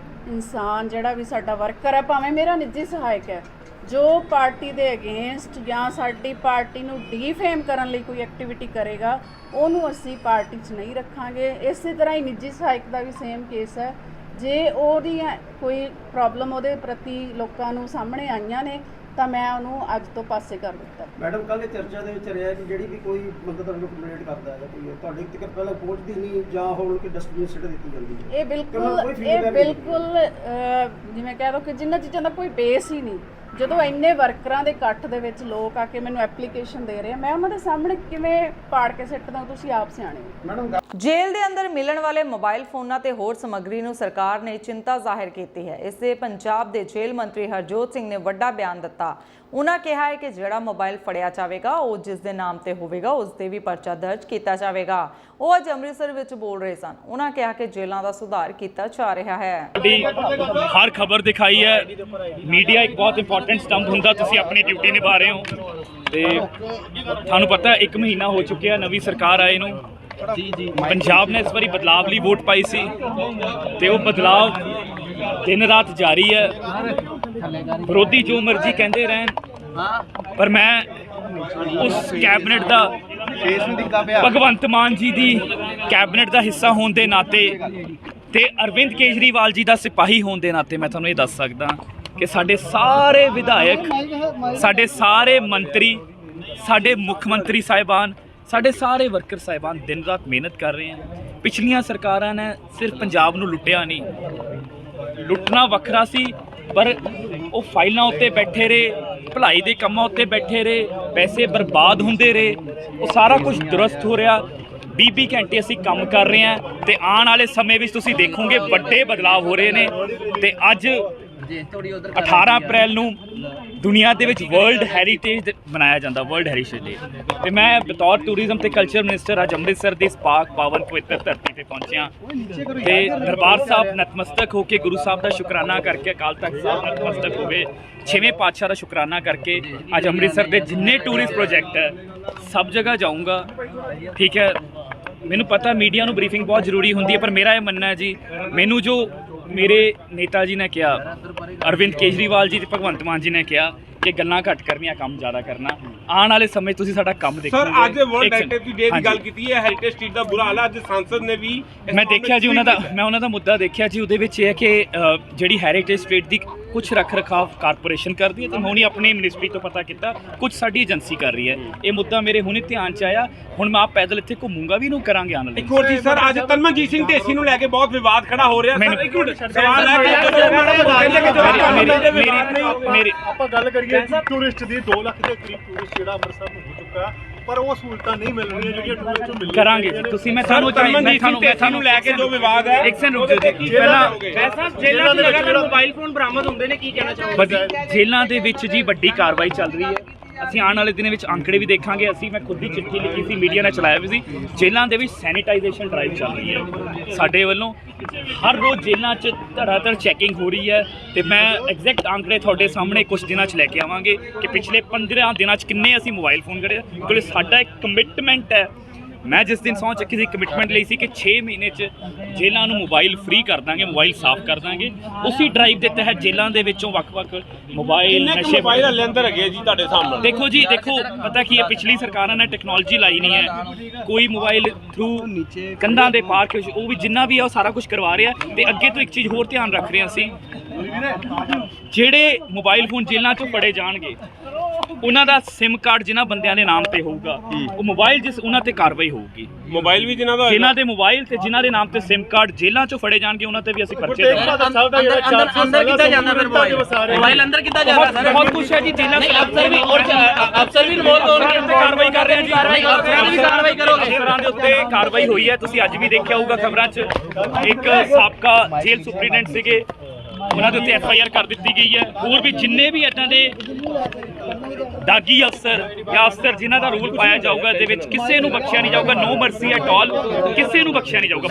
ਇਨਸਾਨ, ਜਿਹੜਾ ਵੀ ਸਾਡਾ ਵਰਕਰ ਹੈ, ਭਾਵੇਂ ਮੇਰਾ ਨਿੱਜੀ ਸਹਾਇਕ ਹੈ, ਜੋ ਪਾਰਟੀ ਦੇ ਅਗੇਂਸਟ ਜਾਂ ਸਾਡੀ ਪਾਰਟੀ ਨੂੰ ਡੀਫੇਮ ਕਰਨ ਲਈ ਕੋਈ ਐਕਟੀਵਿਟੀ ਕਰੇਗਾ ਉਹਨੂੰ ਅਸੀਂ ਪਾਰਟੀ 'ਚ ਨਹੀਂ ਰੱਖਾਂਗੇ। ਇਸੇ ਤਰ੍ਹਾਂ ਹੀ ਨਿੱਜੀ ਸਹਾਇਕ ਦਾ ਵੀ ਸੇਮ ਕੇਸ ਹੈ। ਜੇ ਉਹਦੀ ਕੋਈ ਪ੍ਰੋਬਲਮ ਉਹਦੇ ਪ੍ਰਤੀ ਲੋਕਾਂ ਨੂੰ ਸਾਹਮਣੇ ਆਈਆਂ ਨੇ ਤਾਂ ਮੈਂ ਉਹਨੂੰ ਅੱਜ ਤੋਂ ਪਾਸੇ ਕਰ ਦਿੱਤਾ। ਮੈਡਮ ਕੱਲ੍ਹ ਚਰਚਾ ਦੇ ਵਿੱਚ ਰਿਹਾ ਕਿ ਜਿਹੜੀ ਵੀ ਕੋਈ ਬੰਦਾ ਤੁਹਾਨੂੰ ਕੰਪਲੇਂਟ ਕਰਦਾ ਹੈ ਕੋਈ ਤੁਹਾਡੇ ਤੱਕ ਪਹਿਲਾਂ ਪਹੁੰਚਦੀ ਨਹੀਂ ਜਾਂ ਹੋਰ ਕਿ ਡਸਟਬਿਨ ਸਿੱਟ ਦਿੱਤੀ ਜਾਂਦੀ ਹੈ। ਇਹ ਬਿਲਕੁਲ ਜਿਵੇਂ ਕਹਿ ਦੋ ਕਿ ਜਿਨ੍ਹਾਂ ਚੀਜ਼ਾਂ ਦਾ ਕੋਈ ਬੇਸ ਹੀ ਨਹੀਂ। ਜਦੋਂ ਇੰਨੇ ਵਰਕਰਾਂ ਦੇ ਇਕੱਠ ਦੇ ਵਿੱਚ ਲੋਕ ਆ ਕੇ ਮੈਨੂੰ ਐਪਲੀਕੇਸ਼ਨ ਦੇ ਰਹੇ ਆ, ਮੈਂ ਉਹਨਾਂ ਦੇ ਸਾਹਮਣੇ ਕਿਵੇਂ ਪਾੜ ਕੇ ਸਿੱਟਦਾ? ਤੁਸੀਂ ਆਪ ਸਿਆਣੇ ਹੋ। ਜੇਲ੍ਹ ਦੇ ਅੰਦਰ ਮਿਲਣ ਵਾਲੇ ਮੋਬਾਈਲ ਫੋਨਾਂ ਤੇ ਹੋਰ ਸਮੱਗਰੀ ਨੂੰ ਸਰਕਾਰ ਨੇ ਚਿੰਤਾ ਜ਼ਾਹਿਰ ਕੀਤੀ ਹੈ। ਇਸ ਦੇ ਪੰਜਾਬ ਦੇ ਜੇਲ੍ਹ ਮੰਤਰੀ ਹਰਜੋਤ ਸਿੰਘ ਨੇ ਵੱਡਾ ਬਿਆਨ ਦਿੱਤਾ। ਉਹਨਾਂ ਕਿਹਾ ਹੈ ਕਿ ਜਿਹੜਾ ਮੋਬਾਈਲ ਫੜਿਆ ਜਾਵੇਗਾ ਉਹ ਜਿਸ ਦੇ ਨਾਮ ਤੇ ਹੋਵੇਗਾ ਉਸ ਤੇ ਵੀ ਪਰਚਾ ਦਰਜ ਕੀਤਾ ਜਾਵੇਗਾ। ਉਹ ਅੱਜ ਅੰਮ੍ਰਿਤਸਰ ਵਿੱਚ ਬੋਲ ਰਹੇ ਸਨ। ਉਹਨਾਂ ਕਿਹਾ ਕਿ ਜੇਲ੍ਹਾਂ ਦਾ ਸੁਧਾਰ ਕੀਤਾ ਜਾ ਰਿਹਾ ਹੈ। ਹਰ ਖਬਰ ਦਿਖਾਈ ਹੈ। ਮੀਡੀਆ ਇੱਕ ਬਹੁਤ ਇੰਪੋਰਟੈਂਟ ਸਟੰਪ ਹੁੰਦਾ। ਤੁਸੀਂ ਆਪਣੀ ਡਿਊਟੀ ਨਿਭਾ ਰਹੇ ਹੋ ਤੇ ਤੁਹਾਨੂੰ ਪਤਾ 1 ਮਹੀਨਾ ਹੋ ਚੁੱਕਿਆ ਨਵੀਂ ਸਰਕਾਰ ਆਏ ਨੂੰ। ਪੰਜਾਬ ਨੇ ਇਸ ਵਾਰੀ ਬਦਲਾਵ ਲਈ ਵੋਟ ਪਾਈ ਸੀ ਤੇ ਉਹ ਬਦਲਾਵ ਦਿਨ ਰਾਤ ਜਾਰੀ ਹੈ। ਵਿਰੋਧੀ ਜੋ ਮਰਜ਼ੀ ਕਹਿੰਦੇ ਰਹਿਣ, ਪਰ ਮੈਂ ਉਸ ਕੈਬਨਿਟ ਦਾ, ਭਗਵੰਤ ਮਾਨ ਜੀ ਦੀ ਕੈਬਨਿਟ ਦਾ ਹਿੱਸਾ ਹੋਣ ਦੇ ਨਾਤੇ ਤੇ ਅਰਵਿੰਦ ਕੇਜਰੀਵਾਲ ਜੀ ਦਾ ਸਿਪਾਹੀ ਹੋਣ ਦੇ ਨਾਤੇ ਮੈਂ ਤੁਹਾਨੂੰ ਇਹ ਦੱਸ ਸਕਦਾ ਕਿ ਸਾਡੇ ਸਾਰੇ ਵਿਧਾਇਕ, ਸਾਡੇ ਸਾਰੇ ਮੰਤਰੀ, ਸਾਡੇ ਮੁੱਖ ਮੰਤਰੀ ਸਾਹਿਬਾਨ, ਸਾਡੇ ਸਾਰੇ ਵਰਕਰ ਸਾਹਿਬਾਨ ਦਿਨ ਰਾਤ ਮਿਹਨਤ ਕਰ ਰਹੇ ਹਨ। ਪਿਛਲੀਆਂ ਸਰਕਾਰਾਂ ਨੇ ਸਿਰਫ ਪੰਜਾਬ ਨੂੰ ਲੁੱਟਿਆ ਨਹੀਂ, ਲੁੱਟਣਾ ਵੱਖਰਾ ਸੀ, ਪਰ ਉਹ ਫਾਈਲਾਂ ਉੱਤੇ ਬੈਠੇ ਰਹੇ, ਭਲਾਈ ਦੇ ਕੰਮਾਂ ਉੱਤੇ ਬੈਠੇ ਰਹੇ, ਪੈਸੇ ਬਰਬਾਦ ਹੁੰਦੇ ਰਹੇ। ਉਹ ਸਾਰਾ ਕੁਝ ਦੁਰਸਤ ਹੋ ਰਿਹਾ। 20 ਘੰਟੇ ਅਸੀਂ ਕੰਮ ਕਰ ਰਹੇ ਹਾਂ ਤੇ ਆਉਣ ਵਾਲੇ ਸਮੇਂ ਵਿੱਚ ਤੁਸੀਂ ਦੇਖੋਗੇ ਵੱਡੇ ਬਦਲਾਅ ਹੋ ਰਹੇ ਨੇ। ਤੇ ਅੱਜ 18 ਅਪ੍ਰੈਲ ਨੂੰ ਦੁਨੀਆ ਦੇ ਵਿੱਚ ਵਰਲਡ ਹੈਰੀਟੇਜ ਮਨਾਇਆ ਜਾਂਦਾ, ਵਰਲਡ ਹੈਰੀਟੇਜ ਡੇ। ਤੇ ਮੈਂ ਬਤੌਰ ਟੂਰਿਜ਼ਮ ਤੇ ਕਲਚਰ ਮਿਨਿਸਟਰ ਅੱਜ ਅੰਮ੍ਰਿਤਸਰ ਦੀ ਇਸ ਪਾਕ ਪਾਵਨ ਪਵਿੱਤਰ ਧਰਤੀ ਤੇ ਪਹੁੰਚਿਆ ਤੇ ਦਰਬਾਰ ਸਾਹਿਬ ਨਤਮਸਤਕ ਹੋ ਕੇ ਗੁਰੂ ਸਾਹਿਬ ਦਾ ਸ਼ੁਕਰਾਨਾ ਕਰਕੇ, ਅਕਾਲ ਤਖਤ ਸਾਹਿਬ ਨਤਮਸਤਕ ਹੋਵੇ, 6ਵੇਂ ਪਾਤਸ਼ਾਹ ਦਾ ਸ਼ੁਕਰਾਨਾ ਕਰਕੇ ਅੱਜ ਅੰਮ੍ਰਿਤਸਰ ਦੇ ਜਿੰਨੇ ਟੂਰਿਸਟ ਪ੍ਰੋਜੈਕਟ ਹੈ ਸਭ ਜਗ੍ਹਾ ਜਾਊਂਗਾ। ਠੀਕ ਹੈ, ਮੈਨੂੰ ਪਤਾ ਮੀਡੀਆ ਨੂੰ ਬਰੀਫਿੰਗ ਬਹੁਤ ਜ਼ਰੂਰੀ ਹੁੰਦੀ ਹੈ, ਪਰ ਮੇਰਾ ਇਹ ਮੰਨਣਾ ਹੈ ਜੀ, ਮੈਨੂੰ ਜੋ ਮੇਰੇ ਨੇਤਾ ਜੀ ਨੇ ਕਿਹਾ, ਅਰਵਿੰਦ ਕੇਜਰੀਵਾਲ ਜੀ ਤੇ ਭਗਵੰਤ ਮਾਨ ਜੀ ਨੇ ਕਿਹਾ ਕਿ ਗੱਲਾਂ ਘੱਟ ਕਰਨੀਆਂ, ਕੰਮ ਜ਼ਿਆਦਾ ਕਰਨਾ। ਆਉਣ ਵਾਲੇ ਸਮੇਂ ਤੁਸੀਂ ਸਾਡਾ ਕੰਮ ਦੇਖੋਗੇ। ਸਰ ਅੱਜ ਵਰਲਡ ਹੈਰੀਟੇਜ ਡੇ ਦੀ ਗੱਲ ਕੀਤੀ ਹੈ, ਹੈਰੀਟੇਜ ਸਟਰੀਟ ਦਾ ਬੁਰਾ ਹਾਲ ਹੈ। ਅੱਜ ਸੰਸਦ ਨੇ ਵੀ ਮੈਂ ਦੇਖਿਆ ਜੀ ਉਹਨਾਂ ਦਾ ਮੁੱਦਾ ਦੇਖਿਆ ਜੀ। ਉਹਦੇ ਵਿੱਚ ਇਹ ਹੈ ਕਿ ਜਿਹੜੀ ਹੈਰੀਟੇਜ ਸਟਰੀਟ ਦੀ ਕੁਝ ਰੱਖ ਰਖਾਵ ਕਾਰਪੋਰੇਸ਼ਨ ਕਰਦੀ ਹੈ ਤੇ ਹੁਣੀ ਆਪਣੀ ਮਿਨਿਸਟਰੀ ਤੋਂ ਪਤਾ ਕੀਤਾ ਕੁਝ ਸਾਡੀ ਏਜੰਸੀ ਕਰ ਰਹੀ ਹੈ। ਇਹ ਮੁੱਦਾ ਮੇਰੇ ਹੁਣੇ ਧਿਆਨ 'ਚ ਆਇਆ। ਹੁਣ ਮੈਂ ਆਪ ਪੈਦਲ ਇੱਥੇ ਘੁੰਮੂੰਗਾ ਵੀ, ਇਹਨੂੰ ਕਰਾਂਗੇ ਆਉਣ ਵਾਲੇ। ਇੱਕ ਹੋਰ ਜੀ ਸਰ, ਅੱਜ ਤਨਮਨਜੀਤ ਸਿੰਘ ਢੇਸੀ ਨੂੰ ਲੈ ਕੇ ਬਹੁਤ ਵਿਵਾਦ ਖੜਾ ਹੋ ਰਿਹਾ। ਸਰ ਇੱਕ ਮਿੰਟ ਸਵਾਲ ਹੈ ਕਿ ਆਪਾਂ ਗੱਲ ਕਰੀਏ ਟੂਰਿਸਟ ਦੀ 2 ਲੱਖ ਦੇ ਕਰੀਬ ਟੂਰਿਸਟ ਜਿਹੜਾ ਅੰਮ੍ਰਿਤਸਰ ਨੂੰ ਹੋ ਚੁੱਕਾ, ਪਰ ਉਹ ਸਹੂਲਤਾਂ ਨਹੀਂ ਮਿਲ ਰਹੀਆਂ ਜਿਹੜੀਆਂ ਟੂਰਿਸਟ ਨੂੰ ਮਿਲ ਕਰਾਂਗੇ ਤੁਸੀਂ। ਮੈਂ ਤੁਹਾਨੂੰ ਲੈ ਕੇ ਜੋ ਵਿਵਾਦ ਹੈ, ਇੱਕ ਸੈਕਿੰਡ ਰੁਕ ਜਾਓ ਜੀ। ਪਹਿਲਾਂ ਜੇਲ੍ਹਾਂ ਦੇ ਵਿੱਚ ਮੋਬਾਈਲ ਫੋਨ ਬਰਾਮਦ ਹੁੰਦੇ ਨੇ, ਕੀ ਕਹਿਣਾ ਚਾਹੋਗੇ? ਜੇਲ੍ਹਾਂ ਦੇ ਵਿੱਚ ਜੀ ਵੱਡੀ ਕਾਰਵਾਈ ਚੱਲ ਰਹੀ ਹੈ। ਅਸੀਂ ਆਉਣ ਵਾਲੇ ਦਿਨਾਂ ਵਿੱਚ ਅੰਕੜੇ ਵੀ ਦੇਖਾਂਗੇ। ਮੈਂ ਖੁਦ ਹੀ ਚਿੱਠੀ ਲਿਖੀ ਸੀ, ਮੀਡੀਆ ਨੇ ਚਲਾਇਆ ਵੀ ਸੀ। ਜੇਲ੍ਹਾਂ ਦੇ ਵਿੱਚ ਸੈਨੀਟਾਈਜੇਸ਼ਨ ਡਰਾਈਵ ਚੱਲ ਰਹੀ ਹੈ ਸਾਡੇ ਵੱਲੋਂ। ਹਰ ਰੋਜ਼ ਜੇਲ੍ਹਾਂ 'ਚ ਧੜਾਧੜ ਚੈਕਿੰਗ ਹੋ ਰਹੀ ਹੈ ਤੇ ਮੈਂ ਐਗਜ਼ੈਕਟ ਅੰਕੜੇ ਤੁਹਾਡੇ ਸਾਹਮਣੇ ਕੁਝ ਦਿਨਾਂ 'ਚ ਲੈ ਕੇ ਆਵਾਂਗੇ ਕਿ ਪਿਛਲੇ 15 ਦਿਨਾਂ 'ਚ ਕਿੰਨੇ ਅਸੀਂ ਮੋਬਾਈਲ ਫੋਨ ਕਰੇ। ਕਿਉਂਕਿ ਸਾਡਾ ਇੱਕ ਕਮਿਟਮੈਂਟ ਹੈ। ਮੈਂ ਜਿਸ ਦਿਨ ਸਹੁੰ ਚੱਕੀ ਸੀ ਕਮਿਟਮੈਂਟ ਲਈ ਸੀ ਕਿ 6 ਮਹੀਨੇ 'ਚ ਜੇਲ੍ਹਾਂ ਨੂੰ ਮੋਬਾਈਲ ਫ੍ਰੀ ਕਰ ਦਾਂਗੇ, ਮੋਬਾਈਲ ਸਾਫ਼ ਕਰ ਦਾਂਗੇ। ਉਸੇ ਡਰਾਈਵ ਦੇ ਤਹਿਤ ਜੇਲ੍ਹਾਂ ਦੇ ਵਿੱਚੋਂ ਵੱਖ-ਵੱਖ ਮੋਬਾਈਲ ਨਸ਼ੇ ਮੋਬਾਈਲ ਹਲੇ ਅੰਦਰ ਹੈਗੇ ਜੀ ਤੁਹਾਡੇ ਸਾਹਮਣੇ। ਦੇਖੋ ਪਤਾ ਕੀ ਹੈ, ਪਿਛਲੀ ਸਰਕਾਰਾਂ ਨੇ ਟੈਕਨੋਲੋਜੀ ਲਾਈ ਨਹੀਂ ਹੈ। ਕੋਈ ਮੋਬਾਈਲ ਥਰੂ ਕੰਧਾਂ ਦੇ ਪਾਰਕ ਉਹ ਵੀ ਜਿੰਨਾ ਵੀ ਹੈ ਉਹ ਸਾਰਾ ਕੁਝ ਕਰਵਾ ਰਿਹਾ ਤੇ ਅੱਗੇ ਤੋਂ ਇੱਕ ਚੀਜ਼ ਹੋਰ ਧਿਆਨ ਰੱਖ ਰਹੇ ਹਾਂ ਅਸੀਂ। ਜਿਹੜੇ ਮੋਬਾਈਲ ਫੋਨ ਜੇਲ੍ਹਾਂ 'ਚੋਂ ਫੜੇ ਜਾਣਗੇ ਉਹਨਾਂ ਦਾ ਸਿਮ ਕਾਰਡ ਜਿਨ੍ਹਾਂ ਬੰਦਿਆਂ ਦੇ ਨਾਮ ਤੇ ਹੋਊਗਾ, ਉਹ ਮੋਬਾਈਲ ਜਿਸ ਉਹਨਾਂ ਤੇ ਕਾਰਵਾਈ ਹੋਊਗੀ। ਮੋਬਾਈਲ ਵੀ ਜਿਨ੍ਹਾਂ ਦਾ ਜਿਨ੍ਹਾਂ ਦੇ ਮੋਬਾਈਲ ਤੇ ਜਿਨ੍ਹਾਂ ਦੇ ਨਾਮ ਤੇ ਸਿਮ ਕਾਰਡ ਜੇਲ੍ਹਾਂ 'ਚੋਂ ਫੜੇ ਜਾਣਗੇ ਉਹਨਾਂ ਤੇ ਵੀ ਅਸੀਂ ਪਰਚੇ ਦੇਵਾਂਗੇ। ਅੰਦਰ ਕਿੱਦਾਂ ਜਾਂਦਾ ਫਿਰ ਮੋਬਾਈਲ ਅੰਦਰ ਕਿੱਦਾਂ ਜਾਂਦਾ ਸਰ? ਬਹੁਤ ਕੁਛ ਹੈ ਜੀ, ਜੇਲ੍ਹਾਂ ਅਫਸਰ ਵੀ ਅਫਸਰ ਵੀ ਇਨਵੋਲਵ ਹੋਣਗੇ, ਕਾਰਵਾਈ ਕਰ ਰਹੇ ਹਾਂ ਜੀ। ਅਫਸਰਾਂ ਦੀ ਵੀ ਕਾਰਵਾਈ ਕਰੋਗੇ? ਅਫਸਰਾਂ ਦੇ ਉੱਤੇ ਕਾਰਵਾਈ ਹੋਈ ਹੈ, ਤੁਸੀਂ ਅੱਜ ਵੀ ਦੇਖਿਆ ਹੋਊਗਾ ਖਬਰਾਂ 'ਚ। ਇੱਕ ਸਾਬਕਾ ਜੇਲ੍ਹ ਸੁਪਰੀਡੈਂਟ ਸੀਗੇ, ਉਹਨਾਂ ਦੇ ਉੱਤੇ FIR ਕਰ ਦਿੱਤੀ ਗਈ ਹੈ। ਹੋਰ ਵੀ ਜਿੰਨੇ ਵੀ ਇੱਦਾਂ ਦੇ ਦਾਗੀ ਅਫਸਰ ਜਾਂ ਅਫਸਰ ਜਿਨ੍ਹਾਂ ਦਾ ਰੂਲ ਪਾਇਆ ਜਾਊਗਾ, ਇਹਦੇ ਵਿੱਚ ਕਿਸੇ ਨੂੰ ਬਖਸ਼ਿਆ ਨਹੀਂ ਜਾਊਗਾ। ਨੋ ਮਰਸੀ ਐਟ ਆਲ, ਕਿਸੇ ਨੂੰ ਬਖਸ਼ਿਆ ਨਹੀਂ ਜਾਊਗਾ।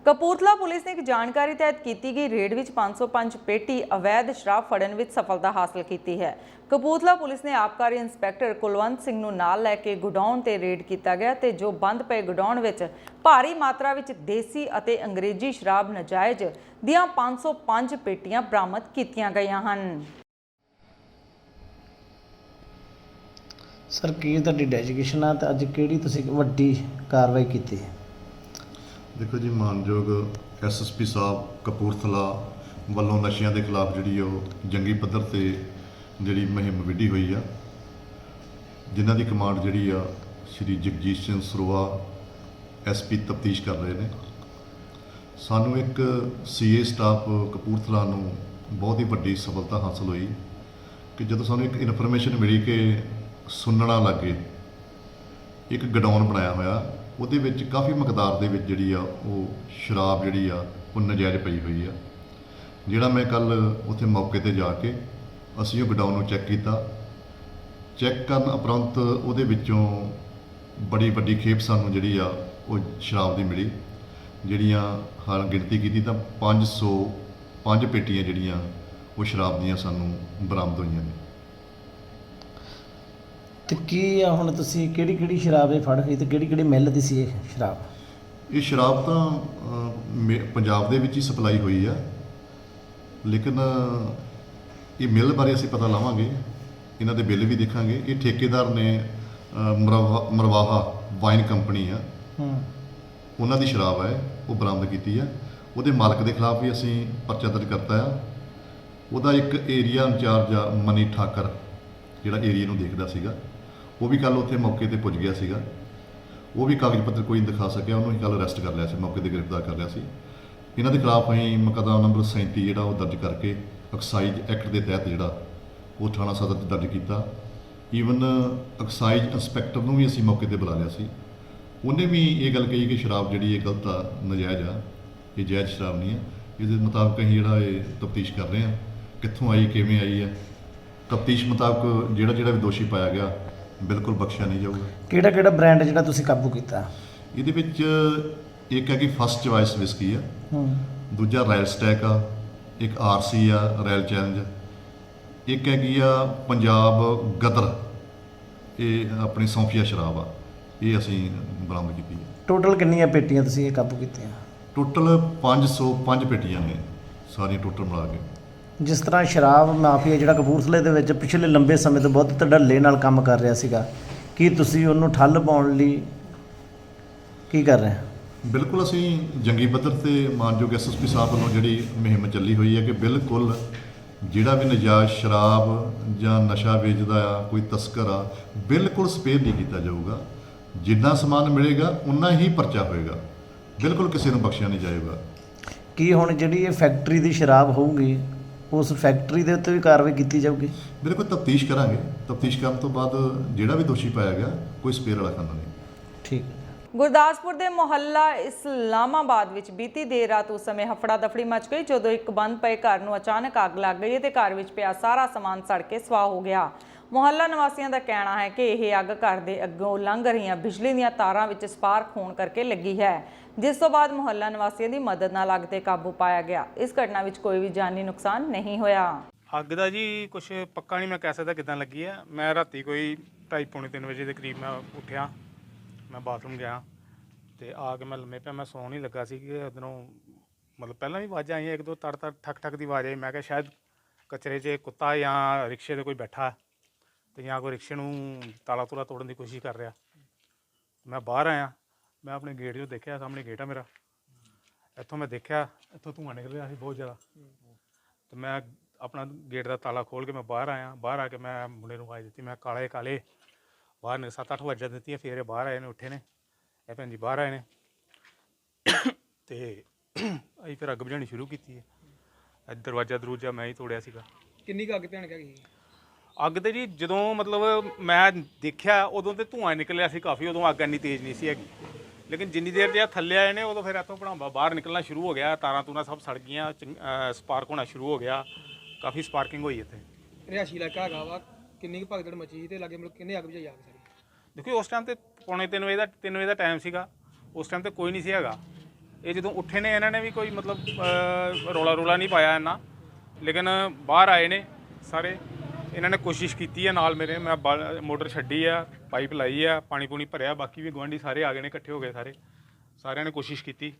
ਕਪੂਰਥਲਾ ਪੁਲਿਸ ਨੇ ਇੱਕ ਜਾਣਕਾਰੀ ਤਹਿਤ ਕੀਤੀ ਗਈ ਰੇਡ ਵਿੱਚ 505 ਪੇਟੀ ਅਵੈਧ ਸ਼ਰਾਬ ਫੜਨ ਵਿੱਚ ਸਫਲਤਾ ਹਾਸਲ ਕੀਤੀ ਹੈ। ਕਪੂਰਥਲਾ ਪੁਲਿਸ ਨੇ ਆਬਕਾਰੀ ਇੰਸਪੈਕਟਰ ਕੁਲਵੰਤ ਸਿੰਘ ਨੂੰ ਨਾਲ ਲੈ ਕੇ ਗੋਡਾਊਨ ਤੇ ਰੇਡ ਕੀਤਾ ਗਿਆ ਤੇ ਜੋ ਬੰਦ ਪਏ ਗੋਡਾਊਨ ਵਿੱਚ ਭਾਰੀ ਮਾਤਰਾ ਵਿੱਚ ਦੇਸੀ ਅਤੇ ਅੰਗਰੇਜ਼ੀ ਸ਼ਰਾਬ ਨਜਾਇਜ਼ ਦੀਆਂ 505 ਪੇਟੀਆਂ ਬਰਾਮਦ ਕੀਤੀਆਂ ਗਈਆਂ ਹਨ। ਸਰ ਕੀ ਤੁਹਾਡੀ ਡੈਡੀਕੇਸ਼ਨ ਆ ਤੇ ਅੱਜ ਕਿਹੜੀ ਤੁਸੀਂ ਵੱਡੀ ਕਾਰਵਾਈ ਕੀਤੀ ਹੈ? ਦੇਖੋ ਜੀ, ਮਾਨਯੋਗ SSP ਸਾਹਿਬ ਕਪੂਰਥਲਾ ਵੱਲੋਂ ਨਸ਼ਿਆਂ ਦੇ ਖਿਲਾਫ ਜਿਹੜੀ ਉਹ ਜੰਗੀ ਪੱਧਰ ਤੇ ਜਿਹੜੀ ਮੁਹਿੰਮ ਵਿੱਢੀ ਹੋਈ ਆ, ਜਿਨ੍ਹਾਂ ਦੀ ਕਮਾਂਡ ਜਿਹੜੀ ਆ ਸ਼੍ਰੀ ਜਗਜੀਤ ਸਿੰਘ ਸਰੋਆ SP ਤਫਤੀਸ਼ ਕਰ ਰਹੇ ਨੇ। ਸਾਨੂੰ ਇੱਕ CA ਸਟਾਫ ਕਪੂਰਥਲਾ ਨੂੰ ਬਹੁਤ ਹੀ ਵੱਡੀ ਸਫਲਤਾ ਹਾਸਲ ਹੋਈ ਕਿ ਜਦੋਂ ਸਾਨੂੰ ਇੱਕ ਇਨਫੋਰਮੇਸ਼ਨ ਮਿਲੀ ਕਿ ਸੁਣਨਾ ਲੱਗੇ ਇੱਕ ਗਡਾਊਨ ਬਣਾਇਆ ਹੋਇਆ, ਉਹਦੇ ਵਿੱਚ ਕਾਫੀ ਮਕਦਾਰ ਦੇ ਵਿੱਚ ਜਿਹੜੀ ਆ ਉਹ ਸ਼ਰਾਬ ਜਿਹੜੀ ਆ ਉਹ ਨਜਾਇਜ਼ ਪਈ ਹੋਈ ਆ। ਜਿਹੜਾ ਮੈਂ ਕੱਲ ਉੱਥੇ ਮੌਕੇ ਤੇ ਜਾ ਕੇ ਅਸੀਂ ਉਹ ਗਡਾਊਨ ਨੂੰ ਚੈੱਕ ਕੀਤਾ। ਚੈੱਕ ਕਰਨ ਉਪਰੰਤ ਉਹਦੇ ਵਿੱਚੋਂ ਬੜੀ ਵੱਡੀ ਖੇਪ ਸਾਨੂੰ ਜਿਹੜੀ ਆ ਉਹ ਸ਼ਰਾਬ ਦੀ ਮਿਲੀ, ਜਿਹੜੀਆਂ ਹਾਲ ਗਿਣਤੀ ਕੀਤੀ ਤਾਂ 505 ਪੇਟੀਆਂ ਜਿਹੜੀਆਂ ਉਹ ਸ਼ਰਾਬ ਦੀਆਂ ਸਾਨੂੰ ਬਰਾਮਦ ਹੋਈਆਂ ਨੇ। ਤੇ ਕੀ ਆ ਹੁਣ ਤੁਸੀਂ ਕਿਹੜੀ ਸ਼ਰਾਬ ਇਹ ਫੜ ਹੋਈ ਤੇ ਕਿਹੜੀ ਮਿੱਲ ਦੀ ਸੀ ਇਹ ਸ਼ਰਾਬ? ਇਹ ਸ਼ਰਾਬ ਤਾਂ ਪੰਜਾਬ ਦੇ ਵਿੱਚ ਹੀ ਸਪਲਾਈ ਹੋਈ ਆ, ਲੇਕਿਨ ਇਹ ਮਿੱਲ ਬਾਰੇ ਅਸੀਂ ਪਤਾ ਲਾਵਾਂਗੇ, ਇਹਨਾਂ ਦੇ ਬਿੱਲ ਵੀ ਦੇਖਾਂਗੇ। ਇਹ ਠੇਕੇਦਾਰ ਨੇ ਮਰਵਾਹਾ ਵਾਈਨ ਕੰਪਨੀ ਆ, ਉਹਨਾਂ ਦੀ ਸ਼ਰਾਬ ਹੈ, ਉਹ ਬਰਾਮਦ ਕੀਤੀ ਆ। ਉਹਦੇ ਮਾਲਕ ਦੇ ਖਿਲਾਫ ਵੀ ਅਸੀਂ ਪਰਚਾ ਦਰਜ ਕਰਤਾ ਆ। ਉਹਦਾ ਇੱਕ ਏਰੀਆ ਇੰਚਾਰਜ ਆ ਮਨੀ ਠਾਕਰ, ਜਿਹੜਾ ਏਰੀਆ ਨੂੰ ਦੇਖਦਾ ਸੀਗਾ, ਉਹ ਵੀ ਕੱਲ ਉੱਥੇ ਮੌਕੇ ਤੇ ਪੁੱਜ ਗਿਆ ਸੀਗਾ। ਉਹ ਵੀ ਕਾਗਜ਼ ਪੱਤਰ ਕੋਈ ਨਹੀਂ ਦਿਖਾ ਸਕਿਆ, ਉਹਨੂੰ ਹੀ ਕੱਲ ਅਰੈਸਟ ਕਰ ਲਿਆ ਸੀ, ਮੌਕੇ ਤੇ ਗ੍ਰਿਫਤਾਰ ਕਰ ਲਿਆ ਸੀ। ਇਹਨਾਂ ਦੇ ਖਿਲਾਫ ਅਸੀਂ ਮੁਕੱਦਮਾ ਨੰਬਰ 37 ਜਿਹੜਾ ਉਹ ਦਰਜ ਕਰਕੇ ਐਕਸਾਈਜ਼ ਐਕਟ ਦੇ ਤਹਿਤ ਜਿਹੜਾ ਉਹ ਥਾਣਾ ਸਦਰ 'ਚ ਦਰਜ ਕੀਤਾ। ਈਵਨ ਐਕਸਾਈਜ਼ ਇੰਸਪੈਕਟਰ ਨੂੰ ਵੀ ਅਸੀਂ ਮੌਕੇ ਤੇ ਬੁਲਾ ਲਿਆ ਸੀ। ਉਹਨੇ ਵੀ ਇਹ ਗੱਲ ਕਹੀ ਕਿ ਸ਼ਰਾਬ ਜਿਹੜੀ ਇਹ ਗਲਤ ਆ, ਨਜਾਇਜ਼ ਆ, ਇਹ ਜਾਇਜ਼ ਸ਼ਰਾਬ ਨਹੀਂ ਹੈ। ਇਹਦੇ ਮੁਤਾਬਕ ਅਸੀਂ ਜਿਹੜਾ ਇਹ ਤਫਤੀਸ਼ ਕਰ ਰਹੇ ਹਾਂ, ਕਿੱਥੋਂ ਆਈ, ਕਿਵੇਂ ਆਈ ਹੈ। ਤਫਤੀਸ਼ ਮੁਤਾਬਕ ਜਿਹੜਾ ਵੀ ਦੋਸ਼ੀ ਪਾਇਆ ਗਿਆ ਬਿਲਕੁਲ ਬਖਸ਼ਿਆ ਨਹੀਂ ਜਾਊਗਾ। ਕਿਹੜਾ ਬ੍ਰਾਂਡ ਜਿਹੜਾ ਤੁਸੀਂ ਕਾਬੂ ਕੀਤਾ? ਇਹਦੇ ਵਿੱਚ ਇੱਕ ਹੈ ਕਿ ਫਸਟ ਚੁਆਇਸ ਵਿਸਕੀ ਆ, ਦੂਜਾ ਰਾਇਲ ਸਟੈਕ ਆ, ਇੱਕ RC ਆ ਰਾਇਲ ਚੈਲੰਜ, ਇੱਕ ਹੈਗੀ ਆ ਪੰਜਾਬ ਗਦਰ, ਇਹ ਆਪਣੀ ਸੌਂਫੀਆ ਸ਼ਰਾਬ ਆ, ਇਹ ਅਸੀਂ ਬਰਾਮਦ ਕੀਤੀ ਹੈ। ਟੋਟਲ ਕਿੰਨੀਆਂ ਪੇਟੀਆਂ ਤੁਸੀਂ ਇਹ ਕਾਬੂ ਕੀਤੀਆਂ? ਟੋਟਲ 505 ਪੇਟੀਆਂ ਨੇ ਸਾਰੀਆਂ ਟੋਟਲ ਮਿਲਾ ਕੇ। ਜਿਸ ਤਰ੍ਹਾਂ ਸ਼ਰਾਬ ਮਾਫੀਆ ਜਿਹੜਾ ਕਪੂਰਥਲੇ ਦੇ ਵਿੱਚ ਪਿਛਲੇ ਲੰਬੇ ਸਮੇਂ ਤੋਂ ਬਹੁਤ ਧੜੱਲੇ ਨਾਲ ਕੰਮ ਕਰ ਰਿਹਾ ਸੀਗਾ, ਕੀ ਤੁਸੀਂ ਉਹਨੂੰ ਠੱਲ ਪਾਉਣ ਲਈ ਕੀ ਕਰ ਰਹੇ? ਬਿਲਕੁਲ, ਅਸੀਂ ਜੰਗੀ ਪੱਧਰ ਤੇ ਮਾਨਯੋਗ SSP ਸਾਹਿਬ ਵੱਲੋਂ ਜਿਹੜੀ ਮੁਹਿੰਮ ਚੱਲੀ ਹੋਈ ਹੈ ਕਿ ਬਿਲਕੁਲ ਜਿਹੜਾ ਵੀ ਨਜਾਇਜ਼ ਸ਼ਰਾਬ ਜਾਂ ਨਸ਼ਾ ਵੇਚਦਾ ਆ, ਕੋਈ ਤਸਕਰ ਆ, ਬਿਲਕੁਲ ਸਪੇਅਰ ਨਹੀਂ ਕੀਤਾ ਜਾਊਗਾ। ਜਿੰਨਾ ਸਮਾਨ ਮਿਲੇਗਾ ਉਨਾ ਹੀ ਪਰਚਾ ਹੋਏਗਾ, ਬਿਲਕੁਲ ਕਿਸੇ ਨੂੰ ਬਖਸ਼ਿਆ ਨਹੀਂ ਜਾਏਗਾ। ਕੀ ਹੁਣ ਜਿਹੜੀ ਇਹ ਫੈਕਟਰੀ ਦੀ ਸ਼ਰਾਬ ਹੋਊਗੀ ਉਸ ਫੈਕਟਰੀ ਦੇ ਉੱਤੇ ਵੀ ਕਾਰਵਾਈ ਕੀਤੀ ਜਾਊਗੀ? ਬਿਲਕੁਲ ਤਫਤੀਸ਼ ਕਰਾਂਗੇ। ਤਫਤੀਸ਼ ਕਰਨ ਤੋਂ ਬਾਅਦ ਜਿਹੜਾ ਵੀ ਦੋਸ਼ੀ ਪਾਇਆ ਗਿਆ, ਕੋਈ ਸਪੇਅਰ ਵਾਲਾ ਖਾਨਾ ਨਹੀਂ। ਠੀਕ। ਗੁਰਦਾਸਪੁਰ ਦੇ ਮੁਹੱਲਾ ਇਸਲਾਮਾਬਾਦ ਵਿੱਚ ਬੀਤੀ ਦੇਰ ਰਾਤ ਉਸ ਸਮੇਂ ਹਫੜਾ ਦਫੜੀ ਮਚ ਗਈ ਜਦੋਂ ਇੱਕ ਬੰਦ ਪਏ ਘਰ ਨੂੰ ਅਚਾਨਕ ਅੱਗ ਲੱਗ ਗਈ ਤੇ ਘਰ ਵਿੱਚ ਪਿਆ ਸਾਰਾ ਸਮਾਨ ਸੜ ਕੇ ਸਵਾਹ ਹੋ ਗਿਆ। ਮੁਹੱਲਾ ਨਿਵਾਸੀਆਂ ਦਾ ਕਹਿਣਾ ਹੈ ਕਿ ਇਹ ਅੱਗ ਘਰ ਦੇ ਅੱਗੋਂ ਲੰਘ ਰਹੀਆਂ ਬਿਜਲੀ ਦੀਆਂ ਤਾਰਾਂ ਵਿੱਚ ਸਪਾਰਕ ਹੋਣ ਕਰਕੇ ਲੱਗੀ ਹੈ, ਜਿਸ ਤੋਂ ਬਾਅਦ ਮੁਹੱਲਾ ਨਿਵਾਸੀਆਂ ਦੀ ਮਦਦ ਨਾਲ ਅੱਗ ਤੇ ਕਾਬੂ ਪਾਇਆ ਗਿਆ। ਇਸ ਘਟਨਾ ਵਿੱਚ ਕੋਈ ਵੀ ਜਾਨੀ ਨੁਕਸਾਨ ਨਹੀਂ ਹੋਇਆ। ਅੱਗ ਦਾ ਜੀ ਕੁਛ ਪੱਕਾ ਨਹੀਂ ਮੈਂ ਕਹਿ ਸਕਦਾ ਕਿੱਦਾਂ ਲੱਗੀ ਹੈ। ਮੈਂ ਰਾਤੀ ਕੋਈ 2:30-3 ਵਜੇ ਦੇ ਕਰੀਬ ਮੈਂ ਉੱਠਿਆ, ਮੈਂ ਬਾਥਰੂਮ ਗਿਆ ਤੇ ਆ ਕੇ ਮੈਂ ਲੰਮੇ ਪਿਆ। ਮੈਂ ਸੌਣ ਹੀ ਲੱਗਾ ਸੀ ਕਿ ਉੱਧਰੋਂ ਮਤਲਬ ਪਹਿਲਾਂ ਵੀ ਆਵਾਜ਼ਾਂ ਆਈਆਂ, ਇੱਕ ਦੋ ਤੜ ਠਕ ਦੀ ਆਵਾਜ਼ ਆਈ। ਮੈਂ ਕਿਹਾ ਸ਼ਾਇਦ ਕਚਰੇ 'ਚ ਕੁੱਤਾ ਜਾਂ ਰਿਕਸ਼ੇ 'ਤੇ ਕੋਈ ਬੈਠਾ ਤੇ ਜਾਂ ਕੋਈ ਰਿਕਸ਼ੇ ਨੂੰ ਤਾਲਾ ਤੂਲਾ ਤੋੜਨ ਦੀ ਕੋਸ਼ਿਸ਼ ਕਰ ਰਿਹਾ। ਮੈਂ ਬਾਹਰ ਆਇਆ, ਮੈਂ ਆਪਣੇ ਗੇਟ 'ਚੋਂ ਦੇਖਿਆ, ਸਾਹਮਣੇ ਗੇਟ ਆ ਮੇਰਾ। ਇੱਥੋਂ ਮੈਂ ਦੇਖਿਆ ਇੱਥੋਂ ਧੂੰਆਂ ਨਿਕਲ ਰਿਹਾ ਸੀ ਬਹੁਤ ਜ਼ਿਆਦਾ, ਤੇ ਮੈਂ ਆਪਣਾ ਗੇਟ ਦਾ ਤਾਲਾ ਖੋਲ੍ਹ ਕੇ ਮੈਂ ਬਾਹਰ ਆਇਆ। ਬਾਹਰ ਆ ਕੇ ਮੈਂ ਮੁੰਡੇ ਨੂੰ ਆਵਾਜ਼ ਦਿੱਤੀ, ਮੈਂ ਕਾਲੇ ਕਾਲੇ ਬਾਹਰ ਨੇ 7-8 ਵਜੇ ਦਿੱਤੀਆਂ, ਫਿਰ ਇਹ ਬਾਹਰ ਆਏ ਨੇ, ਉੱਠੇ ਨੇ, ਇਹ ਭੈਣ ਜੀ ਬਾਹਰ ਆਏ ਨੇ ਤੇ ਅਸੀਂ ਫਿਰ ਅੱਗ ਬੁਝਾਉਣੀ ਸ਼ੁਰੂ ਕੀਤੀ ਹੈ। ਦਰਵਾਜ਼ਾ ਦਰੂਜਾ ਮੈਂ ਹੀ ਤੋੜਿਆ ਸੀਗਾ। ਕਿੰਨੀ ਕੁ ਅੱਗ ਭਿਆਨਕ ਹੈਗੀ? ਅੱਗ ਤੇ ਜੀ ਜਦੋਂ ਮਤਲਬ ਮੈਂ ਦੇਖਿਆ ਉਦੋਂ ਤੇ ਧੂੰਆਂ ਨਿਕਲਿਆ ਸੀ ਕਾਫੀ, ਉਦੋਂ ਅੱਗ ਇੰਨੀ ਤੇਜ਼ ਨਹੀਂ ਸੀ ਹੈਗੀ, ਲੇਕਿਨ ਜਿੰਨੀ ਦੇਰ ਜੇ ਥੱਲੇ ਆਏ ਨੇ ਉਦੋਂ ਫਿਰ ਇੱਥੋਂ ਭੜਾਂਬਾ ਬਾਹਰ ਨਿਕਲਣਾ ਸ਼ੁਰੂ ਹੋ ਗਿਆ, ਤਾਰਾਂ ਤੂਰਾਂ ਸਭ ਸੜ ਗਈਆਂ, ਸਪਾਰਕ ਹੋਣਾ ਸ਼ੁਰੂ ਹੋ ਗਿਆ, ਕਾਫੀ ਸਪਾਰਕਿੰਗ ਹੋਈ ਇੱਥੇ। ਰਿਹਾਇਸ਼ੀ ਇਲਾਕਾ ਹੈਗਾ ਵਾ, ਕਿੰਨੀ ਕੁ ਭਗਦੜ ਮਚੀ ਸੀ ਤੇ ਲਾਗੇ ਮਤਲਬ ਕਿੰਨੇ ਅੱਗ ਬੁਝਾਈ ਅੱਗ ਸਾਰੀ? ਦੇਖੋ ਉਸ ਟਾਈਮ ਤੇ ਪੌਣੇ 3 ਵਜੇ ਦਾ ਟਾਈਮ ਸੀਗਾ, ਉਸ ਟਾਈਮ ਤੇ ਕੋਈ ਨਹੀਂ ਸੀ ਹੈਗਾ। ਇਹ ਜਦੋਂ ਉੱਠੇ ਨੇ ਇਹਨਾਂ ਨੇ ਵੀ ਕੋਈ ਮਤਲਬ ਰੌਲਾ ਨਹੀਂ ਪਾਇਆ ਇੰਨਾ, ਲੇਕਿਨ ਬਾਹਰ ਆਏ ਨੇ ਸਾਰੇ, ਇਹਨਾਂ ਨੇ ਕੋਸ਼ਿਸ਼ ਕੀਤੀ ਹੈ ਨਾਲ ਮੇਰੇ, ਮੈਂ ਮੋਟਰ ਛੱਡੀ ਆ, ਪਾਈਪ ਲਾਈ ਆ, ਪਾਣੀ ਪੂਣੀ ਭਰਿਆ, ਬਾਕੀ ਵੀ ਗੁਆਂਢੀ ਸਾਰੇ ਆ ਗਏ ਨੇ, ਇਕੱਠੇ ਹੋ ਗਏ ਸਾਰਿਆਂ ਨੇ ਕੋਸ਼ਿਸ਼ ਕੀਤੀ।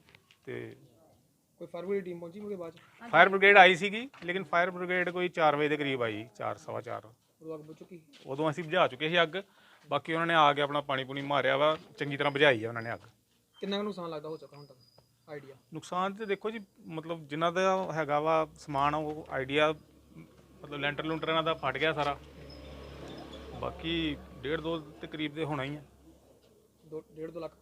ਤੇ ਕੋਈ ਫਾਇਰ ਬ੍ਰਿਗੇਡ ਟੀਮ ਪਹੁੰਚੀ ਮੁਕੇ ਬਾਅਦ? ਫਾਇਰ ਬ੍ਰਿਗੇਡ ਆਈ ਸੀਗੀ, ਲੇਕਿਨ ਫਾਇਰ ਬ੍ਰਿਗੇਡ ਕੋਈ 4 ਵਜੇ ਦੇ ਕਰੀਬ ਆਈ, 4-4:15। ਉਦੋਂ ਅੱਗ ਬੁਝ ਚੁੱਕੀ? ਉਦੋਂ ਅਸੀਂ ਬੁਝਾ ਚੁੱਕੇ ਸੀ ਅੱਗ, ਬਾਕੀ ਉਹਨਾਂ ਨੇ ਆ ਕੇ ਆਪਣਾ ਪਾਣੀ ਪੂਣੀ ਮਾਰਿਆ ਵਾ, ਚੰਗੀ ਤਰ੍ਹਾਂ ਬੁਝਾਈ ਆ ਉਹਨਾਂ ਨੇ ਅੱਗ। ਕਿੰਨਾ ਕੁ ਨੁਕਸਾਨ ਲੱਗਦਾ ਹੋ ਚੁੱਕਾ ਹੁਣ ਤੱਕ ਆਈਡੀਆ? ਨੁਕਸਾਨ ਤੇ ਦੇਖੋ ਜੀ, ਮਤਲਬ ਜਿਨ੍ਹਾਂ ਦਾ ਹੈਗਾ ਵਾ ਸਮਾਨ, ਉਹ ਆਈਡੀਆ ਮਤਲਬ ਲੈਂਟਰ ਲੂੰਟਰ ਇਹਨਾਂ ਦਾ ਫਟ ਗਿਆ ਸਾਰਾ, ਬਾਕੀ 1.5-2 ਦੇ ਕਰੀਬ ਦੇ ਹੋਣਾ ਹੀ ਹੈ। 1.5-2 ਲੱਖ?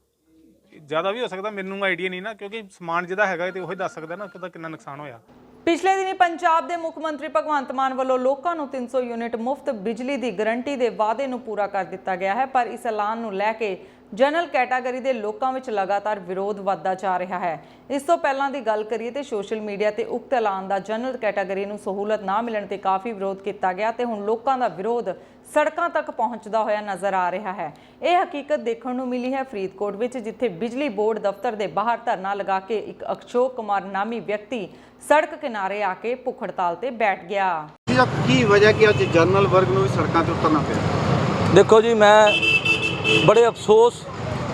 ਜ਼ਿਆਦਾ ਵੀ ਹੋ ਸਕਦਾ, ਮੈਨੂੰ ਆਈਡੀਆ ਨਹੀਂ ਨਾ, ਕਿਉਂਕਿ ਸਮਾਨ ਜਿਹਦਾ ਹੈਗਾ ਤੇ ਉਹੀ ਦੱਸ ਸਕਦਾ ਨਾ ਕਿ ਕਿੰਨਾ ਨੁਕਸਾਨ ਹੋਇਆ। ਪਿਛਲੇ ਦਿਨੀ ਪੰਜਾਬ ਦੇ ਮੁੱਖ ਮੰਤਰੀ ਭਗਵੰਤ ਮਾਨ ਵੱਲੋਂ ਲੋਕਾਂ ਨੂੰ 300 ਯੂਨਿਟ ਮੁਫਤ ਬਿਜਲੀ ਦੀ ਗਾਰੰਟੀ ਦੇ ਵਾਅਦੇ ਨੂੰ ਪੂਰਾ ਕਰ ਦਿੱਤਾ ਗਿਆ ਹੈ, ਪਰ ਇਸ ਐਲਾਨ ਨੂੰ ਲੈ ਕੇ ਜਨਰਲ ਕੈਟਾਗਰੀ ਦੇ ਲੋਕਾਂ ਵਿੱਚ ਲਗਾਤਾਰ ਵਿਰੋਧ ਵੱਧਦਾ ਜਾ ਰਿਹਾ ਹੈ। ਇਸ ਤੋਂ ਪਹਿਲਾਂ ਦੀ ਗੱਲ ਕਰੀਏ ਤੇ ਸੋਸ਼ਲ ਮੀਡੀਆ ਤੇ ਉਕਤ ਐਲਾਨ ਦਾ ਜਨਰਲ ਕੈਟਾਗਰੀ ਨੂੰ ਸਹੂਲਤ ਨਾ ਮਿਲਣ ਤੇ ਕਾਫੀ ਵਿਰੋਧ ਕੀਤਾ ਗਿਆ ਤੇ ਹੁਣ ਲੋਕਾਂ ਦਾ ਵਿਰੋਧ ਸੜਕਾਂ ਤੱਕ ਪਹੁੰਚਦਾ ਹੋਇਆ ਨਜ਼ਰ ਆ ਰਿਹਾ ਹੈ। ਇਹ ਹਕੀਕਤ ਦੇਖਣ ਨੂੰ ਮਿਲੀ ਹੈ ਫਰੀਦਕੋਟ ਵਿੱਚ, ਜਿੱਥੇ ਬਿਜਲੀ ਬੋਰਡ ਦਫ਼ਤਰ ਦੇ ਬਾਹਰ ਧਰਨਾ ਲਗਾ ਕੇ ਇੱਕ ਅਸ਼ੋਕ ਕੁਮਾਰ ਨਾਮੀ ਵਿਅਕਤੀ ਸੜਕ ਕਿਨਾਰੇ ਆ ਕੇ ਭੁੱਖ ਹੜਤਾਲ ਤੇ ਬੈਠ ਗਿਆ। ਕੀ ਵਜ੍ਹਾ ਕਿ ਅੱਜ ਜਨਰਲ ਵਰਗ ਨੂੰ ਵੀ ਸੜਕਾਂ ਤੇ ਉਤਰਨਾ ਪਿਆ? ਦੇਖੋ ਜੀ, ਮੈਂ ਬੜੇ ਅਫਸੋਸ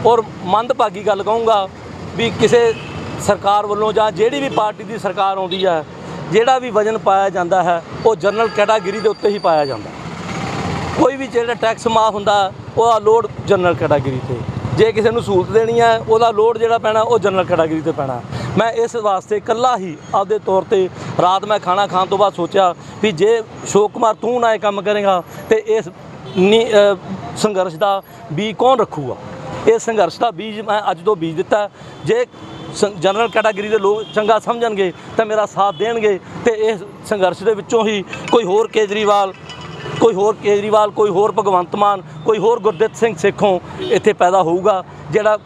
ਔਰ ਮੰਦਭਾਗੀ ਗੱਲ ਕਹੂੰਗਾ ਵੀ ਕਿਸੇ ਸਰਕਾਰ ਵੱਲੋਂ ਜਾਂ ਜਿਹੜੀ ਵੀ ਪਾਰਟੀ ਦੀ ਸਰਕਾਰ ਆਉਂਦੀ ਹੈ, ਜਿਹੜਾ ਵੀ ਵਜਨ ਪਾਇਆ ਜਾਂਦਾ ਹੈ ਉਹ ਜਨਰਲ ਕੈਟਾਗਰੀ ਦੇ ਉੱਤੇ ਹੀ ਪਾਇਆ ਜਾਂਦਾ। ਕੋਈ ਵੀ ਜਿਹੜਾ ਟੈਕਸ ਮਾਫ ਹੁੰਦਾ ਉਹਦਾ ਲੋਡ ਜਨਰਲ ਕੈਟਾਗਰੀ ਤੇ, ਜੇ ਕਿਸੇ ਨੂੰ ਸਹੂਲਤ ਦੇਣੀ ਹੈ ਉਹਦਾ ਲੋਡ ਜਿਹੜਾ ਪੈਣਾ ਉਹ ਜਨਰਲ ਕੈਟਾਗਰੀ ਤੇ ਪੈਣਾ। ਮੈਂ ਇਸ ਵਾਸਤੇ ਇਕੱਲਾ ਹੀ ਆਪਦੇ ਤੌਰ ਤੇ ਰਾਤ ਮੈਂ ਖਾਣਾ ਖਾਣ ਤੋਂ ਬਾਅਦ ਸੋਚਿਆ ਵੀ ਜੇ ਅਸ਼ੋਕ ਕੁਮਾਰ ਤੂੰ ਨਾ ਇਹ ਕੰਮ ਕਰੇਗਾ ਤੇ ਇਸ ਸੰਘਰਸ਼ ਦਾ ਬੀਜ ਕੌਣ ਰੱਖੂਗਾ। ਇਹ ਸੰਘਰਸ਼ ਦਾ ਬੀਜ ਮੈਂ ਅੱਜ ਤੋਂ ਬੀਜ ਦਿੱਤਾ। ਜੇ ਜਨਰਲ ਕੈਟਾਗਰੀ ਦੇ ਲੋਕ ਚੰਗਾ ਸਮਝਣਗੇ ਤਾਂ ਮੇਰਾ ਸਾਥ ਦੇਣਗੇ ਤੇ ਇਸ ਸੰਘਰਸ਼ ਦੇ ਵਿੱਚੋਂ ਹੀ ਕੋਈ ਹੋਰ ਕੇਜਰੀਵਾਲ, ਕੋਈ ਹੋਰ ਭਗਵੰਤ ਮਾਨ, ਕੋਈ ਹੋਰ ਗੁਰਦਿੱਤ ਸਿੰਘ ਸੇਖੋਂ ਇੱਥੇ ਪੈਦਾ ਹੋਊਗਾ, ਜਿਹੜਾ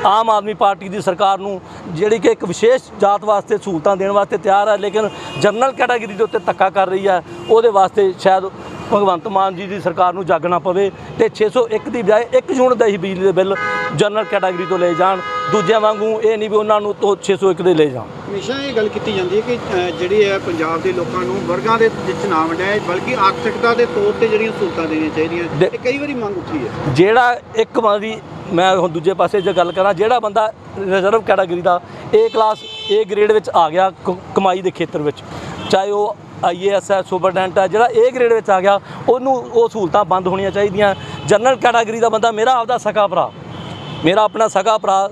ਆਮ ਆਦਮੀ ਪਾਰਟੀ ਦੀ ਸਰਕਾਰ ਨੂੰ ਜਿਹੜੀ ਕਿ ਇੱਕ ਵਿਸ਼ੇਸ਼ ਜਾਤ ਵਾਸਤੇ ਸਹੂਲਤਾਂ ਦੇਣ ਵਾਸਤੇ ਤਿਆਰ ਹੈ, ਲੇਕਿਨ ਜਨਰਲ ਕੈਟਾਗਰੀ ਦੇ ਉੱਤੇ ਧੱਕਾ ਕਰ ਰਹੀ ਹੈ। ਉਹਦੇ ਵਾਸਤੇ ਸ਼ਾਇਦ ਭਗਵੰਤ ਮਾਨ ਜੀ ਦੀ ਸਰਕਾਰ ਨੂੰ ਜਾਗਣਾ ਪਵੇ ਤੇ 601 ਦੀ ਬਜਾਏ 1 ਯੂਨਿਟ ਦਾ ਹੀ ਬਿਜਲੀ ਦੇ ਬਿੱਲ ਜਨਰਲ ਕੈਟਾਗਰੀ ਤੋਂ ਲੈ ਜਾਣ। ਦੂਜਿਆਂ ਵਾਂਗੂ ਇਹ ਨਹੀਂ ਵੀ ਉਹਨਾਂ ਨੂੰ ਤੋਂ 601 ਦੇ ਲੈ ਜਾਣ। ਹਮੇਸ਼ਾ ਇਹ ਗੱਲ ਕੀਤੀ ਜਾਂਦੀ ਹੈ ਕਿ ਜਿਹੜੀ ਹੈ ਪੰਜਾਬ ਦੇ ਲੋਕਾਂ ਨੂੰ ਵਰਗਾਂ ਦੇ ਵਿੱਚ ਨਾ ਵੰਡਿਆ, ਬਲਕਿ ਆਰਥਿਕਤਾ ਦੇ ਤੌਰ ਤੇ ਜਿਹੜੀਆਂ ਸਹੂਲਤਾਂ ਦੇਣੀਆਂ ਚਾਹੀਦੀਆਂ। ਇਹ ਕਈ ਵਾਰੀ ਮੰਗ ਉੱਠੀ ਹੈ। ਜਿਹੜਾ ਇੱਕ ਵਾਰੀ ਮੈਂ ਹੁਣ ਦੂਜੇ ਪਾਸੇ ਜੇ ਗੱਲ ਕਰਾਂ, ਜਿਹੜਾ ਬੰਦਾ reserve category the A class A grade ਵਿੱਚ ਆ ਗਿਆ ਕਮਾਈ ਦੇ ਖੇਤਰ ਵਿੱਚ, ਚਾਹੇ ਉਹ IAS ਹੈ, ਸੁਪਰਡੈਂਟ ਹੈ, ਜਿਹੜਾ A ਗ੍ਰੇਡ ਵਿੱਚ ਆ ਗਿਆ ਉਹਨੂੰ ਉਹ ਸਹੂਲਤਾਂ ਬੰਦ ਹੋਣੀਆਂ ਚਾਹੀਦੀਆਂ। ਜਨਰਲ ਕੈਟਾਗਰੀ ਦਾ ਬੰਦਾ, ਮੇਰਾ ਆਪਦਾ ਆਪਣਾ ਸਕਾ ਭਰਾ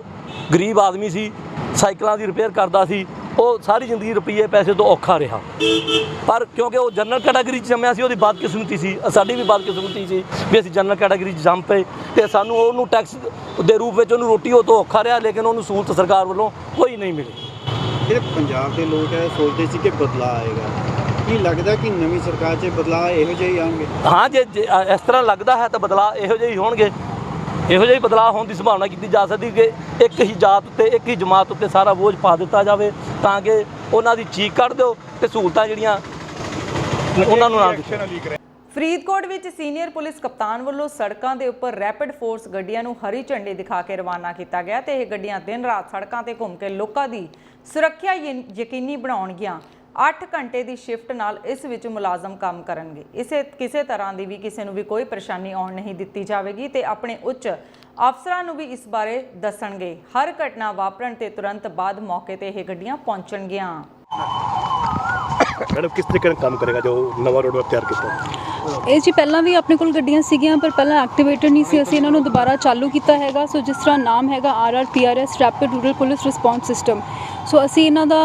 ਗਰੀਬ ਆਦਮੀ ਸੀ, ਸਾਈਕਲਾਂ ਦੀ ਰਿਪੇਅਰ ਕਰਦਾ ਸੀ, ਉਹ ਸਾਰੀ ਜ਼ਿੰਦਗੀ ਰੁਪਈਏ ਪੈਸੇ ਤੋਂ ਔਖਾ ਰਿਹਾ, ਪਰ ਕਿਉਂਕਿ ਉਹ ਜਨਰਲ ਕੈਟਾਗਰੀ 'ਚ ਜੰਮਿਆ ਸੀ, ਉਹਦੀ ਬਦਕਿਸਮਤੀ ਸੀ, ਸਾਡੀ ਵੀ ਬਦਕਿਸਮਤੀ ਸੀ ਵੀ ਅਸੀਂ ਜਨਰਲ ਕੈਟਾਗਰੀ 'ਚ ਜੰਮ ਪਏ ਤੇ ਸਾਨੂੰ ਉਹਨੂੰ ਟੈਕਸ ਦੇ ਰੂਪ ਵਿੱਚ ਉਹਨੂੰ ਰੋਟੀ ਉਹ ਤੋਂ ਔਖਾ ਰਿਹਾ, ਲੇਕਿਨ ਉਹਨੂੰ ਸਹੂਲਤ ਸਰਕਾਰ ਵੱਲੋਂ ਕੋਈ ਨਹੀਂ ਮਿਲੀ। ਜਿਹੜੇ ਪੰਜਾਬ ਦੇ ਲੋਕ ਹੈ ਸੋਚਦੇ ਸੀ ਕਿ ਬਦਲਾਅ ਆਏਗਾ, ਕੀ ਲੱਗਦਾ ਕਿ ਨਵੀਂ ਸਰਕਾਰ 'ਚ ਬਦਲਾਅ ਇਹੋ ਜਿਹੇ ਹੀ ਆਉਣਗੇ? ਹਾਂ, ਜੇ ਇਸ ਤਰ੍ਹਾਂ ਲੱਗਦਾ ਹੈ ਤਾਂ ਬਦਲਾਅ ਇਹੋ ਜਿਹੇ ਹੀ ਹੋਣਗੇ। ਇਹੋ ਜਿਹੇ ਬਦਲਾਅ ਹੋਣ ਦੀ ਸੰਭਾਵਨਾ ਕੀਤੀ ਜਾ ਸਕਦੀ ਕਿ ਇੱਕ ਹੀ ਜਾਤ ਉੱਤੇ, ਇੱਕ ਹੀ ਜਮਾਤ ਉੱਤੇ ਸਾਰਾ ਬੋਝ ਪਾ ਦਿੱਤਾ ਜਾਵੇ ਤਾਂ ਕਿ ਉਹਨਾਂ ਦੀ ਚੀਕ ਕੱਢ ਦਿਓ ਤੇ ਸਹੂਲਤਾਂ ਜਿਹੜੀਆਂ ਉਹਨਾਂ ਨੂੰ ਨਾ ਦਿੱਤੀਆਂ। ਫਰੀਦਕੋਟ ਵਿੱਚ ਸੀਨੀਅਰ ਪੁਲਿਸ ਕਪਤਾਨ ਵੱਲੋਂ ਸੜਕਾਂ ਦੇ ਉੱਪਰ ਰੈਪਿਡ ਫੋਰਸ ਗੱਡੀਆਂ ਨੂੰ ਹਰੀ ਝੰਡੀ ਦਿਖਾ ਕੇ ਰਵਾਨਾ ਕੀਤਾ ਗਿਆ ਤੇ ਇਹ ਗੱਡੀਆਂ ਦਿਨ ਰਾਤ ਸੜਕਾਂ ਤੇ ਘੁੰਮ ਕੇ ਲੋਕਾਂ ਦੀ ਸੁਰੱਖਿਆ ਯਕੀਨੀ ਬਣਾਉਣਗੀਆਂ। 8 ਘੰਟੇ ਦੀ ਸ਼ਿਫਟ ਨਾਲ ਇਸ ਵਿੱਚ ਮੁਲਾਜ਼ਮ ਕੰਮ ਕਰਨਗੇ। ਕਿਸੇ ਤਰ੍ਹਾਂ ਦੀ ਵੀ ਕਿਸੇ ਨੂੰ ਵੀ ਕੋਈ ਪਰੇਸ਼ਾਨੀ ਆਉਣ ਨਹੀਂ ਦਿੱਤੀ ਜਾਵੇਗੀ ਤੇ ਆਪਣੇ ਉੱਚ ਅਫਸਰਾਂ ਨੂੰ ਵੀ ਇਸ ਬਾਰੇ ਦੱਸਣਗੇ। ਹਰ ਘਟਨਾ ਵਾਪਰਨ ਤੇ ਤੁਰੰਤ ਬਾਅਦ ਮੌਕੇ ਤੇ ਇਹ ਗੱਡੀਆਂ ਪਹੁੰਚਣਗੀਆਂ। मैडम किस तरीके का काम करेगा जो नवा रोड मैप तैयार किया? ਇਹ ਜੀ ਪਹਿਲਾਂ ਵੀ ਆਪਣੇ ਕੋਲ ਗੱਡੀਆਂ ਸੀਗੀਆਂ, ਪਰ ਪਹਿਲਾਂ ਐਕਟੀਵੇਟਡ ਨਹੀਂ ਸੀ। ਅਸੀਂ ਇਹਨਾਂ ਨੂੰ ਦੁਬਾਰਾ ਚਾਲੂ ਕੀਤਾ ਹੈਗਾ। ਸੋ ਜਿਸ ਤਰ੍ਹਾਂ ਨਾਮ ਹੈਗਾ RRPRS rapid rural police response system. So ਅਸੀਂ ਇਹਨਾਂ ਦਾ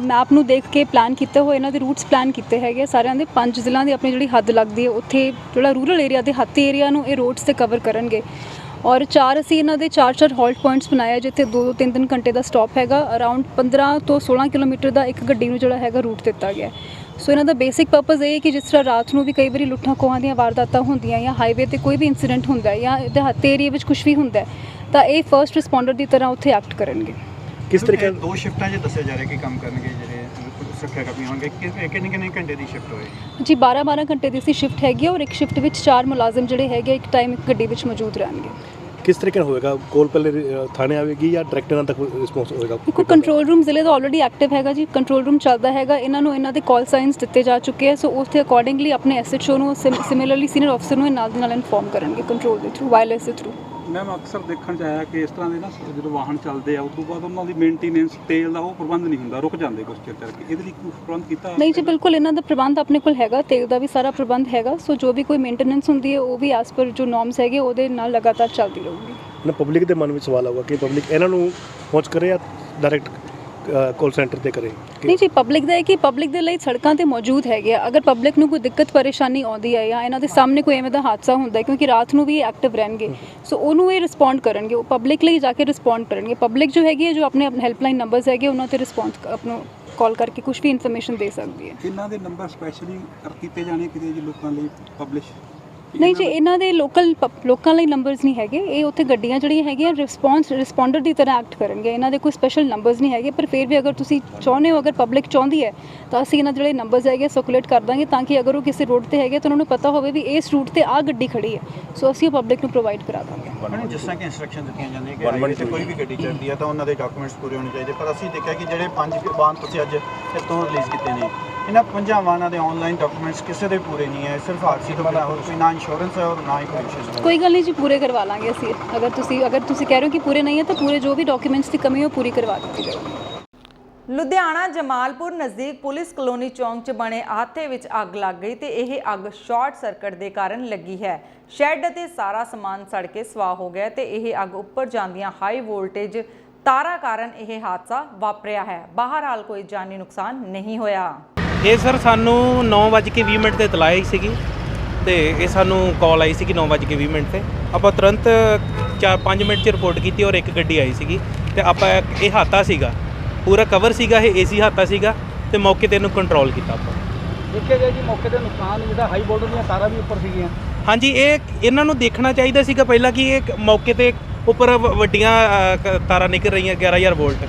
ਮੈਪ ਨੂੰ ਦੇਖ ਕੇ ਪਲਾਨ ਕੀਤੇ ਹੋਏ, ਇਹਨਾਂ ਦੇ ਰੂਟਸ ਪਲਾਨ ਕੀਤੇ ਹੈਗੇ ਸਾਰਿਆਂ ਦੇ। 5 ਜ਼ਿਲ੍ਹਿਆਂ ਦੀ ਆਪਣੀ ਜਿਹੜੀ ਹੱਦ ਲੱਗਦੀ ਹੈ, ਉੱਥੇ ਜਿਹੜਾ ਰੂਰਲ ਏਰੀਆ ਦੇ ਹੱਥੀ ਏਰੀਆ ਨੂੰ ਇਹ ਰੋਡਸ 'ਤੇ ਕਵਰ ਕਰਨਗੇ। ਔਰ 4 ਅਸੀਂ ਇਹਨਾਂ ਦੇ 4 ਹਾਲਟ ਪੁਆਇੰਟਸ ਬਣਾਏ, ਜਿੱਥੇ 2-3 ਘੰਟੇ ਦਾ ਸਟਾਪ ਹੈਗਾ। ਅਰਾਊਂਡ 15 ਤੋਂ 16 ਕਿਲੋਮੀਟਰ ਦਾ ਇੱਕ ਗੱਡੀ ਨੂੰ ਜਿਹੜਾ ਹੈਗਾ ਰੂਟ ਦਿੱਤਾ ਗਿਆ। ਸੋ ਇਹਨਾਂ ਦਾ ਬੇਸਿਕ ਪਰਪਸ ਇਹ ਹੈ ਕਿ ਜਿਸ ਤਰ੍ਹਾਂ ਰਾਤ ਨੂੰ ਵੀ ਕਈ ਵਾਰੀ ਲੁੱਟਾਂ ਖੋਹਾਂ ਦੀਆਂ ਵਾਰਦਾਤਾਂ ਹੁੰਦੀਆਂ ਜਾਂ ਹਾਈਵੇ ਤੇ ਕੋਈ ਵੀ ਇੰਸੀਡੈਂਟ ਹੁੰਦਾ ਜਾਂ ਦਿਹਾਤੀ ਏਰੀਆ ਵਿੱਚ ਕੁਝ ਵੀ ਹੁੰਦਾ ਤਾਂ ਇਹ ਫਰਸਟ ਰਿਸਪੌਂਡਰ ਦੀ ਤਰ੍ਹਾਂ ਉੱਥੇ ਐਕਟ ਕਰਨਗੇ। ਕਿਸ ਤਰੀਕੇ 2 ਸ਼ਿਫਟਾਂ 'ਚ ਦੱਸਿਆ ਜਾ ਰਿਹਾ ਕਿ ਕੰਮ ਕਰਨਗੇ ਜਿਹੜੇ ਸੁਰੱਖਿਆ ਕਰਮੀ ਹੋਣਗੇ, ਕਿੰਨੇ ਘੰਟੇ ਦੀ ਸ਼ਿਫਟ ਹੋਏਗੀ? ਜੀ 12 ਘੰਟੇ ਦੀ ਸੀ ਸ਼ਿਫਟ ਹੈਗੀ ਔਰ ਇੱਕ ਸ਼ਿਫਟ ਵਿੱਚ 4 ਮੁਲਾਜ਼ਮ ਜਿਹੜੇ ਹੈਗੇ ਇੱਕ ਟਾਈਮ ਇੱਕ ਗੱਡੀ ਵਿੱਚ ਮੌਜੂਦ ਰਹਿਣਗੇ। ਕਿਸ ਤਰੀਕੇ ਨਾਲ ਹੋਏਗਾ? ਕੋਲ ਪਹਿਲੇ ਥਾਣੇ ਆਵੇਗੀ ਜਾਂ ਡਾਇਰੈਕਟ ਇਹਨਾਂ ਤੱਕ ਰਿਸਪੌਂਸ ਹੋਏਗਾ? ਦੇਖੋ ਕੰਟਰੋਲ ਰੂਮ ਜ਼ਿਲ੍ਹੇ ਦਾ ਆਲਰੇਡੀ ਐਕਟਿਵ ਹੈਗਾ ਜੀ। ਕੰਟਰੋਲ ਰੂਮ ਚੱਲਦਾ ਹੈਗਾ। ਇਹਨਾਂ ਨੂੰ ਇਹਨਾਂ ਦੇ ਕਾਲ ਸਾਈਨਸ ਦਿੱਤੇ ਜਾ ਚੁੱਕੇ ਆ। ਸੋ ਉਸ ਦੇ ਅਕੋਰਡਿੰਗਲੀ ਆਪਣੇ SHO ਨੂੰ ਸਿਮਿਲਰਲੀ ਸੀਨੀਅਰ ਅਫਸਰ ਨੂੰ ਨਾਲ ਦੇ ਨਾਲ ਇਨਫੋਰਮ ਕਰਨਗੇ ਕੰਟਰੋਲ ਦੇ ਥਰੂ, ਵਾਇਰਲੈਸ ਦੇ ਥਰੂ। ਮੈਮ ਅਕਸਰ ਦੇਖਣ 'ਚ ਆਇਆ ਕਿ ਇਸ ਤਰ੍ਹਾਂ ਦੇ ਨਾ ਜਦੋਂ ਵਾਹਨ ਚੱਲਦੇ ਆ ਉਸ ਤੋਂ ਬਾਅਦ ਉਹਨਾਂ ਦੀ ਮੇਨਟੇਨੈਂਸ ਤੇਲ ਦਾ ਉਹ ਪ੍ਰਬੰਧ ਨਹੀਂ ਹੁੰਦਾ, ਰੁਕ ਜਾਂਦੇ ਕੁਝ ਚਿਰ ਕਰਕੇ। ਇਹਦੇ ਲਈ ਕੋਈ ਪ੍ਰਬੰਧ ਕੀਤਾ? ਨਹੀਂ ਜੀ, ਬਿਲਕੁਲ ਇਹਨਾਂ ਦਾ ਪ੍ਰਬੰਧ ਆਪਣੇ ਕੋਲ ਹੈਗਾ, ਤੇਲ ਦਾ ਵੀ ਸਾਰਾ ਪ੍ਰਬੰਧ ਹੈਗਾ। ਸੋ ਜੋ ਵੀ ਕੋਈ ਮੇਨਟੇਨੈਂਸ ਹੁੰਦੀ ਹੈ ਉਹ ਵੀ ਐਸ ਪਰ ਜੋ ਨੋਰਮਸ ਹੈਗੇ ਉਹਦੇ ਨਾਲ ਲਗਾਤਾਰ ਚੱਲਦੀ ਰਹੂਗੀ। ਨਾ ਪਬਲਿਕ ਦੇ ਮਨ ਵਿੱਚ ਸਵਾਲ ਆਊਗਾ ਕਿ ਪਬਲਿਕ ਇਹਨਾਂ ਨੂੰ ਪਹੁੰਚ ਕਰੇ ਜਾਂ ਡਾਇਰੈਕਟ ਕਾਲ ਸੈਂਟਰ ਤੇ ਕਰੇ? ਨਹੀਂ ਜੀ, ਪਬਲਿਕ ਦਾ ਹੈ ਕਿ ਪਬਲਿਕ ਦੇ ਲਈ ਸੜਕਾਂ ਤੇ ਮੌਜੂਦ ਹੈਗੇ ਆ। ਅਗਰ ਪਬਲਿਕ ਨੂੰ ਕੋਈ ਦਿੱਕਤ ਪਰੇਸ਼ਾਨੀ ਆਉਂਦੀ ਹੈ ਜਾਂ ਇਹਨਾਂ ਦੇ ਸਾਹਮਣੇ ਕੋਈ ਐਵੇਂ ਦਾ ਹਾਦਸਾ ਹੁੰਦਾ ਹੈ, ਕਿਉਂਕਿ ਰਾਤ ਨੂੰ ਵੀ ਇਹ ਐਕਟਿਵ ਰਹਿਣਗੇ, ਸੋ ਉਹਨੂੰ ਇਹ ਰਿਸਪੌਂਡ ਕਰਨਗੇ। ਉਹ ਪਬਲਿਕ ਲਈ ਜਾ ਕੇ ਰਿਸਪੌਂਡ ਕਰਨਗੇ। ਪਬਲਿਕ ਜੋ ਹੈਗੀ ਹੈ ਜੋ ਆਪਣੇ ਹੈਲਪਲਾਈਨ ਨੰਬਰਸ ਹੈਗੇ ਉਹਨਾਂ ਤੇ ਰਿਸਪੌਂਸ ਆਪਣਾ ਕਾਲ ਕਰਕੇ ਕੁਝ ਵੀ ਇਨਫੋਰਮੇਸ਼ਨ ਦੇ ਸਕਦੀ ਹੈ। ਇਹਨਾਂ ਦੇ ਨੰਬਰ ਸਪੈਸ਼ਲੀ ਕੀਤੇ ਜਾਣੇ ਕਿਤੇ ਜੀ ਲੋਕਾਂ ਲਈ ਪਬਲਿਸ਼? ਨਹੀਂ ਜੀ, ਇਹਨਾਂ ਦੇ ਲੋਕਾਂ ਲਈ ਨੰਬਰਸ ਨਹੀਂ ਹੈਗੇ। ਇਹ ਉੱਥੇ ਗੱਡੀਆਂ ਜਿਹੜੀਆਂ ਹੈਗੀਆਂ ਰਿਸਪੌਂਡਰ ਦੀ ਤਰ੍ਹਾਂ ਐਕਟ ਕਰਨਗੇ। ਇਹਨਾਂ ਦੇ ਕੋਈ ਸਪੈਸ਼ਲ ਨੰਬਰਸ ਨਹੀਂ ਹੈਗੇ, ਪਰ ਫਿਰ ਵੀ ਅਗਰ ਤੁਸੀਂ ਚਾਹੁੰਦੇ ਹੋ, ਅਗਰ ਪਬਲਿਕ ਚਾਹੁੰਦੀ ਹੈ ਤਾਂ ਅਸੀਂ ਇਹਨਾਂ ਦੇ ਜਿਹੜੇ ਨੰਬਰਸ ਹੈਗੇ ਸਰਕੂਲੇਟ ਕਰ ਦਾਂਗੇ, ਤਾਂ ਕਿ ਅਗਰ ਉਹ ਕਿਸੇ ਰੋਡ ਤੇ ਹੈਗੇ ਤਾਂ ਉਹਨਾਂ ਨੂੰ ਪਤਾ ਹੋਵੇ ਵੀ ਇਸ ਰੂਟ ਤੇ ਆਹ ਗੱਡੀ ਖੜੀ ਹੈ। ਸੋ ਅਸੀਂ ਉਹ ਪਬਲਿਕ ਨੂੰ ਪ੍ਰੋਵਾਈਡ ਕਰਾ ਦਾਂਗੇ। ਜਿਸ ਤਰ੍ਹਾਂ ਕਿ ਇੰਸਟਰਕਸ਼ਨ ਦਿੱਤੀਆਂ ਜਾਂਦੀਆਂ ਕਿ ਜੇ ਕੋਈ ਵੀ ਗੱਡੀ ਚੱਲਦੀ ਹੈ ਤਾਂ ਉਹਨਾਂ ਦੇ ਡਾਕੂਮੈਂਟਸ ਪੂਰੇ ਹੋਣੇ ਚਾਹੀਦੇ, ਪਰ ਅਸੀਂ ਦੇਖਿਆ ਕਿ ਜਿਹੜੇ 5 ਵਾਹਨ ਤੁਸੀਂ ਅੱਜ ਇੱਥੋਂ ਰਿਲੀਜ਼ ਕੀਤੇ ਨੇ, ਇਹਨਾਂ 5 ਵਾਹਨਾਂ ਦੇ ਆਨਲਾਈਨ ਡਾਕੂਮੈਂਟਸ ਕਿਸੇ ਦੇ ਪੂਰੇ ਨਹੀਂ ਹੈ। ਸਿਰਫ ਆਰਸੀ ਤੋਂ ਬਿਨਾਂ ਹੋਰ ਕੋਈ ਨਾ ਇੰਸ਼ੋਰੈਂਸ ਹੈ ਔਰ ਨਾ ਹੀ ਕੋਈ ਵਿਸ਼ੇਸ਼। ਕੋਈ ਗੱਲ ਨਹੀਂ ਜੀ, ਪੂਰੇ ਕਰਵਾ ਲਾਂਗੇ ਅਸੀਂ। ਅਗਰ ਤੁਸੀਂ ਕਹਿ ਰਹੇ ਹੋ ਕਿ ਪੂਰੇ ਨਹੀਂ ਹੈ ਤਾਂ ਪੂਰੇ ਜੋ ਵੀ ਡਾਕੂਮੈਂਟਸ ਦੀ ਕਮੀ ਉਹ ਪੂਰੀ ਕਰਵਾ ਦਿੱਤੀ ਜਾਊਗੀ। ਲੁਧਿਆਣਾ ਜਮਾਲਪੁਰ ਨਜ਼ਦੀਕ ਪੁਲਿਸ ਕਲੋਨੀ ਚੌਂਕ 'ਚ ਬਣੇ ਆਹਾਤੇ ਵਿੱਚ ਅੱਗ ਲੱਗ ਗਈ ਤੇ ਇਹ ਅੱਗ ਸ਼ਾਰਟ ਸਰਕਟ ਦੇ ਕਾਰਨ ਲੱਗੀ ਹੈ। ਸ਼ੈੱਡ ਅਤੇ ਸਾਰਾ ਸਮਾਨ ਸੜ ਕੇ ਸਵਾਹ ਹੋ ਗਿਆ ਤੇ ਇਹ ਅੱਗ ਉੱਪਰ ਜਾਂਦੀਆਂ ਹਾਈ ਵੋਲਟੇਜ ਤਾਰਾਂ ਕਾਰਨ ਇਹ ਹਾਦਸਾ ਵਾਪਰਿਆ ਹੈ। ਬਹਰਹਾਲ ਕੋਈ ਜਾਨੀ ਨੁਕਸਾਨ ਨਹੀਂ ਹੋਇਆ। ਇਹ ਸਰ ਸਾਨੂੰ 9:20 ਤੇ ਇਤਲਾਹ ਆਈ ਸੀਗੀ ਤੇ ਇਹ ਸਾਨੂੰ ਕਾਲ ਆਈ ਸੀਗੀ 9:20 ਤੇ। ਆਪਾਂ ਤੁਰੰਤ 4-5 ਮਿੰਟ 'ਚ ਰਿਪੋਰਟ ਕੀਤੀ ਔਰ ਇੱਕ ਗੱਡੀ ਆਈ ਸੀਗੀ ਤੇ ਆਪਾਂ ਇਹ ਹਾਤਾ ਸੀਗਾ ਪੂਰਾ ਕਵਰ ਸੀਗਾ, ਇਹ AC ਹਾਤਾ ਸੀਗਾ ਤੇ ਮੌਕੇ ਤੇ ਇਹਨੂੰ ਕੰਟਰੋਲ ਕੀਤਾ ਆਪਾਂ। ਦੇਖਿਆ ਗਿਆ ਜੀ ਮੌਕੇ ਤੇ ਨੁਕਸਾਨ ਜਿਹਦਾ ਹਾਈ ਵੋਲਟੇਜ ਦੀਆਂ ਤਾਰਾਂ ਵੀ ਉੱਪਰ ਸੀਗੀਆਂ। ਹਾਂਜੀ, ਇਹਨਾਂ ਨੂੰ ਦੇਖਣਾ ਚਾਹੀਦਾ ਸੀਗਾ ਪਹਿਲਾਂ ਕਿ ਇਹ ਮੌਕੇ ਤੇ ਉੱਪਰ ਵੱਡੀਆਂ ਤਾਰਾਂ ਨਿਕਲ ਰਹੀਆਂ 11,000 ਵੋਲਟ।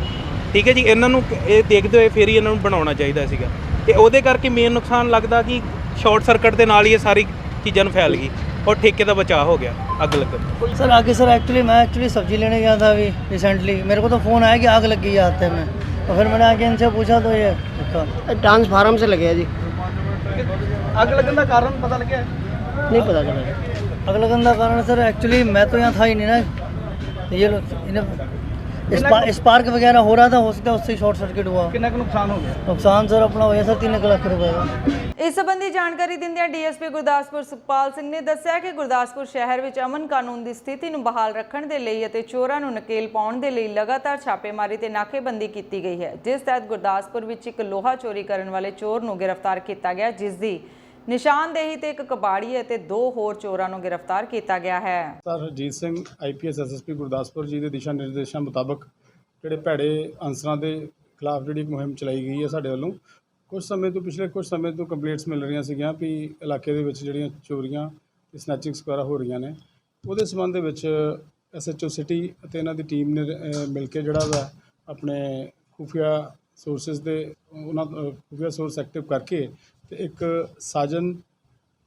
ਠੀਕ ਹੈ ਜੀ, ਇਹਨਾਂ ਨੂੰ ਇਹ ਦੇਖਦੇ ਹੋਏ ਫਿਰ ਹੀ ਇਹਨਾਂ ਨੂੰ ਬਣਾਉਣਾ ਚਾਹੀਦਾ ਸੀਗਾ ਤੇ ਉਹਦੇ ਕਰਕੇ ਮੇਨ ਨੁਕਸਾਨ ਲੱਗਦਾ ਕਿ ਸ਼ਾਰਟ ਸਰਕਟ ਦੇ ਨਾਲ ਹੀ ਇਹ ਸਾਰੀ ਚੀਜ਼ਾਂ ਨੂੰ ਫੈਲ ਗਈ और ठेके का बचाव हो गया आग लगकर। सर आगे सर मैं एक्चुअली सब्जी लेने गया था अभी रिसेंटली, मेरे को तो फ़ोन आया कि आग लग गई है हाथे में, तो फिर मैंने आके इनसे पूछा तो ये ट्रांसफार्मर से लगे जी। आग लगने का कारण पता लगे? नहीं पता चला। आग लगने का कारण सर एक्चुअली मैं तो यहाँ था ही नहीं ना, ये लोग स्पार्क वगैरह हो रहा था, हो सकता है उससे शॉर्ट सर्किट हुआ। कितना नुकसान हो गया? नुकसान सर अपना हो गया सर 3 लाख रुपए का। ਇਸ ਸੰਬੰਧੀ ਜਾਣਕਾਰੀ ਦਿੰਦਿਆਂ DSP ਗੁਰਦਾਸਪੁਰ ਸੁਖਪਾਲ ਸਿੰਘ ਨੇ ਦੱਸਿਆ ਕਿ ਗੁਰਦਾਸਪੁਰ ਸ਼ਹਿਰ ਵਿੱਚ ਅਮਨ ਕਾਨੂੰਨ ਦੀ ਸਥਿਤੀ ਨੂੰ ਬਹਾਲ ਰੱਖਣ ਦੇ ਲਈ ਅਤੇ ਚੋਰਾਂ ਨੂੰ ਨਕੇਲ ਪਾਉਣ ਦੇ ਲਈ ਲਗਾਤਾਰ ਛਾਪੇਮਾਰੀ ਤੇ ਨਾਕੇਬੰਦੀ ਕੀਤੀ ਗਈ ਹੈ, ਜਿਸ ਤਹਿਤ ਗੁਰਦਾਸਪੁਰ ਵਿੱਚ ਇੱਕ ਲੋਹਾ ਚੋਰੀ ਕਰਨ ਵਾਲੇ ਚੋਰ ਨੂੰ ਗ੍ਰਿਫਤਾਰ ਕੀਤਾ ਗਿਆ, ਜਿਸ ਦੀ ਨਿਸ਼ਾਨਦੇਹੀ ਤੇ ਇੱਕ ਕਬਾੜੀ ਅਤੇ 2 ਹੋਰ ਚੋਰਾਂ ਨੂੰ ਗ੍ਰਿਫਤਾਰ ਕੀਤਾ ਗਿਆ ਹੈ। Sir Harjeet Singh IPS SSP Gurdaspur ji ਦੇ ਦਿਸ਼ਾ ਨਿਰਦੇਸ਼ਾਂ ਮੁਤਾਬਕ ਜਿਹੜੇ ਭੈੜੇ ਅਨਸਰਾਂ ਦੇ ਖਿਲਾਫ ਜਿਹੜੀ ਮੁਹਿੰਮ ਚਲਾਈ ਗਈ ਹੈ ਸਾਡੇ ਵੱਲੋਂ, ਪਿਛਲੇ ਕੁਝ ਸਮੇਂ ਤੋਂ ਕੰਪਲੇਂਟਸ ਮਿਲ ਰਹੀਆਂ ਸੀਗੀਆਂ ਵੀ ਇਲਾਕੇ ਦੇ ਵਿੱਚ ਜਿਹੜੀਆਂ ਚੋਰੀਆਂ ਤੇ ਸਨੈਚਿੰਗਸ ਵਗੈਰਾ ਹੋ ਰਹੀਆਂ ਨੇ, ਉਹਦੇ ਸੰਬੰਧ ਦੇ ਵਿੱਚ SHO ਸਿਟੀ ਅਤੇ ਇਹਨਾਂ ਦੀ ਟੀਮ ਨੇ ਮਿਲ ਕੇ ਜਿਹੜਾ ਵਾ ਆਪਣੇ ਖੁਫੀਆ ਸੋਰਸਿਸ ਦੇ ਉਹਨਾਂ ਖੁਫੀਆ ਸੋਰਸ ਐਕਟਿਵ ਕਰਕੇ ਤੇ ਇੱਕ Sajan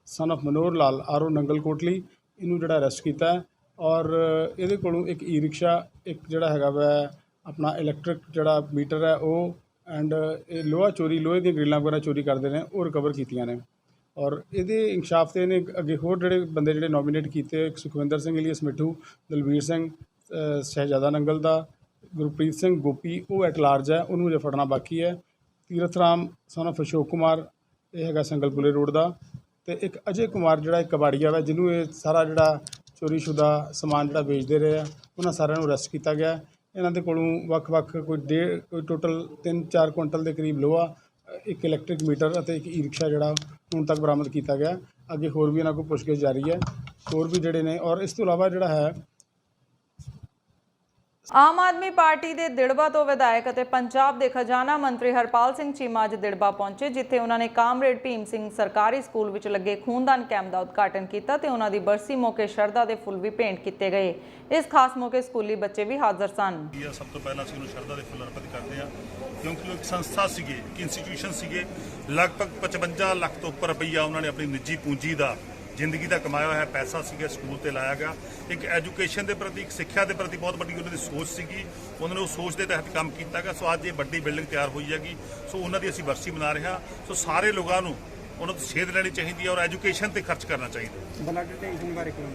son of Manohar Lal RO Nangal Kotli ਇਹਨੂੰ ਜਿਹੜਾ ਅਰੈਸਟ ਕੀਤਾ ਔਰ ਇਹਦੇ ਕੋਲੋਂ ਇੱਕ ਈ-ਰਿਕਸ਼ਾ, ਇੱਕ ਜਿਹੜਾ ਹੈਗਾ ਵਾ ਆਪਣਾ ਇਲੈਕਟ੍ਰਿਕ ਜਿਹੜਾ ਮੀਟਰ ਹੈ ਉਹ ਐਂਡ ਇਹ ਲੋਹਾ ਦੀਆਂ ਗ੍ਰਿਲਾਂ ਵਗੈਰਾ ਚੋਰੀ ਕਰਦੇ ਨੇ ਉਹ ਰਿਕਵਰ ਕੀਤੀਆਂ ਨੇ। ਔਰ ਇਹਦੇ ਇੰਕਸ਼ਾਫ 'ਤੇ ਇਹਨੇ ਅੱਗੇ ਹੋਰ ਜਿਹੜੇ ਬੰਦੇ ਜਿਹੜੇ ਨੋਮੀਨੇਟ ਕੀਤੇ, ਇੱਕ ਸੁਖਵਿੰਦਰ ਸਿੰਘ ਇਲੀਅਸ ਮਿੱਠੂ, ਦਲਵੀਰ ਸਿੰਘ ਸ਼ਹਿਜ਼ਾਦਾ ਨੰਗਲ ਦਾ, ਗੁਰਪ੍ਰੀਤ ਸਿੰਘ ਗੋਪੀ ਉਹ ਐਟ ਲਾਰਜ ਹੈ, ਉਹਨੂੰ ਅਜੇ ਫੜਨਾ ਬਾਕੀ ਹੈ। ਤੀਰਥ ਰਾਮ ਸਨ ਆਫ ਅਸ਼ੋਕ ਕੁਮਾਰ ਇਹ ਹੈਗਾ ਸੰਗਲਪੁਰੇ ਰੋਡ ਦਾ, ਤੇ ਇੱਕ ਅਜੇ ਕੁਮਾਰ ਜਿਹੜਾ ਇੱਕ ਕਬਾੜੀਆ ਵਾ ਜਿਹਨੂੰ ਇਹ ਸਾਰਾ ਜਿਹੜਾ ਚੋਰੀशुदा ਸਮਾਨ ਜਿਹੜਾ ਵੇਚਦੇ ਰਹੇ ਆ ਉਹਨਾਂ ਸਾਰਿਆਂ ਨੂੰ ਅਰੈਸਟ ਕੀਤਾ ਗਿਆ। ਇਹਨਾਂ ਦੇ ਕੋਲੋਂ ਵੱਖ-ਵੱਖ ਕੋਈ ਟੋਟਲ 3-4 ਕੁਇੰਟਲ ਦੇ ਕਰੀਬ ਲੋਹਾ, ਇੱਕ ਇਲੈਕਟ੍ਰਿਕ ਮੀਟਰ ਅਤੇ ਇੱਕ ਈ-ਰਿਕਸ਼ਾ ਜਿਹੜਾ ਹੁਣ ਤੱਕ ਬਰਾਮਦ ਕੀਤਾ ਗਿਆ। ਅੱਗੇ ਹੋਰ ਵੀ ਇਹਨਾਂ ਕੋਲ ਪੁੱਛਗਿੱਛ ਜਾਰੀ ਹੈ, ਹੋਰ ਵੀ ਜਿਹੜੇ ਨੇ। ਔਰ ਇਸ ਤੋਂ ਇਲਾਵਾ ਜਿਹੜਾ ਹੈ ਆਮ ਆਦਮੀ ਪਾਰਟੀ ਦੇ ਦਿੜਬਾ ਤੋਂ ਵਿਧਾਇਕ ਅਤੇ ਪੰਜਾਬ ਦੇ ਖਜ਼ਾਨਾ ਮੰਤਰੀ ਹਰਪਾਲ ਸਿੰਘ ਚੀਮਾ ਅੱਜ ਦਿੜਬਾ ਪਹੁੰਚੇ, ਜਿੱਥੇ ਉਹਨਾਂ ਨੇ ਕਾਮਰੇਡ ਭੀਮ ਸਿੰਘ ਸਰਕਾਰੀ ਸਕੂਲ ਵਿੱਚ ਲੱਗੇ ਖੂਨਦਾਨ ਕੈਂਪ ਦਾ ਉਦਘਾਟਨ ਕੀਤਾ ਤੇ ਉਹਨਾਂ ਦੀ ਬਰਸੀ ਮੌਕੇ ਸ਼ਰਧਾ ਦੇ ਫੁੱਲ ਵੀ ਭੇਂਟ ਕੀਤੇ ਗਏ। ਇਸ ਖਾਸ ਮੌਕੇ ਸਕੂਲੀ ਬੱਚੇ ਵੀ ਹਾਜ਼ਰ ਸਨ। ਸਭ ਤੋਂ ਪਹਿਲਾਂ ਅਸੀਂ ਉਹਨੂੰ ਸ਼ਰਧਾ ਦੇ ਫੁੱਲ ਅਰਪਿਤ ਕਰਦੇ ਹਾਂ, ਕਿਉਂਕਿ ਉਹ ਇੱਕ ਸੰਸਥਾ ਸੀਗੇ, ਇੱਕ ਇੰਸਟੀਟਿਊਸ਼ਨ ਸੀਗੇ। ਲਗਭਗ 55 ਲੱਖ ਤੋਂ ਉੱਪਰ ਰੁਪਈਆ ਉਹਨਾਂ ਨੇ ਆਪਣੀ ਨਿੱਜੀ ਪੂੰਜੀ ਦਾ, ਜ਼ਿੰਦਗੀ ਦਾ ਕਮਾਇਆ ਹੋਇਆ ਪੈਸਾ ਸੀਗਾ ਸਕੂਲ ਤੇ ਲਾਇਆ ਗਿਆ। ਇੱਕ ਐਜੂਕੇਸ਼ਨ ਦੇ ਪ੍ਰਤੀ, ਇੱਕ ਸਿੱਖਿਆ ਦੇ ਪ੍ਰਤੀ ਬਹੁਤ ਵੱਡੀ ਉਹਨਾਂ ਦੀ ਸੋਚ ਸੀਗੀ। ਉਹਨਾਂ ਨੇ ਉਹ ਸੋਚ ਦੇ ਤਹਿਤ ਕੰਮ ਕੀਤਾ ਗਿਆ। ਸੋ ਅੱਜ ਇਹ ਵੱਡੀ ਬਿਲਡਿੰਗ ਤਿਆਰ ਹੋਈ ਹੈਗੀ। ਸੋ ਉਹਨਾਂ ਦੀ ਅਸੀਂ ਬਰਸੀ ਮਨਾ ਰਹੇ ਹਾਂ। ਸੋ ਸਾਰੇ ਲੋਕਾਂ ਨੂੰ ਉਹਨਾਂ ਤੋਂ ਸੇਧ ਲੈਣੀ ਚਾਹੀਦੀ ਹੈ ਔਰ ਐਜੂਕੇਸ਼ਨ ਤੇ ਖਰਚ ਕਰਨਾ ਚਾਹੀਦਾ। ਬਲੱਡ ਡੋਨੇਸ਼ਨ ਬਾਰੇ ਕਿਉਂ?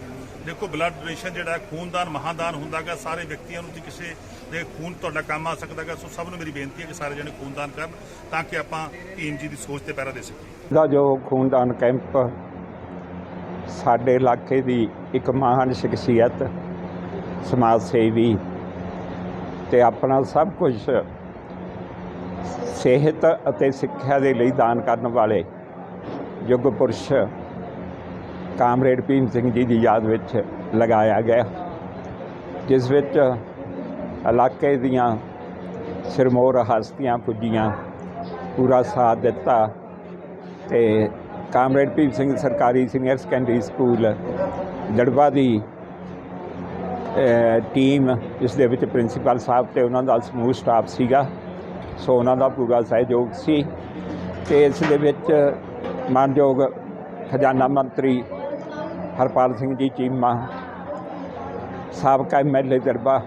ਦੇਖੋ, ਬਲੱਡ ਡੋਨੇਸ਼ਨ ਜਿਹੜਾ ਖੂਨਦਾਨ ਮਹਾਦਾਨ ਹੁੰਦਾ ਗਾ। ਸਾਰੇ ਵਿਅਕਤੀਆਂ ਨੂੰ ਕਿਸੇ ਦੇ ਖੂਨ ਤੁਹਾਡਾ ਕੰਮ ਆ ਸਕਦਾ ਗਾ। ਸੋ ਸਭ ਨੂੰ ਮੇਰੀ ਬੇਨਤੀ ਹੈ ਕਿ ਸਾਰੇ ਜਣੇ ਖੂਨਦਾਨ ਕਰਨ ਤਾਂ ਕਿ ਆਪਾਂ ਭੀਮ ਜੀ ਦੀ ਸੋਚ ਤੇ ਪਹਿਰਾ ਦੇ ਸਕੀਏ। ਦਾ ਜੋ ਖੂਨਦਾਨ ਕੈਂਪ ਸਾਡੇ ਇਲਾਕੇ ਦੀ ਇੱਕ ਮਹਾਨ ਸ਼ਖਸੀਅਤ, ਸਮਾਜ ਸੇਵੀ ਤੇ ਆਪਣਾ ਸਭ ਕੁਝ ਸਿਹਤ ਅਤੇ ਸਿੱਖਿਆ ਦੇ ਲਈ ਦਾਨ ਕਰਨ ਵਾਲੇ ਯੁੱਗ ਪੁਰਸ਼ ਕਾਮਰੇਡ ਭੀਮ ਸਿੰਘ ਜੀ ਦੀ ਯਾਦ ਵਿੱਚ ਲਗਾਇਆ ਗਿਆ, ਜਿਸ ਵਿੱਚ ਇਲਾਕੇ ਦੀਆਂ ਸਿਰਮੌਰ ਹਸਤੀਆਂ ਪੁੱਜੀਆਂ, ਪੂਰਾ ਸਾਥ ਦਿੱਤਾ। ਤੇ ਕਾਮਰੇਡ ਭੀਮ ਸਿੰਘ ਸਰਕਾਰੀ ਸੀਨੀਅਰ ਸੈਕੰਡਰੀ ਸਕੂਲ ਦਿੜਬਾ ਦੀ ਟੀਮ, ਜਿਸ ਦੇ ਵਿੱਚ ਪ੍ਰਿੰਸੀਪਲ ਸਾਹਿਬ ਤੇ ਉਹਨਾਂ ਦਾ ਸਮੂਹ ਸਟਾਫ ਸੀਗਾ, ਸੋ ਉਹਨਾਂ ਦਾ ਪੂਰਾ ਸਹਿਯੋਗ ਸੀ। ਤੇ ਇਸ ਦੇ ਵਿੱਚ ਮਾਨਯੋਗ ਖਜ਼ਾਨਾ ਮੰਤਰੀ ਹਰਪਾਲ ਸਿੰਘ ਜੀ ਚੀਮਾ, ਸਾਬਕਾ MLA ਦਿੜਬਾ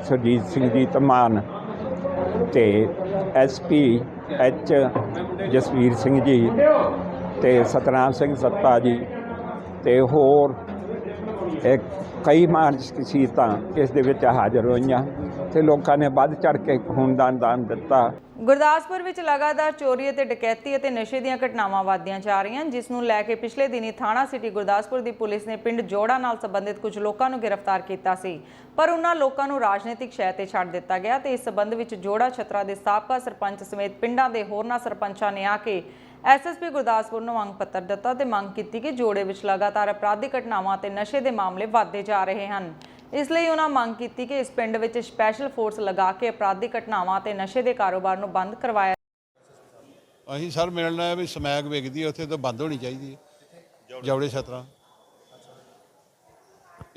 ਸੁਰਜੀਤ ਸਿੰਘ ਜੀ ਧਮਾਨ ਤੇ SP H ਜਸਵੀਰ ਸਿੰਘ ਜੀ ਤੇ ਸਤਨਾਮ ਸਿੰਘ ਸੱਤਾ ਜੀ ਤੇ ਹੋਰ ਕਈ ਮਾਨ ਸ਼ਖਸੀਅਤਾਂ ਇਸ ਦੇ ਵਿੱਚ ਹਾਜ਼ਰ ਹੋਈਆਂ ਤੇ ਲੋਕਾਂ ਨੇ ਵੱਧ ਚੜ੍ਹ ਕੇ ਖੂਨਦਾਨ ਦਿੱਤਾ। ਗੁਰਦਾਸਪੁਰ ਵਿੱਚ ਲਗਾਤਾਰ ਚੋਰੀ ਅਤੇ ਡਕੈਤੀ ਅਤੇ ਨਸ਼ੇ ਦੀਆਂ ਘਟਨਾਵਾਂ ਵਧਦੀਆਂ ਜਾ ਰਹੀਆਂ, ਜਿਸ ਨੂੰ ਲੈ ਕੇ ਪਿਛਲੇ ਦਿਨੀ ਥਾਣਾ ਸਿਟੀ ਗੁਰਦਾਸਪੁਰ ਦੀ ਪੁਲਿਸ ਨੇ ਪਿੰਡ ਜੋੜਾ ਨਾਲ ਸੰਬੰਧਿਤ ਕੁਝ ਲੋਕਾਂ ਨੂੰ ਗ੍ਰਿਫਤਾਰ ਕੀਤਾ ਸੀ, ਪਰ ਉਹਨਾਂ ਲੋਕਾਂ ਨੂੰ ਰਾਜਨੀਤਿਕ ਸ਼ੈ ਤੇ ਛੱਡ ਦਿੱਤਾ ਗਿਆ ਤੇ ਇਸ ਸੰਬੰਧ ਵਿੱਚ ਜੋੜਾ ਛਤਰਾ ਦੇ ਸਾਬਕਾ ਸਰਪੰਚ ਸਮੇਤ ਪਿੰਡਾਂ ਦੇ ਹੋਰਨਾਂ ਸਰਪੰਚਾਂ ਨੇ ਆ ਕੇ SSP ਗੁਰਦਾਸਪੁਰ ਨੂੰ ਮੰਗ ਪੱਤਰ ਦਿੱਤਾ ਤੇ ਮੰਗ ਕੀਤੀ ਕਿ ਜੋੜੇ ਵਿੱਚ ਲਗਾਤਾਰ ਅਪਰਾਧਿਕ ਘਟਨਾਵਾਂ ਤੇ ਨਸ਼ੇ ਦੇ ਮਾਮਲੇ ਵਧਦੇ ਜਾ ਰਹੇ ਹਨ। ਇਸ ਲਈ ਉਹਨਾਂ ਮੰਗ ਕੀਤੀ ਕਿ ਇਸ ਪਿੰਡ ਵਿੱਚ ਸਪੈਸ਼ਲ ਫੋਰਸ ਲਗਾ ਕੇ ਅਪਰਾਧਿਕ ਘਟਨਾਵਾਂ ਤੇ ਨਸ਼ੇ ਦੇ ਕਾਰੋਬਾਰ ਨੂੰ ਬੰਦ ਕਰਵਾਇਆ। ਅਸੀਂ ਸਰ ਮਿਲਣਾ ਹੈ ਵੀ ਸਮੈਕ ਵੇਚਦੀ ਹੈ ਉੱਥੇ ਤਾਂ ਬੰਦ ਹੋਣੀ ਚਾਹੀਦੀ ਹੈ, ਜੋੜੇ ਛਤਰਾ,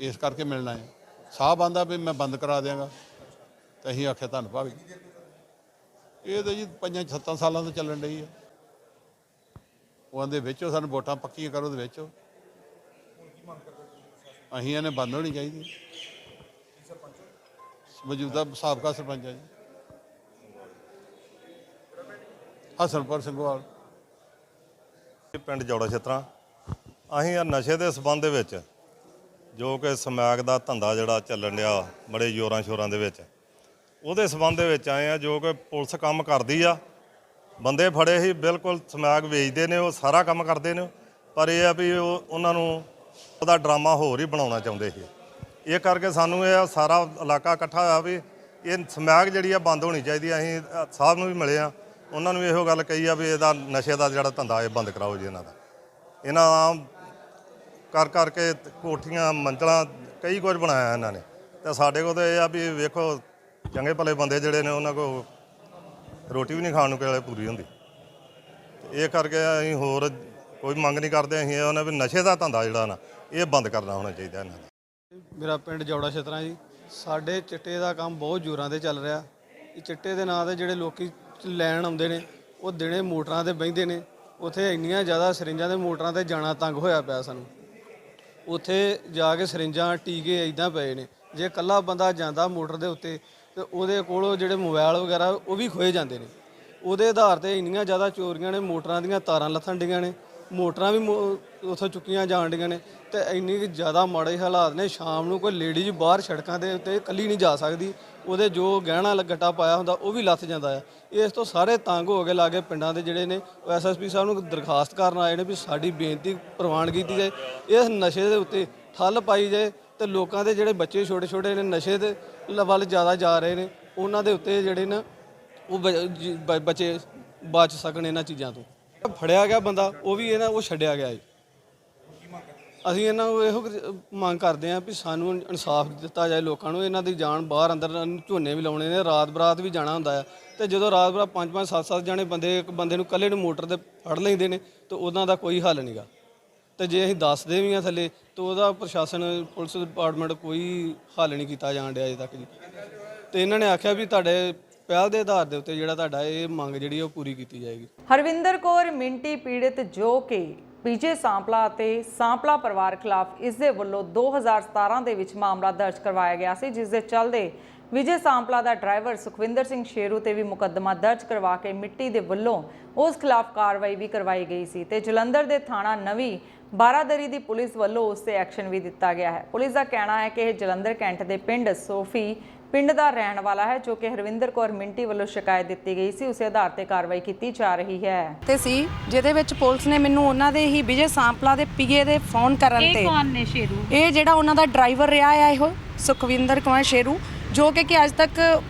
ਇਸ ਕਰਕੇ ਮਿਲਣਾ ਹੈ। ਸਾਹਿਬ ਆਂਦਾ ਵੀ ਮੈਂ ਬੰਦ ਕਰਾ ਦਿਆਂਗਾ ਤੇ ਅਸੀਂ ਆਖਿਆ ਧੰਨ ਭਾਗ। ਇਹ ਤਾਂ ਜੀ 5-7 ਸਾਲਾਂ ਤੋਂ ਚੱਲਣ ਡਈ ਹੈ। ਉਹਦੇ ਵਿੱਚੋਂ ਸਾਨੂੰ ਵੋਟਾਂ ਪੱਕੀਆਂ ਕਰੋ, ਦੇ ਵਿੱਚੋਂ ਅਸੀਂ ਇਹਨੇ ਬੰਦ ਹੋਣੀ ਚਾਹੀਦੀ। ਮੌਜੂਦਾ ਸਾਬਕਾ ਸਰਪੰਚ ਹੈ ਜੀ ਹਸਨਪੁਰ ਸਿੰਘਵਾਲ, ਪਿੰਡ ਜੋੜਾ ਛਤਰਾ। ਅਸੀਂ ਆ ਨਸ਼ੇ ਦੇ ਸਬੰਧ ਦੇ ਵਿੱਚ ਜੋ ਕਿ ਸਮੈਕ ਦਾ ਧੰਦਾ ਜਿਹੜਾ ਚੱਲਣ ਡਿਆ ਬੜੇ ਜ਼ੋਰਾਂ ਸ਼ੋਰਾਂ ਦੇ ਵਿੱਚ, ਉਹਦੇ ਸਬੰਧ ਦੇ ਵਿੱਚ ਆਏ ਆ। ਜੋ ਕਿ ਪੁਲਿਸ ਕੰਮ ਕਰਦੀ ਆ, ਬੰਦੇ ਫੜੇ ਹੀ ਬਿਲਕੁਲ ਸਮੈਕ ਵੇਚਦੇ ਨੇ, ਉਹ ਸਾਰਾ ਕੰਮ ਕਰਦੇ ਨੇ, ਪਰ ਇਹ ਆ ਵੀ ਉਹਨਾਂ ਨੂੰ ਉਹਦਾ ਡਰਾਮਾ ਹੋਰ ਹੀ ਬਣਾਉਣਾ ਚਾਹੁੰਦੇ ਸੀ। ਇਹ ਕਰਕੇ ਸਾਨੂੰ ਇਹ ਸਾਰਾ ਇਲਾਕਾ ਇਕੱਠਾ ਹੋਇਆ ਵੀ ਇਹ ਸਮੈਕ ਜਿਹੜੀ ਆ ਬੰਦ ਹੋਣੀ ਚਾਹੀਦੀ। ਅਸੀਂ ਸਾਹਿਬ ਨੂੰ ਵੀ ਮਿਲੇ ਆ, ਉਹਨਾਂ ਨੂੰ ਇਹੋ ਗੱਲ ਕਹੀ ਆ ਵੀ ਇਹਦਾ ਨਸ਼ੇ ਦਾ ਜਿਹੜਾ ਧੰਦਾ ਇਹ ਬੰਦ ਕਰਾਓ ਜੀ। ਇਹਨਾਂ ਆਮ ਕਰਕੇ ਕੋਠੀਆਂ ਮੰਜ਼ਲਾਂ ਕਈ ਕੁਝ ਬਣਾਇਆ ਇਹਨਾਂ ਨੇ, ਤੇ ਸਾਡੇ ਕੋਲ ਤਾਂ ਇਹ ਆ ਵੀ ਵੇਖੋ ਚੰਗੇ ਭਲੇ ਬੰਦੇ ਜਿਹੜੇ ਨੇ ਉਹਨਾਂ ਕੋਲ ਰੋਟੀ ਵੀ ਨਹੀਂ ਖਾਣ ਨੂੰ ਕਿਹੜੇ ਪੂਰੀ ਹੁੰਦੀ। ਇਹ ਕਰਕੇ ਅਸੀਂ ਹੋਰ ਕੋਈ ਮੰਗ ਨਹੀਂ ਕਰਦੇ। ਅਸੀਂ ਉਹਨਾਂ ਵੀ ਨਸ਼ੇ ਦਾ ਧੰਦਾ ਜਿਹੜਾ ਨਾ ਇਹ ਬੰਦ ਕਰਨਾ ਹੋਣਾ ਚਾਹੀਦਾ ਇਹਨਾਂ ਦਾ। ਮੇਰਾ ਪਿੰਡ ਜੋੜਾ ਛਤਰਾ ਜੀ। ਸਾਡੇ ਚਿੱਟੇ ਦਾ ਕੰਮ ਬਹੁਤ ਜ਼ੋਰਾਂ 'ਤੇ ਚੱਲ ਰਿਹਾ। ਇਹ ਚਿੱਟੇ ਦੇ ਨਾਂ 'ਤੇ ਜਿਹੜੇ ਲੋਕੀ ਲੈਣ ਆਉਂਦੇ ਨੇ, ਉਹ ਦਿਨੇ ਮੋਟਰਾਂ 'ਤੇ ਬਹਿੰਦੇ ਨੇ। ਉੱਥੇ ਇੰਨੀਆਂ ਜ਼ਿਆਦਾ ਸਰਿੰਜਾਂ ਦੇ ਮੋਟਰਾਂ 'ਤੇ ਜਾਣਾ ਤੰਗ ਹੋਇਆ ਪਿਆ ਸਾਨੂੰ। ਉੱਥੇ ਜਾ ਕੇ ਸਰਿੰਜਾਂ ਟੀਕੇ ਇੱਦਾਂ ਪਏ ਨੇ, ਜੇ ਇਕੱਲਾ ਬੰਦਾ ਜਾਂਦਾ ਮੋਟਰ ਦੇ ਉੱਤੇ ਤੇ ਉਹਦੇ ਕੋਲੋਂ ਜਿਹੜੇ ਮੋਬਾਈਲ ਵਗੈਰਾ ਉਹ ਵੀ ਖੋਏ ਜਾਂਦੇ ਨੇ। ਉਹਦੇ ਆਧਾਰ 'ਤੇ ਇੰਨੀਆਂ ਜ਼ਿਆਦਾ ਚੋਰੀਆਂ ਨੇ, ਮੋਟਰਾਂ ਦੀਆਂ ਤਾਰਾਂ ਲੱਥਣ ਡੀਆਂ ਨੇ ਮੋਟਰਾਂ ਵੀ ਉੱਥੋਂ ਚੁੱਕੀਆਂ ਜਾਣ ਡੀਆਂ ਨੇ ਤੇ ਇੰਨੀ ਕੁ ਜ਼ਿਆਦਾ ਮਾੜੇ ਹਾਲਾਤ ਨੇ। ਸ਼ਾਮ ਨੂੰ ਕੋਈ ਲੇਡੀਜ਼ ਬਾਹਰ ਸੜਕਾਂ ਦੇ ਉੱਤੇ ਇਕੱਲੀ ਨਹੀਂ ਜਾ ਸਕਦੀ, ਉਹਦੇ ਜੋ ਗਹਿਣਾ ਗੱਟਾ ਪਾਇਆ ਹੁੰਦਾ ਉਹ ਵੀ ਲੱਥ ਜਾਂਦਾ ਆ। ਇਸ ਤੋਂ ਸਾਰੇ ਤੰਗ ਹੋ ਕੇ ਲਾਗੇ ਪਿੰਡਾਂ ਦੇ ਜਿਹੜੇ ਨੇ ਐਸਐਸਪੀ ਸਾਹਿਬ ਨੂੰ ਦਰਖਾਸਤ ਕਰਨ ਆਏ ਨੇ ਵੀ ਸਾਡੀ ਬੇਨਤੀ ਪ੍ਰਵਾਨ ਕੀਤੀ ਜਾਏ, ਇਸ ਨਸ਼ੇ ਦੇ ਉੱਤੇ ਠੱਲ ਪਾਈ ਜਾਏ ਤੇ ਲੋਕਾਂ ਦੇ ਜਿਹੜੇ ਬੱਚੇ ਛੋਟੇ ਛੋਟੇ ਨੇ ਨਸ਼ੇ ਦੇ ਵੱਲ ਜ਼ਿਆਦਾ ਜਾ ਰਹੇ ਨੇ, ਉਹਨਾਂ ਦੇ ਉੱਤੇ ਜਿਹੜੇ ਨਾ ਉਹ ਬੱਚੇ ਬਚ ਸਕਣ ਇਹਨਾਂ ਚੀਜ਼ਾਂ ਤੋਂ। ਫੜਿਆ ਗਿਆ ਬੰਦਾ ਉਹ ਵੀ ਉਹ ਛੱਡਿਆ ਗਿਆ ਜੀ। ਅਸੀਂ ਇਹਨਾਂ ਨੂੰ ਇਹੋ ਮੰਗ ਕਰਦੇ ਹਾਂ ਵੀ ਸਾਨੂੰ ਇਨਸਾਫ ਦਿੱਤਾ ਜਾਏ ਲੋਕਾਂ ਨੂੰ। ਇਹਨਾਂ ਦੀ ਜਾਨ ਬਾਹਰ ਅੰਦਰ ਝੋਨੇ ਵੀ ਲਾਉਣੇ ਨੇ, ਰਾਤ ਬਰਾਤ ਵੀ ਜਾਣਾ ਹੁੰਦਾ ਆ ਤੇ ਜਦੋਂ ਰਾਤ ਬਰਾਤ 5-5 7-7 ਜਾਣੇ ਬੰਦੇ ਇੱਕ ਬੰਦੇ ਨੂੰ ਇਕੱਲੇ ਨੂੰ ਮੋਟਰ ਤੇ ਫੜ ਲੈਂਦੇ ਨੇ ਤੇ ਉਹਨਾਂ ਦਾ ਕੋਈ ਹੱਲ ਨਹੀਂਗਾ। ਤੇ ਜੇ ਅਸੀਂ ਦੱਸਦੇ ਵੀ ਆ ਥੱਲੇ ਤਾਂ ਉਹਦਾ ਪ੍ਰਸ਼ਾਸਨ ਪੁਲਿਸ ਡਿਪਾਰਟਮੈਂਟ ਕੋਈ ਹੱਲ ਨਹੀਂ ਕੀਤਾ ਜਾਣ ਡਿਆ ਅਜੇ ਤੱਕ ਜੀ। ਤੇ ਇਹਨਾਂ ਨੇ ਆਖਿਆ ਵੀ ਤੁਹਾਡੇ ਪਹਿਲ ਦੇ ਆਧਾਰ ਦੇ ਉੱਤੇ ਜਿਹੜਾ ਤੁਹਾਡਾ ਇਹ ਮੰਗ ਜਿਹੜੀ ਉਹ ਪੂਰੀ ਕੀਤੀ ਜਾਏਗੀ। ਹਰਵਿੰਦਰ ਕੌਰ ਮਿੰਟੀ ਪੀੜਿਤ ਜੋ ਕਿ ਵਿਜੇ ਸਾਂਪਲਾ ਅਤੇ ਸਾਂਪਲਾ ਪਰਿਵਾਰ ਖਿਲਾਫ ਇਸ ਦੇ ਵੱਲੋਂ 2017 ਦੇ ਵਿੱਚ ਮਾਮਲਾ ਦਰਜ ਕਰਵਾਇਆ ਗਿਆ ਸੀ, ਜਿਸ ਦੇ ਚੱਲਦੇ ਵਿਜੇ ਸਾਂਪਲਾ ਦਾ ਡਰਾਈਵਰ ਸੁਖਵਿੰਦਰ ਸਿੰਘ ਸ਼ੇਰੂ ਤੇ ਵੀ ਮੁਕੱਦਮਾ ਦਰਜ ਕਰਵਾ ਕੇ ਮਿੱਟੀ ਦੇ ਵੱਲੋਂ ਉਸ ਖਿਲਾਫ ਕਾਰਵਾਈ ਵੀ ਕਰਵਾਈ ਗਈ ਸੀ ਤੇ ਜਲੰਧਰ ਦੇ ਥਾਣਾ ਨਵੀਂ ਬਾਰਾਦਰੀ ਦੀ ਪੁਲਿਸ ਵੱਲੋਂ ਉਸ ਤੇ ਐਕਸ਼ਨ ਵੀ ਦਿੱਤਾ ਗਿਆ ਹੈ। ਪੁਲਿਸ ਦਾ ਕਹਿਣਾ ਹੈ ਕਿ ਇਹ ਜਲੰਧਰ ਕੈਂਟ ਦੇ ਪਿੰਡ ਸੋਫੀ ਪਿੰਡ ਦਾ ਰਹਿਣ ਵਾਲਾ ਹੈ, ਜੋ ਕਿ ਹਰਵਿੰਦਰ ਕੌਰ ਮਿੰਟੀ ਵੱਲੋਂ ਸ਼ਿਕਾਇਤ ਦਿੱਤੀ ਗਈ ਸੀ, ਉਸੇ ਆਧਾਰ ਤੇ ਕਾਰਵਾਈ ਕੀਤੀ ਜਾ ਰਹੀ ਹੈ ਤੇ ਸੀ ਜਿਹਦੇ ਵਿੱਚ ਪੁਲਿਸ ਨੇ ਮੈਨੂੰ ਉਹਨਾਂ ਦੇ ਹੀ ਵਿਜੇ ਸਾਂਪਲਾ ਦੇ ਪੀਏ ਦੇ ਫੋਨ ਕਰਨ ਤੇ, ਇਹ ਕੌਣ ਨੇ ਸ਼ੇਰੂ, ਇਹ ਜਿਹੜਾ ਉਹਨਾਂ ਦਾ ਡਰਾਈਵਰ ਰਿਹਾ ਆ ਇਹੋ ਸੁਖਵਿੰਦਰ ਕੌਰ ਸ਼ੇਰੂ, ਜੋ ਕਿ ਅੱਜ ਤੱਕ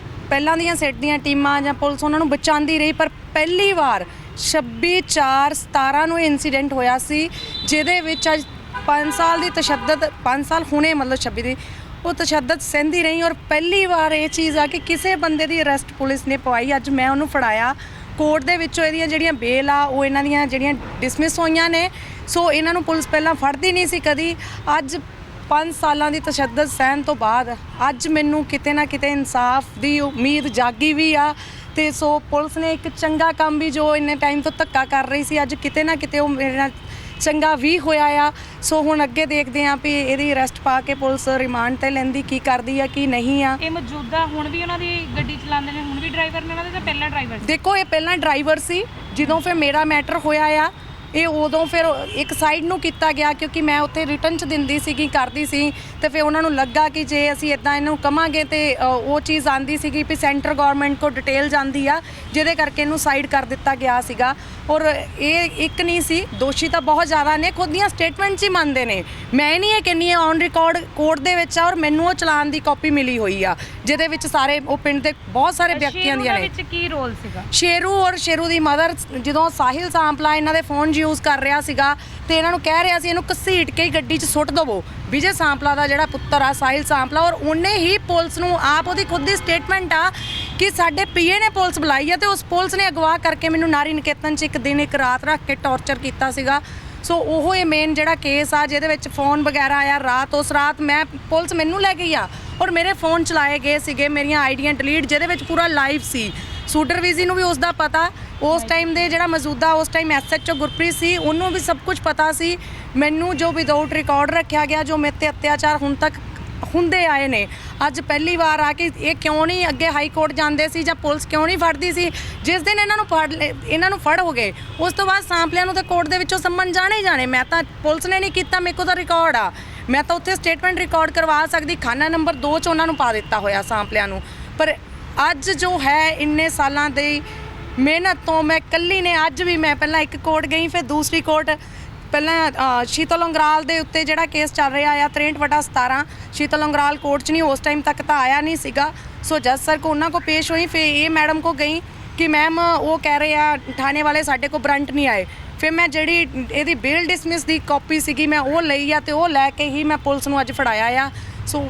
ਪਹਿਲਾਂ ਦੀਆਂ ਸੈੱਟ ਦੀਆਂ ਟੀਮਾਂ ਜਾਂ ਪੁਲਿਸ ਉਹਨਾਂ ਨੂੰ ਬਚਾਉਂਦੀ ਰਹੀ, ਪਰ ਪਹਿਲੀ ਵਾਰ 26/4/17 ਨੂੰ ਇਨਸੀਡੈਂਟ ਹੋਇਆ ਸੀ, ਜਿਹਦੇ ਵਿੱਚ ਅੱਜ 5 ਸਾਲ ਦੀ ਤਸ਼ੱਦਦ 5 ਸਾਲ ਹੁਣੇ ਮਤਲਬ 26 ਦੀ ਉਹ ਤਸ਼ੱਦਦ ਸਹਿੰਦੀ ਰਹੀ ਔਰ ਪਹਿਲੀ ਵਾਰ ਇਹ ਚੀਜ਼ ਆ ਕਿ ਕਿਸੇ ਬੰਦੇ ਦੀ ਅਰੈਸਟ ਪੁਲਿਸ ਨੇ ਪਵਾਈ। ਅੱਜ ਮੈਂ ਉਹਨੂੰ ਫੜਾਇਆ ਕੋਰਟ ਦੇ ਵਿੱਚੋਂ, ਇਹਦੀਆਂ ਜਿਹੜੀਆਂ ਬੇਲ ਆ ਉਹ ਇਹਨਾਂ ਦੀਆਂ ਜਿਹੜੀਆਂ ਡਿਸਮਿਸ ਹੋਈਆਂ ਨੇ, ਸੋ ਇਹਨਾਂ ਨੂੰ ਪੁਲਿਸ ਪਹਿਲਾਂ ਫੜਦੀ ਨਹੀਂ ਸੀ ਕਦੀ। ਅੱਜ 5 ਸਾਲਾਂ ਦੀ ਤਸ਼ੱਦਦ ਸਹਿਣ ਤੋਂ ਬਾਅਦ ਅੱਜ ਮੈਨੂੰ ਕਿਤੇ ਨਾ ਕਿਤੇ ਇਨਸਾਫ ਦੀ ਉਮੀਦ ਜਾਗੀ ਵੀ ਆ ਤੇ ਸੋ ਪੁਲਿਸ ਨੇ ਇੱਕ ਚੰਗਾ ਕੰਮ ਵੀ ਜੋ ਇੰਨੇ ਟਾਈਮ ਤੋਂ ਧੱਕਾ ਕਰ ਰਹੀ ਸੀ, ਅੱਜ ਕਿਤੇ ਨਾ ਕਿਤੇ ਉਹ ਮੇਰੇ ਨਾਲ ਚੰਗਾ ਵੀ ਹੋਇਆ ਆ। ਸੋ ਹੁਣ ਅੱਗੇ ਦੇਖਦੇ ਹਾਂ ਵੀ ਇਹਦੀ ਅਰੈਸਟ ਪਾ ਕੇ ਪੁਲਿਸ ਰਿਮਾਂਡ ਤੇ ਲੈਂਦੀ ਕੀ ਕਰਦੀ ਆ ਕੀ ਨਹੀਂ ਆ। ਇਹ ਮੌਜੂਦਾ ਹੁਣ ਵੀ ਉਹਨਾਂ ਦੀ ਗੱਡੀ ਚਲਾਉਂਦੇ ਨੇ, ਹੁਣ ਵੀ ਡਰਾਈਵਰ ਨੇ ਉਹਨਾਂ ਦੇ, ਤਾਂ ਪਹਿਲਾਂ ਡਰਾਈਵਰ ਸੀ? ਦੇਖੋ ਇਹ ਪਹਿਲਾਂ ਡਰਾਈਵਰ ਸੀ, ਜਦੋਂ ਫਿਰ ਮੇਰਾ ਮੈਟਰ ਹੋਇਆ ਆ ਇਹ ਉਦੋਂ ਫਿਰ ਇੱਕ ਸਾਈਡ ਨੂੰ ਕੀਤਾ ਗਿਆ ਕਿਉਂਕਿ ਮੈਂ ਉੱਥੇ ਰਿਟਰਨ 'ਚ ਦਿੰਦੀ ਸੀਗੀ ਕਰਦੀ ਸੀ ਤੇ ਫਿਰ ਉਹਨਾਂ ਨੂੰ ਲੱਗਾ ਕਿ ਜੇ ਅਸੀਂ ਇਦਾਂ ਇਹਨੂੰ ਕਵਾਂਗੇ ਤੇ ਉਹ ਚੀਜ਼ ਆਂਦੀ ਸੀਗੀ ਵੀ ਸੈਂਟਰ ਗਵਰਨਮੈਂਟ ਕੋ ਡਿਟੇਲ ਜਾਂਦੀ ਆ, ਜਿਹਦੇ ਕਰਕੇ ਇਹਨੂੰ ਸਾਈਡ ਕਰ ਦਿੱਤਾ ਗਿਆ ਸੀਗਾ। ਔਰ ਇਹ ਇੱਕ ਨਹੀਂ ਸੀ, ਦੋਸ਼ੀ ਤਾਂ ਬਹੁਤ ਜ਼ਿਆਦਾ ਨੇ, ਖੁਦ ਦੀਆਂ ਸਟੇਟਮੈਂਟਸ ਹੀ ਮੰਨਦੇ ਨੇ। ਮੈਂ ਨਹੀਂ ਇਹ ਕਹਿੰਦੀ ਔਨ ਰਿਕਾਰਡ ਕੋਰਟ ਦੇ ਵਿੱਚ ਆ ਔਰ ਮੈਨੂੰ ਉਹ ਚਲਾਨ ਦੀ ਕਾਪੀ ਮਿਲੀ ਹੋਈ ਆ, ਜਿਹਦੇ ਵਿੱਚ ਸਾਰੇ ਉਹ ਪਿੰਡ ਦੇ ਬਹੁਤ ਸਾਰੇ ਵਿਅਕਤੀਆਂ ਦੀਆਂ ਨੇ। ਵਿੱਚ ਕੀ ਰੋਲ ਸੀਗਾ ਸ਼ੇਰੂ ਔਰ ਸ਼ੇਰੂ ਦੀ ਮਦਰ ਜਦੋਂ ਸਾਹਿਲ ਸਾਂਪਲਾ ਇਹਨਾਂ ਦੇ ਫੋਨ ਯੂਜ਼ ਕਰ ਰਿਹਾ ਸੀਗਾ ਤੇ ਇਹਨਾਂ ਨੂੰ ਕਹਿ ਰਿਹਾ ਸੀ ਇਹਨੂੰ ਘਸੀਟ ਕੇ ਹੀ ਗੱਡੀ 'ਚ ਸੁੱਟ ਦੇਵੋ, ਵਿਜੇ ਸਾਂਪਲਾ ਦਾ ਜਿਹੜਾ ਪੁੱਤਰ ਆ ਸਾਹਿਲ ਸਾਂਪਲਾ, ਔਰ ਉਹਨੇ ਹੀ ਪੁਲਿਸ ਨੂੰ ਆਪ ਉਹਦੀ ਖੁਦ ਦੀ ਸਟੇਟਮੈਂਟ ਆ ਕਿ ਸਾਡੇ ਪੀਏ ਨੇ ਪੁਲਿਸ ਬੁਲਾਈ ਆ ਤੇ ਉਸ ਪੁਲਿਸ ਨੇ ਅਗਵਾ ਕਰਕੇ ਮੈਨੂੰ ਨਾਰੀ ਨਿਕੇਤਨ 'ਚ ਇੱਕ ਦਿਨ ਇੱਕ ਰਾਤ ਰੱਖ ਕੇ ਟੌਰਚਰ ਕੀਤਾ ਸੀਗਾ। ਸੋ ਉਹ ਇਹ ਮੇਨ ਜਿਹੜਾ ਕੇਸ ਆ ਜਿਹਦੇ ਵਿੱਚ ਫੋਨ ਵਗੈਰਾ ਆਇਆ ਰਾਤ, ਉਸ ਰਾਤ ਮੈਂ ਪੁਲਿਸ ਮੈਨੂੰ ਲੈ ਗਈ ਆ ਔਰ ਮੇਰੇ ਫੋਨ ਚਲਾਏ ਗਏ ਸੀਗੇ, ਮੇਰੀਆਂ ਆਈਡੀਆਂ ਡਿਲੀਟ, ਜਿਹਦੇ ਵਿੱਚ ਪੂਰਾ ਲਾਈਵ ਸੀ। ਸੂਟਰਵਿਜ਼ੀ ਨੂੰ ਵੀ ਉਸ ਦਾ ਪਤਾ, ਉਸ ਟਾਈਮ ਦੇ ਜਿਹੜਾ ਮੌਜੂਦਾ ਉਸ ਟਾਈਮ SHO ਗੁਰਪ੍ਰੀਤ ਸੀ ਉਹਨੂੰ ਵੀ ਸਭ ਕੁਝ ਪਤਾ ਸੀ। ਮੈਨੂੰ ਜੋ ਵਿਦਆਊਟ ਰਿਕਾਰਡ ਰੱਖਿਆ ਗਿਆ, ਜੋ ਮੇਰੇ 'ਤੇ ਅਤਿਆਚਾਰ ਹੁਣ ਤੱਕ ਹੁੰਦੇ ਆਏ ਨੇ, ਅੱਜ ਪਹਿਲੀ ਵਾਰ ਆ ਕੇ ਇਹ ਕਿਉਂ ਨਹੀਂ ਅੱਗੇ ਹਾਈ ਕੋਰਟ ਜਾਂਦੇ ਸੀ ਜਾਂ ਪੁਲਿਸ ਕਿਉਂ ਨਹੀਂ ਫੜਦੀ ਸੀ। ਜਿਸ ਦਿਨ ਇਹਨਾਂ ਨੂੰ ਫੜ ਹੋ ਗਏ ਉਸ ਤੋਂ ਬਾਅਦ ਸਾਂਪਲਿਆਂ ਨੂੰ ਤਾਂ ਕੋਰਟ ਦੇ ਵਿੱਚੋਂ ਸੰਮਨ ਜਾਣੇ ਹੀ ਜਾਣੇ। ਮੈਂ ਤਾਂ ਪੁਲਿਸ ਨੇ ਨਹੀਂ ਕੀਤਾ, ਮੇਰੇ ਕੋਲ ਤਾਂ ਰਿਕਾਰਡ ਆ, ਮੈਂ ਤਾਂ ਉੱਥੇ ਸਟੇਟਮੈਂਟ ਰਿਕਾਰਡ ਕਰਵਾ ਸਕਦੀ, ਖਾਨਾ ਨੰਬਰ 2 'ਚ ਉਹਨਾਂ ਨੂੰ ਪਾ ਦਿੱਤਾ ਹੋਇਆ ਸਾਂਪਲਿਆਂ ਨੂੰ। ਪਰ ਅੱਜ ਜੋ ਹੈ ਇੰਨੇ ਸਾਲਾਂ ਦੀ ਮਿਹਨਤ ਤੋਂ ਮੈਂ ਇਕੱਲੀ ਨੇ, ਅੱਜ ਵੀ ਮੈਂ ਪਹਿਲਾਂ ਇੱਕ ਕੋਰਟ ਗਈ ਫਿਰ ਦੂਸਰੀ ਕੋਰਟ, ਪਹਿਲਾਂ ਸ਼ੀਤਲ ਅੰਗਰਾਲ ਦੇ ਉੱਤੇ ਜਿਹੜਾ ਕੇਸ ਚੱਲ ਰਿਹਾ ਆ 63/17 ਸ਼ੀਤਲ ਅੰਗਰਾਲ ਕੋਰਟ 'ਚ ਨਹੀਂ ਉਸ ਟਾਈਮ ਤੱਕ ਤਾਂ ਆਇਆ ਨਹੀਂ ਸੀਗਾ। ਸੋ ਜੱਜ ਸਰ ਕੋ ਉਹਨਾਂ ਕੋ ਪੇਸ਼ ਹੋਈ, ਫਿਰ ਇਹ ਮੈਡਮ ਕੋ ਗਈ ਕਿ ਮੈਮ ਉਹ ਕਹਿ ਰਹੇ ਆ ਥਾਣੇ ਵਾਲੇ ਸਾਡੇ ਕੋ ਵਾਰੰਟ ਨਹੀਂ ਆਏ। ਫਿਰ ਮੈਂ ਜਿਹੜੀ ਇਹਦੀ ਬੇਲ ਡਿਸਮਿਸ ਦੀ ਕਾਪੀ ਸੀਗੀ ਮੈਂ ਉਹ ਲਈ ਆ ਤੇ ਉਹ ਲੈ ਕੇ ਹੀ ਮੈਂ ਪੁਲਿਸ ਨੂੰ ਅੱਜ ਫੜਾਇਆ ਆ। ਸੋ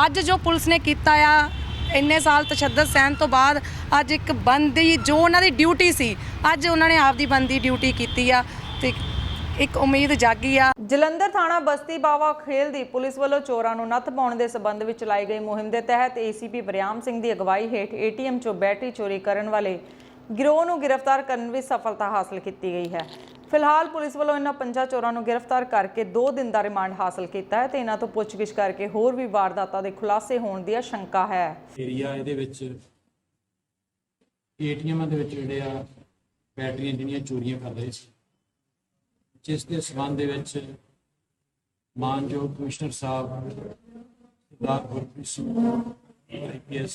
ਅੱਜ ਜੋ ਪੁਲਿਸ ਨੇ ਕੀਤਾ ਆ ਇੰਨੇ ਸਾਲ ਤਸ਼ੱਦਦ ਸਹਿਣ ਤੋਂ ਬਾਅਦ ਅੱਜ ਇੱਕ ਬੰਦੀ ਜੋ ਉਹਨਾਂ ਦੀ ਡਿਊਟੀ ਸੀ, ਅੱਜ ਉਹਨਾਂ ਨੇ ਆਪਦੀ ਬੰਦੀ ਡਿਊਟੀ ਕੀਤੀ ਆ ਤੇ ਇੱਕ ਉਮੀਦ ਜਾਗੀ ਆ। ਜਲੰਧਰ ਥਾਣਾ ਬਸਤੀ ਬਾਵਾ ਖੇਲ ਦੀ ਪੁਲਿਸ ਵੱਲੋਂ ਚੋਰਾਂ ਨੂੰ ਨੱਥ ਪਾਉਣ ਦੇ ਸਬੰਧ ਵਿੱਚ ਚਲਾਈ ਗਈ ਮੁਹਿੰਮ ਦੇ ਤਹਿਤ ACP ਵਰਿਆਮ ਸਿੰਘ ਦੀ ਅਗਵਾਈ ਹੇਠ ATM 'ਚੋਂ ਬੈਟਰੀ ਚੋਰੀ ਕਰਨ ਵਾਲੇ ਗਿਰੋਹ ਨੂੰ ਗ੍ਰਿਫਤਾਰ ਕਰਨ ਵਿੱਚ ਸਫਲਤਾ ਹਾਸਲ ਕੀਤੀ ਗਈ ਹੈ। ਫਿਲਹਾਲ ਪੁਲਿਸ ਵੱਲੋਂ ਇਹਨਾਂ 5 ਚੋਰਾਂ ਨੂੰ ਗ੍ਰਿਫਤਾਰ ਕਰਕੇ 2 ਦਿਨ ਦਾ ਰਿਮਾਂਡ ਹਾਸਲ ਕੀਤਾ ਹੈ ਤੇ ਇਹਨਾਂ ਤੋਂ ਪੁੱਛਗਿੱਛ ਕਰਕੇ ਹੋਰ ਵੀ ਵਾਰਦਾਤਾਂ ਦੇ ਖੁਲਾਸੇ ਹੋਣ ਦੀ ਆਸ਼ੰਕਾ ਹੈ। ਏਰੀਆ ਇਹਦੇ ਵਿੱਚ ATMਾਂ ਦੇ ਵਿੱਚ ਜਿਹੜੇ ਆ ਬੈਟਰੀਆਂ ਜਿਹੜੀਆਂ ਚੋਰੀਆਂ ਕਰ ਰਹੇ ਸੀ, ਜਿਸ ਦੇ ਸਬੰਧ ਦੇ ਵਿੱਚ ਮਾਨਯੋਗ ਕਮਿਸ਼ਨਰ ਸਾਹਿਬ ਸਰਦਾਰ ਗੁਰਪ੍ਰੀਤ ਸਿੰਘ IPS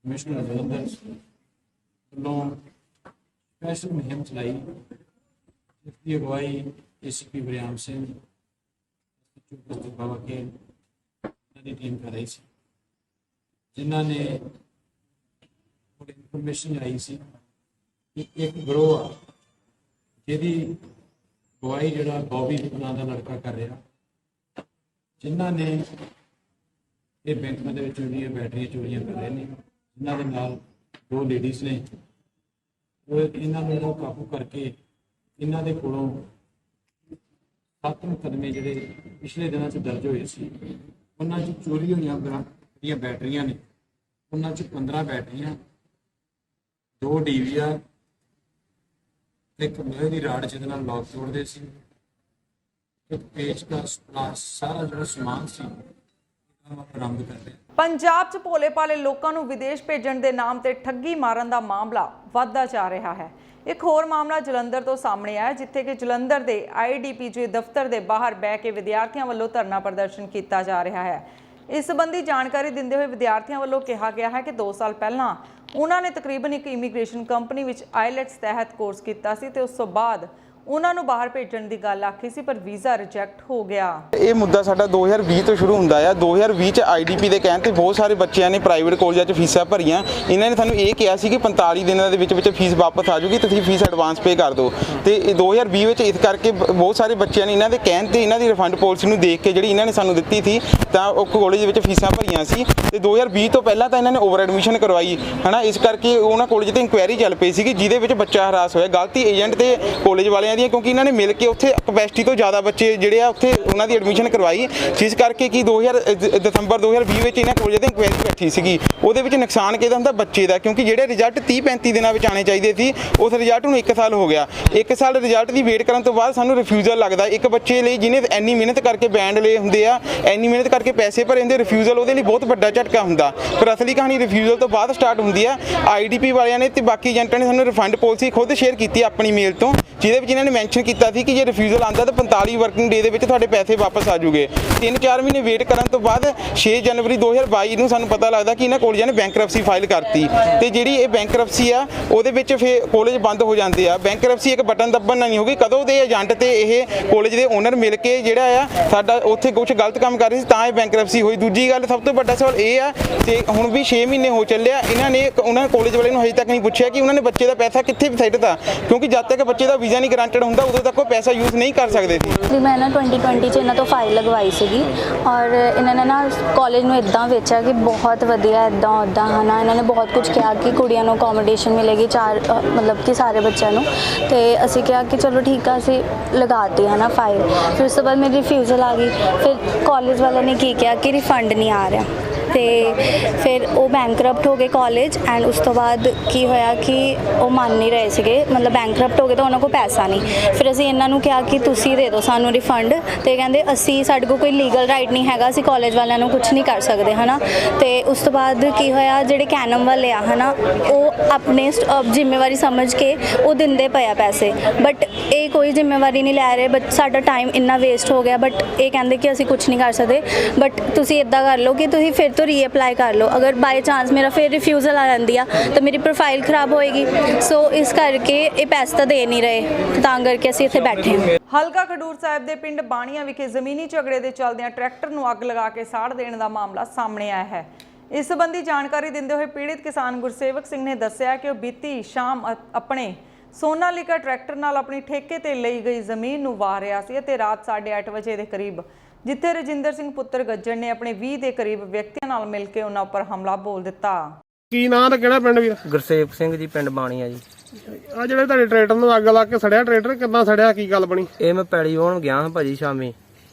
ਕਮਿਸ਼ਨਰ ਜਲੰਧਰ ਵੱਲੋਂ ਸਪੈਸ਼ਲ ਮੁਹਿੰਮ ਚਲਾਈ, ਜਿਸ ਦੀ ਅਗਵਾਈ ACP ਵਰਿਆਮ ਸਿੰਘ ਬਾਬਾ ਕੇ ਦੀ ਟੀਮ ਕਰ ਰਹੀ ਸੀ, ਜਿਨ੍ਹਾਂ ਨੇ ਇਨਫੋਰਮੇਸ਼ਨ ਆਈ ਸੀ ਕਿ ਇੱਕ ਗਰੋਹ ਆ ਜਿਹਦੀ ਅਗਵਾਈ ਜਿਹੜਾ ਬੌਬੀ ਨਾਂ ਦਾ ਲੜਕਾ ਕਰ ਰਿਹਾ, ਜਿਨ੍ਹਾਂ ਨੇ ਇਹ ਬੈਂਕਾਂ ਦੇ ਵਿੱਚ ਜਿਹੜੀਆਂ ਬੈਟਰੀਆਂ ਚੋਰੀਆਂ ਕਰ ਰਹੇ ਨੇ, ਜਿਨ੍ਹਾਂ ਦੇ ਨਾਲ 2 ਲੇਡੀਜ਼ ਨੇ। ਉਹ ਇਹਨਾਂ ਨੂੰ ਜਿਹੜਾ ਕਾਬੂ ਕਰਕੇ ਇਹਨਾਂ ਦੇ ਕੋਲੋਂ 7 ਮੁਕੱਦਮੇ ਜਿਹੜੇ ਪਿਛਲੇ ਦਿਨਾਂ 'ਚ ਦਰਜ ਹੋਏ ਸੀ, ਉਹਨਾਂ 'ਚ ਚੋਰੀ ਹੋਈਆਂ ਜਿਹੜੀਆਂ ਬੈਟਰੀਆਂ ਨੇ, ਉਹਨਾਂ 'ਚ 15 ਬੈਟਰੀਆਂ, 2 DVR, ਇੱਕ ਲੋਹੇ ਦੀ ਰਾਡ ਜਿਹਦੇ ਨਾਲ ਲੌਕ ਤੋੜਦੇ ਸੀ, ਇੱਕ ਪੇਚਕਸ ਪਲਾਸ, ਸਾਰਾ ਜਿਹੜਾ ਸਮਾਨ ਸੀ ਬਰਾਮਦ ਕਰ ਲਿਆ। ਪੰਜਾਬ 'ਚ ਭੋਲੇ ਭਾਲੇ ਲੋਕਾਂ ਨੂੰ ਵਿਦੇਸ਼ ਭੇਜਣ ਦੇ ਨਾਮ ਤੇ ਠੱਗੀ ਮਾਰਨ ਦਾ ਮਾਮਲਾ ਵੱਧਦਾ ਜਾ ਰਿਹਾ ਹੈ। ਇੱਕ ਹੋਰ ਮਾਮਲਾ ਜਲੰਧਰ ਤੋਂ ਸਾਹਮਣੇ ਆਇਆ, ਜਿੱਥੇ ਕਿ ਜਲੰਧਰ ਦੇ IDPJ ਦਫ਼ਤਰ ਦੇ ਬਾਹਰ ਬਹਿ ਕੇ ਵਿਦਿਆਰਥੀਆਂ ਵੱਲੋਂ ਧਰਨਾ ਪ੍ਰਦਰਸ਼ਨ ਕੀਤਾ ਜਾ ਰਿਹਾ ਹੈ। ਇਸ ਸੰਬੰਧੀ ਜਾਣਕਾਰੀ ਦਿੰਦੇ ਹੋਏ ਵਿਦਿਆਰਥੀਆਂ ਵੱਲੋਂ ਕਿਹਾ ਗਿਆ ਹੈ ਕਿ 2 ਸਾਲ ਪਹਿਲਾਂ ਉਹਨਾਂ ਨੇ ਤਕਰੀਬਨ ਇੱਕ ਇਮੀਗ੍ਰੇਸ਼ਨ ਕੰਪਨੀ ਵਿੱਚ IELTS ਤਹਿਤ ਕੋਰਸ ਕੀਤਾ ਸੀ ਤੇ ਉਸ ਤੋਂ ਬਾਅਦ ਉਹਨਾਂ ਨੂੰ ਬਾਹਰ ਭੇਜਣ ਦੀ ਗੱਲ ਆਖੀ ਸੀ, ਪਰ ਵੀਜ਼ਾ ਰਿਜੈਕਟ ਹੋ ਗਿਆ। ਇਹ ਮੁੱਦਾ ਸਾਡਾ 2020 ਤੋਂ ਸ਼ੁਰੂ ਹੁੰਦਾ ਆ। 2020 ਚ IDP ਦੇ ਕਹਿਣ ਤੇ ਬਹੁਤ ਸਾਰੇ ਬੱਚਿਆਂ ਨੇ ਪ੍ਰਾਈਵੇਟ ਕਾਲਜਾਂ 'ਚ ਫੀਸਾਂ ਭਰੀਆਂ। ਇਹਨਾਂ ਨੇ ਸਾਨੂੰ ਇਹ ਕਿਹਾ ਸੀ ਕਿ 45 ਦਿਨਾਂ ਦੇ ਵਿੱਚ ਫੀਸ ਵਾਪਸ ਆ ਜਾਊਗੀ, ਤੁਸੀਂ ਫੀਸ ਐਡਵਾਂਸ ਪੇ ਕਰ ਦਿਓ। ਤੇ 2020 ਵਿੱਚ ਇਸ ਕਰਕੇ ਬਹੁਤ ਸਾਰੇ ਬੱਚਿਆਂ ਨੇ ਇਹਨਾਂ ਦੇ ਕਹਿਣ ਤੇ ਇਹਨਾਂ ਦੀ ਰਿਫੰਡ ਪਾਲਿਸੀ ਨੂੰ ਦੇਖ ਕੇ ਜਿਹੜੀ ਇਹਨਾਂ ਨੇ ਸਾਨੂੰ ਦਿੱਤੀ ਸੀ, ਤਾਂ ਉਹ ਕਾਲਜ ਦੇ ਵਿੱਚ ਫੀਸਾਂ ਭਰੀਆਂ ਸੀ। ਤੇ 2020 ਤੋਂ ਪਹਿਲਾਂ ਤਾਂ ਇਹਨਾਂ ਨੇ ਓਵਰ ਐਡਮਿਸ਼ਨ ਕਰਵਾਈ ਹੈ ਨਾ, ਇਸ ਕਰਕੇ ਉਹਨਾਂ ਕਾਲਜ ਤੇ ਇਨਕੁਆਇਰੀ ਚੱਲ ਪਈ ਸੀ ਜਿਹਦੇ ਵਿੱਚ ਬੱਚਾ ਹਰਾਸ ਹੋਇਆ। ਗਲਤੀ ਏਜੰਟ ਤੇ ਕਾਲਜ ਵਾਲਿਆਂ ਦੀਆਂ, ਕਿਉਂਕਿ ਇਹਨਾਂ ਨੇ ਮਿਲ ਕੇ ਉੱਥੇ ਕਪੈਸਿਟੀ ਤੋਂ ਜ਼ਿਆਦਾ ਬੱਚੇ ਜਿਹੜੇ ਆ ਉੱਥੇ ਉਹਨਾਂ ਦੀ ਐਡਮਿਸ਼ਨ ਕਰਵਾਈ, ਜਿਸ ਕਰਕੇ ਕਿ ਦਸੰਬਰ 2020 ਵਿੱਚ ਇਹਨਾਂ ਕਾਲਜਾਂ ਤੇ ਇਨਕੁਆਇਰੀ ਬੈਠੀ ਸੀਗੀ। ਉਹਦੇ ਵਿੱਚ ਨੁਕਸਾਨ ਕਿਹਦਾ ਹੁੰਦਾ? ਬੱਚੇ ਦਾ, ਕਿਉਂਕਿ ਜਿਹੜੇ ਰਿਜ਼ਲਟ 30-35 ਦਿਨਾਂ ਵਿੱਚ ਆਣੇ ਚਾਹੀਦੇ ਸੀ, ਉਸ ਰਿਜ਼ਲਟ ਨੂੰ 1 ਸਾਲ ਹੋ ਗਿਆ। 1 ਸਾਲ ਰਿਜ਼ਲਟ ਦੀ ਵੇਟ ਕਰਨ ਤੋਂ ਬਾਅਦ ਸਾਨੂੰ ਰਿਫਿਊਜ਼ਲ ਲੱਗਦਾ। ਇੱਕ ਬੱਚੇ ਲਈ ਜਿਹਨੇ ਇੰਨੀ ਮਿਹਨਤ ਕਰਕੇ ਬੈਂਡ ਲਏ ਹੁੰਦੇ ਆ, ਇੰਨੀ ਮਿਹਨਤ ਕਰਕੇ ਪੈਸੇ ਭਰੇ ਹੁੰਦੇ, ਰਿਫਿਊਜ਼ਲ ਉਹਦੇ ਲਈ ਬਹੁਤ ਵੱਡਾ ਝਟਕਾ ਹੁੰਦਾ। ਪਰ ਅਸਲੀ ਕਹਾਣੀ ਰਿਫਿਊਜ਼ਲ ਤੋਂ ਬਾਅਦ ਸਟਾਰਟ ਹੁੰਦੀ ਆ। IDP ਵਾਲਿਆਂ ਨੇ ਤੇ ਬਾਕੀ ਏਜੰਟਾਂ ਨੇ ਸਾਨੂੰ ਰਿਫੰਡ ਪਾਲਿਸੀ ਖੁਦ ਸ਼ੇਅਰ ਕੀਤੀ ਆਪਣੀ ਮੇਲ ਤੋਂ, ਜਿਹਦੇ ਵਿੱਚ ਇਹਨਾਂ ਨੇ ਮੈਂਸ਼ਨ ਕੀਤਾ ਸੀ ਕਿ ਜੇ ਰਿਫਿਊਜ਼ਲ ਆਉਂਦਾ ਤਾਂ 45 ਵਰਕਿੰਗ ਡੇ ਦੇ ਵਿੱਚ ਤੁਹਾਡੇ ਪੈਸੇ ਵਾਪਸ ਆ ਜੂਗੇ। 3-4 ਮਹੀਨੇ ਵੇਟ ਕਰਨ ਤੋਂ ਬਾਅਦ 6 ਜਨਵਰੀ 2022 ਨੂੰ ਸਾਨੂੰ ਪਤਾ ਲੱਗਦਾ ਕਿ ਇਹਨਾਂ ਕਾਲਜਾਂ ਨੇ ਬੈਂਕਰਪਸੀ ਫਾਈਲ ਕਰਤੀ। ਤੇ ਜਿਹੜੀ ਇਹ ਬੈਂਕਰਪਸੀ ਆ ਉਹਦੇ ਵਿੱਚ ਫਿਰ ਕਾਲਜ ਬੰਦ ਹੋ ਜਾਂਦੇ ਆ। ਬੈਂਕਰਪਸੀ ਇੱਕ ਬਟਨ ਦੱਬਣ ਨਾਲ ਨਹੀਂ ਹੋਗੀ। ਕਦੋਂ ਦੇ ਏਜੰਟ ਤੇ ਇਹ ਕਾਲਜ ਦੇ ਓਨਰ ਮਿਲ ਕੇ ਜਿਹੜਾ ਆ ਸਾਡਾ ਉੱਥੇ ਕੁਝ ਗਲਤ ਕੰਮ ਕਰ ਰਹੇ ਸੀ, ਤਾਂ ਇਹ ਬੈਂਕਰਪਸੀ ਹੋਈ। ਦੂਜੀ ਗੱਲ, ਸਭ ਤੋਂ ਵੱਡਾ ਸਵਾਲ ਇਹ ਆ ਤੇ ਹੁਣ ਵੀ 6 ਮਹੀਨੇ ਹੋ ਚੱਲਿਆ, ਉਹਨਾਂ ਕਾਲਜ ਵਾਲੇ ਨੂੰ ਹਜੇ ਤੱਕ ਨਹੀਂ ਪੁੱਛਿਆ ਕਿ ਉਹਨਾਂ ਨੇ ਬੱਚੇ ਦਾ ਪੈਸਾ ਕਿੱਥੇ ਸਿੱਟਦਾ, ਕਿਉਂਕਿ ਜਦ ਤੱਕ ਬੱਚੇ ਦਾ ਵੀਜ਼ਾ ਨਹੀਂ ਗਰੰਟਡ ਹੁੰਦਾ ਉਦੋਂ ਤੱਕ ਉਹ ਪੈਸਾ ਯੂਜ਼ ਨਹੀਂ ਕਰ ਸਕਦੇ ਸੀ। ਮੈਂ ਨਾ 2020 'ਚ ਇਹਨਾਂ ਤੋਂ ਫਾਈਲ ਲਗਵਾਈ ਸੀਗੀ, ਔਰ ਇਹਨਾਂ ਨੇ ਨਾ ਕਾਲਜ ਨੂੰ ਇਦਾਂ ਵੇਚਿਆ ਕਿ ਬਹੁਤ ਵਧੀਆ ਇੱਦਾਂ ਉੱਦਾਂ ਹੈ ਨਾ। ਇਹਨਾਂ ਨੇ ਬਹੁਤ ਕੁਝ ਕਿਹਾ ਕਿ ਕੁੜੀਆਂ ਨੂੰ ਅਕੋਮੋਡੇਸ਼ਨ ਮਿਲੇਗੀ ਮਤਲਬ ਕਿ ਸਾਰੇ ਬੱਚਿਆਂ ਨੂੰ। ਤੇ ਅਸੀਂ ਕਿਹਾ ਕਿ ਚਲੋ ਠੀਕ ਆ, ਅਸੀਂ ਲਗਾਤੀ ਹੈ ਨਾ ਫਾਈਲ। ਫਿਰ ਉਸ ਤੋਂ ਬਾਅਦ ਮੇਰੀ ਰਿਫਿਊਜ਼ਲ ਆ ਗਈ। ਫਿਰ ਕਾਲਜ ਵਾਲਿਆਂ ਨੇ ਕੀ ਕਿਹਾ ਕਿ ਰਿਫੰਡ ਨਹੀਂ ਆ ਰਿਹਾ, ਤੇ ਫਿਰ ਉਹ ਬੈਂਕਰਪਟ ਹੋ ਗਏ ਕਾਲਜ। ਐਂਡ ਉਸ ਤੋਂ ਬਾਅਦ ਕੀ ਹੋਇਆ ਕਿ ਉਹ ਮੰਨ ਨਹੀਂ ਰਹੇ ਸੀਗੇ, ਮਤਲਬ ਬੈਂਕਰਪਟ ਹੋ ਗਏ ਤਾਂ ਉਹਨਾਂ ਕੋਲ ਪੈਸਾ ਨਹੀਂ। ਫਿਰ ਅਸੀਂ ਇਹਨਾਂ ਨੂੰ ਕਿਹਾ ਕਿ ਤੁਸੀਂ ਦੇ ਦਿਓ ਸਾਨੂੰ ਰਿਫੰਡ, ਤੇ ਕਹਿੰਦੇ ਸਾਡੇ ਕੋਲ ਕੋਈ ਲੀਗਲ ਰਾਈਟ ਨਹੀਂ ਹੈਗਾ, ਅਸੀਂ ਕਾਲਜ ਵਾਲਿਆਂ ਨੂੰ ਕੁਝ ਨਹੀਂ ਕਰ ਸਕਦੇ ਹੈ ਨਾ। ਤੇ ਉਸ ਤੋਂ ਬਾਅਦ ਕੀ ਹੋਇਆ, ਜਿਹੜੇ ਕੈਨਮ ਵਾਲੇ ਆ ਹੈ ਨਾ, ਉਹ ਆਪਣੇ ਜ਼ਿੰਮੇਵਾਰੀ ਸਮਝ ਕੇ ਉਹ ਦਿੰਦੇ ਪਏ ਆ ਪੈਸੇ, ਬਟ ਇਹ ਕੋਈ ਜ਼ਿੰਮੇਵਾਰੀ ਨਹੀਂ ਲੈ ਰਹੇ। ਬਟ ਸਾਡਾ ਟਾਈਮ ਇੰਨਾ ਵੇਸਟ ਹੋ ਗਿਆ, ਬਟ ਇਹ ਕਹਿੰਦੇ ਕਿ ਅਸੀਂ ਕੁਝ ਨਹੀਂ ਕਰ ਸਕਦੇ। ਬਟ ਤੁਸੀਂ ਇੱਦਾਂ ਕਰ ਲਓ ਕਿ ਤੁਸੀਂ ਫਿਰ ਤੋਂ ਰੀਅਪਲਾਈ ਕਰ ਲਓ। ਅਗਰ ਬਾਈ ਚਾਂਸ ਮੇਰਾ ਫਿਰ ਰਿਫਿਊਜ਼ਲ ਆ ਜਾਂਦੀ ਆ ਤਾਂ ਮੇਰੀ ਪ੍ਰੋਫਾਈਲ ਖਰਾਬ ਹੋਏਗੀ। ਸੋ ਇਸ ਕਰਕੇ ਇਹ ਪੈਸੇ ਤਾਂ ਦੇ ਨਹੀਂ ਰਹੇ, ਤਾਂ ਕਰਕੇ ਅਸੀਂ ਇੱਥੇ ਬੈਠੇ ਹਾਂ। ਹਲਕਾ ਖਡੂਰ ਸਾਹਿਬ ਦੇ ਪਿੰਡ ਬਾਣੀਆਂ ਵਿਖੇ ਜ਼ਮੀਨੀ ਝਗੜੇ ਦੇ ਚੱਲਦਿਆਂ ਟਰੈਕਟਰ ਨੂੰ ਅੱਗ ਲਗਾ ਕੇ ਸਾੜ ਦੇਣ ਦਾ ਮਾਮਲਾ ਸਾਹਮਣੇ ਆਇਆ ਹੈ। ਇਸ ਸੰਬੰਧੀ ਜਾਣਕਾਰੀ ਦਿੰਦੇ ਹੋਏ ਪੀੜਿਤ ਕਿਸਾਨ ਗੁਰਸੇਵਕ ਸਿੰਘ ਨੇ ਦੱਸਿਆ ਕਿ ਉਹ ਬੀਤੀ ਸ਼ਾਮ ਆਪਣੇ ਸੋਨਾਲੀਕਾ ਟਰੈਕਟਰ ਨਾਲ ਆਪਣੀ ਠੇਕੇ ਤੇ ਲਈ ਗਈ ਜ਼ਮੀਨ ਨੂੰ ਵਾਹ ਰਿਹਾ ਸੀ ਅਤੇ ਰਾਤ 8:30 ਵਜੇ ਦੇ ਕਰੀਬ ਜਿੱਥੇ ਰਜਿੰਦਰ ਸਿੰਘ ਪੁੱਤਰ ਗੱਜਣ ਨੇ ਆਪਣੇ 20 ਦੇ ਕਰੀਬ ਵਿਅਕਤੀਆਂ ਨਾਲ ਮਿਲ ਕੇ ਉਹਨਾਂ ਉੱਪਰ ਹਮਲਾ ਬੋਲ ਦਿੱਤਾ। ਕੀ ਨਾਂ ਦਾ ਕਿਹੜਾ ਪਿੰਡ ਵੀਰ? ਗੁਰਸੇਵਕ ਸਿੰਘ ਜੀ, ਪਿੰਡ ਬਾਣੀਆਂ ਜੀ। ਆ ਜਿਹੜੇ ਤੁਹਾਡੇ ਟਰੈਕਟਰ ਨੂੰ ਅੱਗ ਲਾ ਕੇ ਸੜਿਆ, ਟਰੈਕਟਰ ਕਿੱਦਾਂ ਸੜਿਆ, ਕੀ ਗੱਲ ਬਣੀ? ਇਹ ਮੈਂ ਪੈਲੀ ਵਾਹੁਣ ਗਿਆ ਹਾਂ ਭਾਜੀ ਸ਼ਾਮੀ,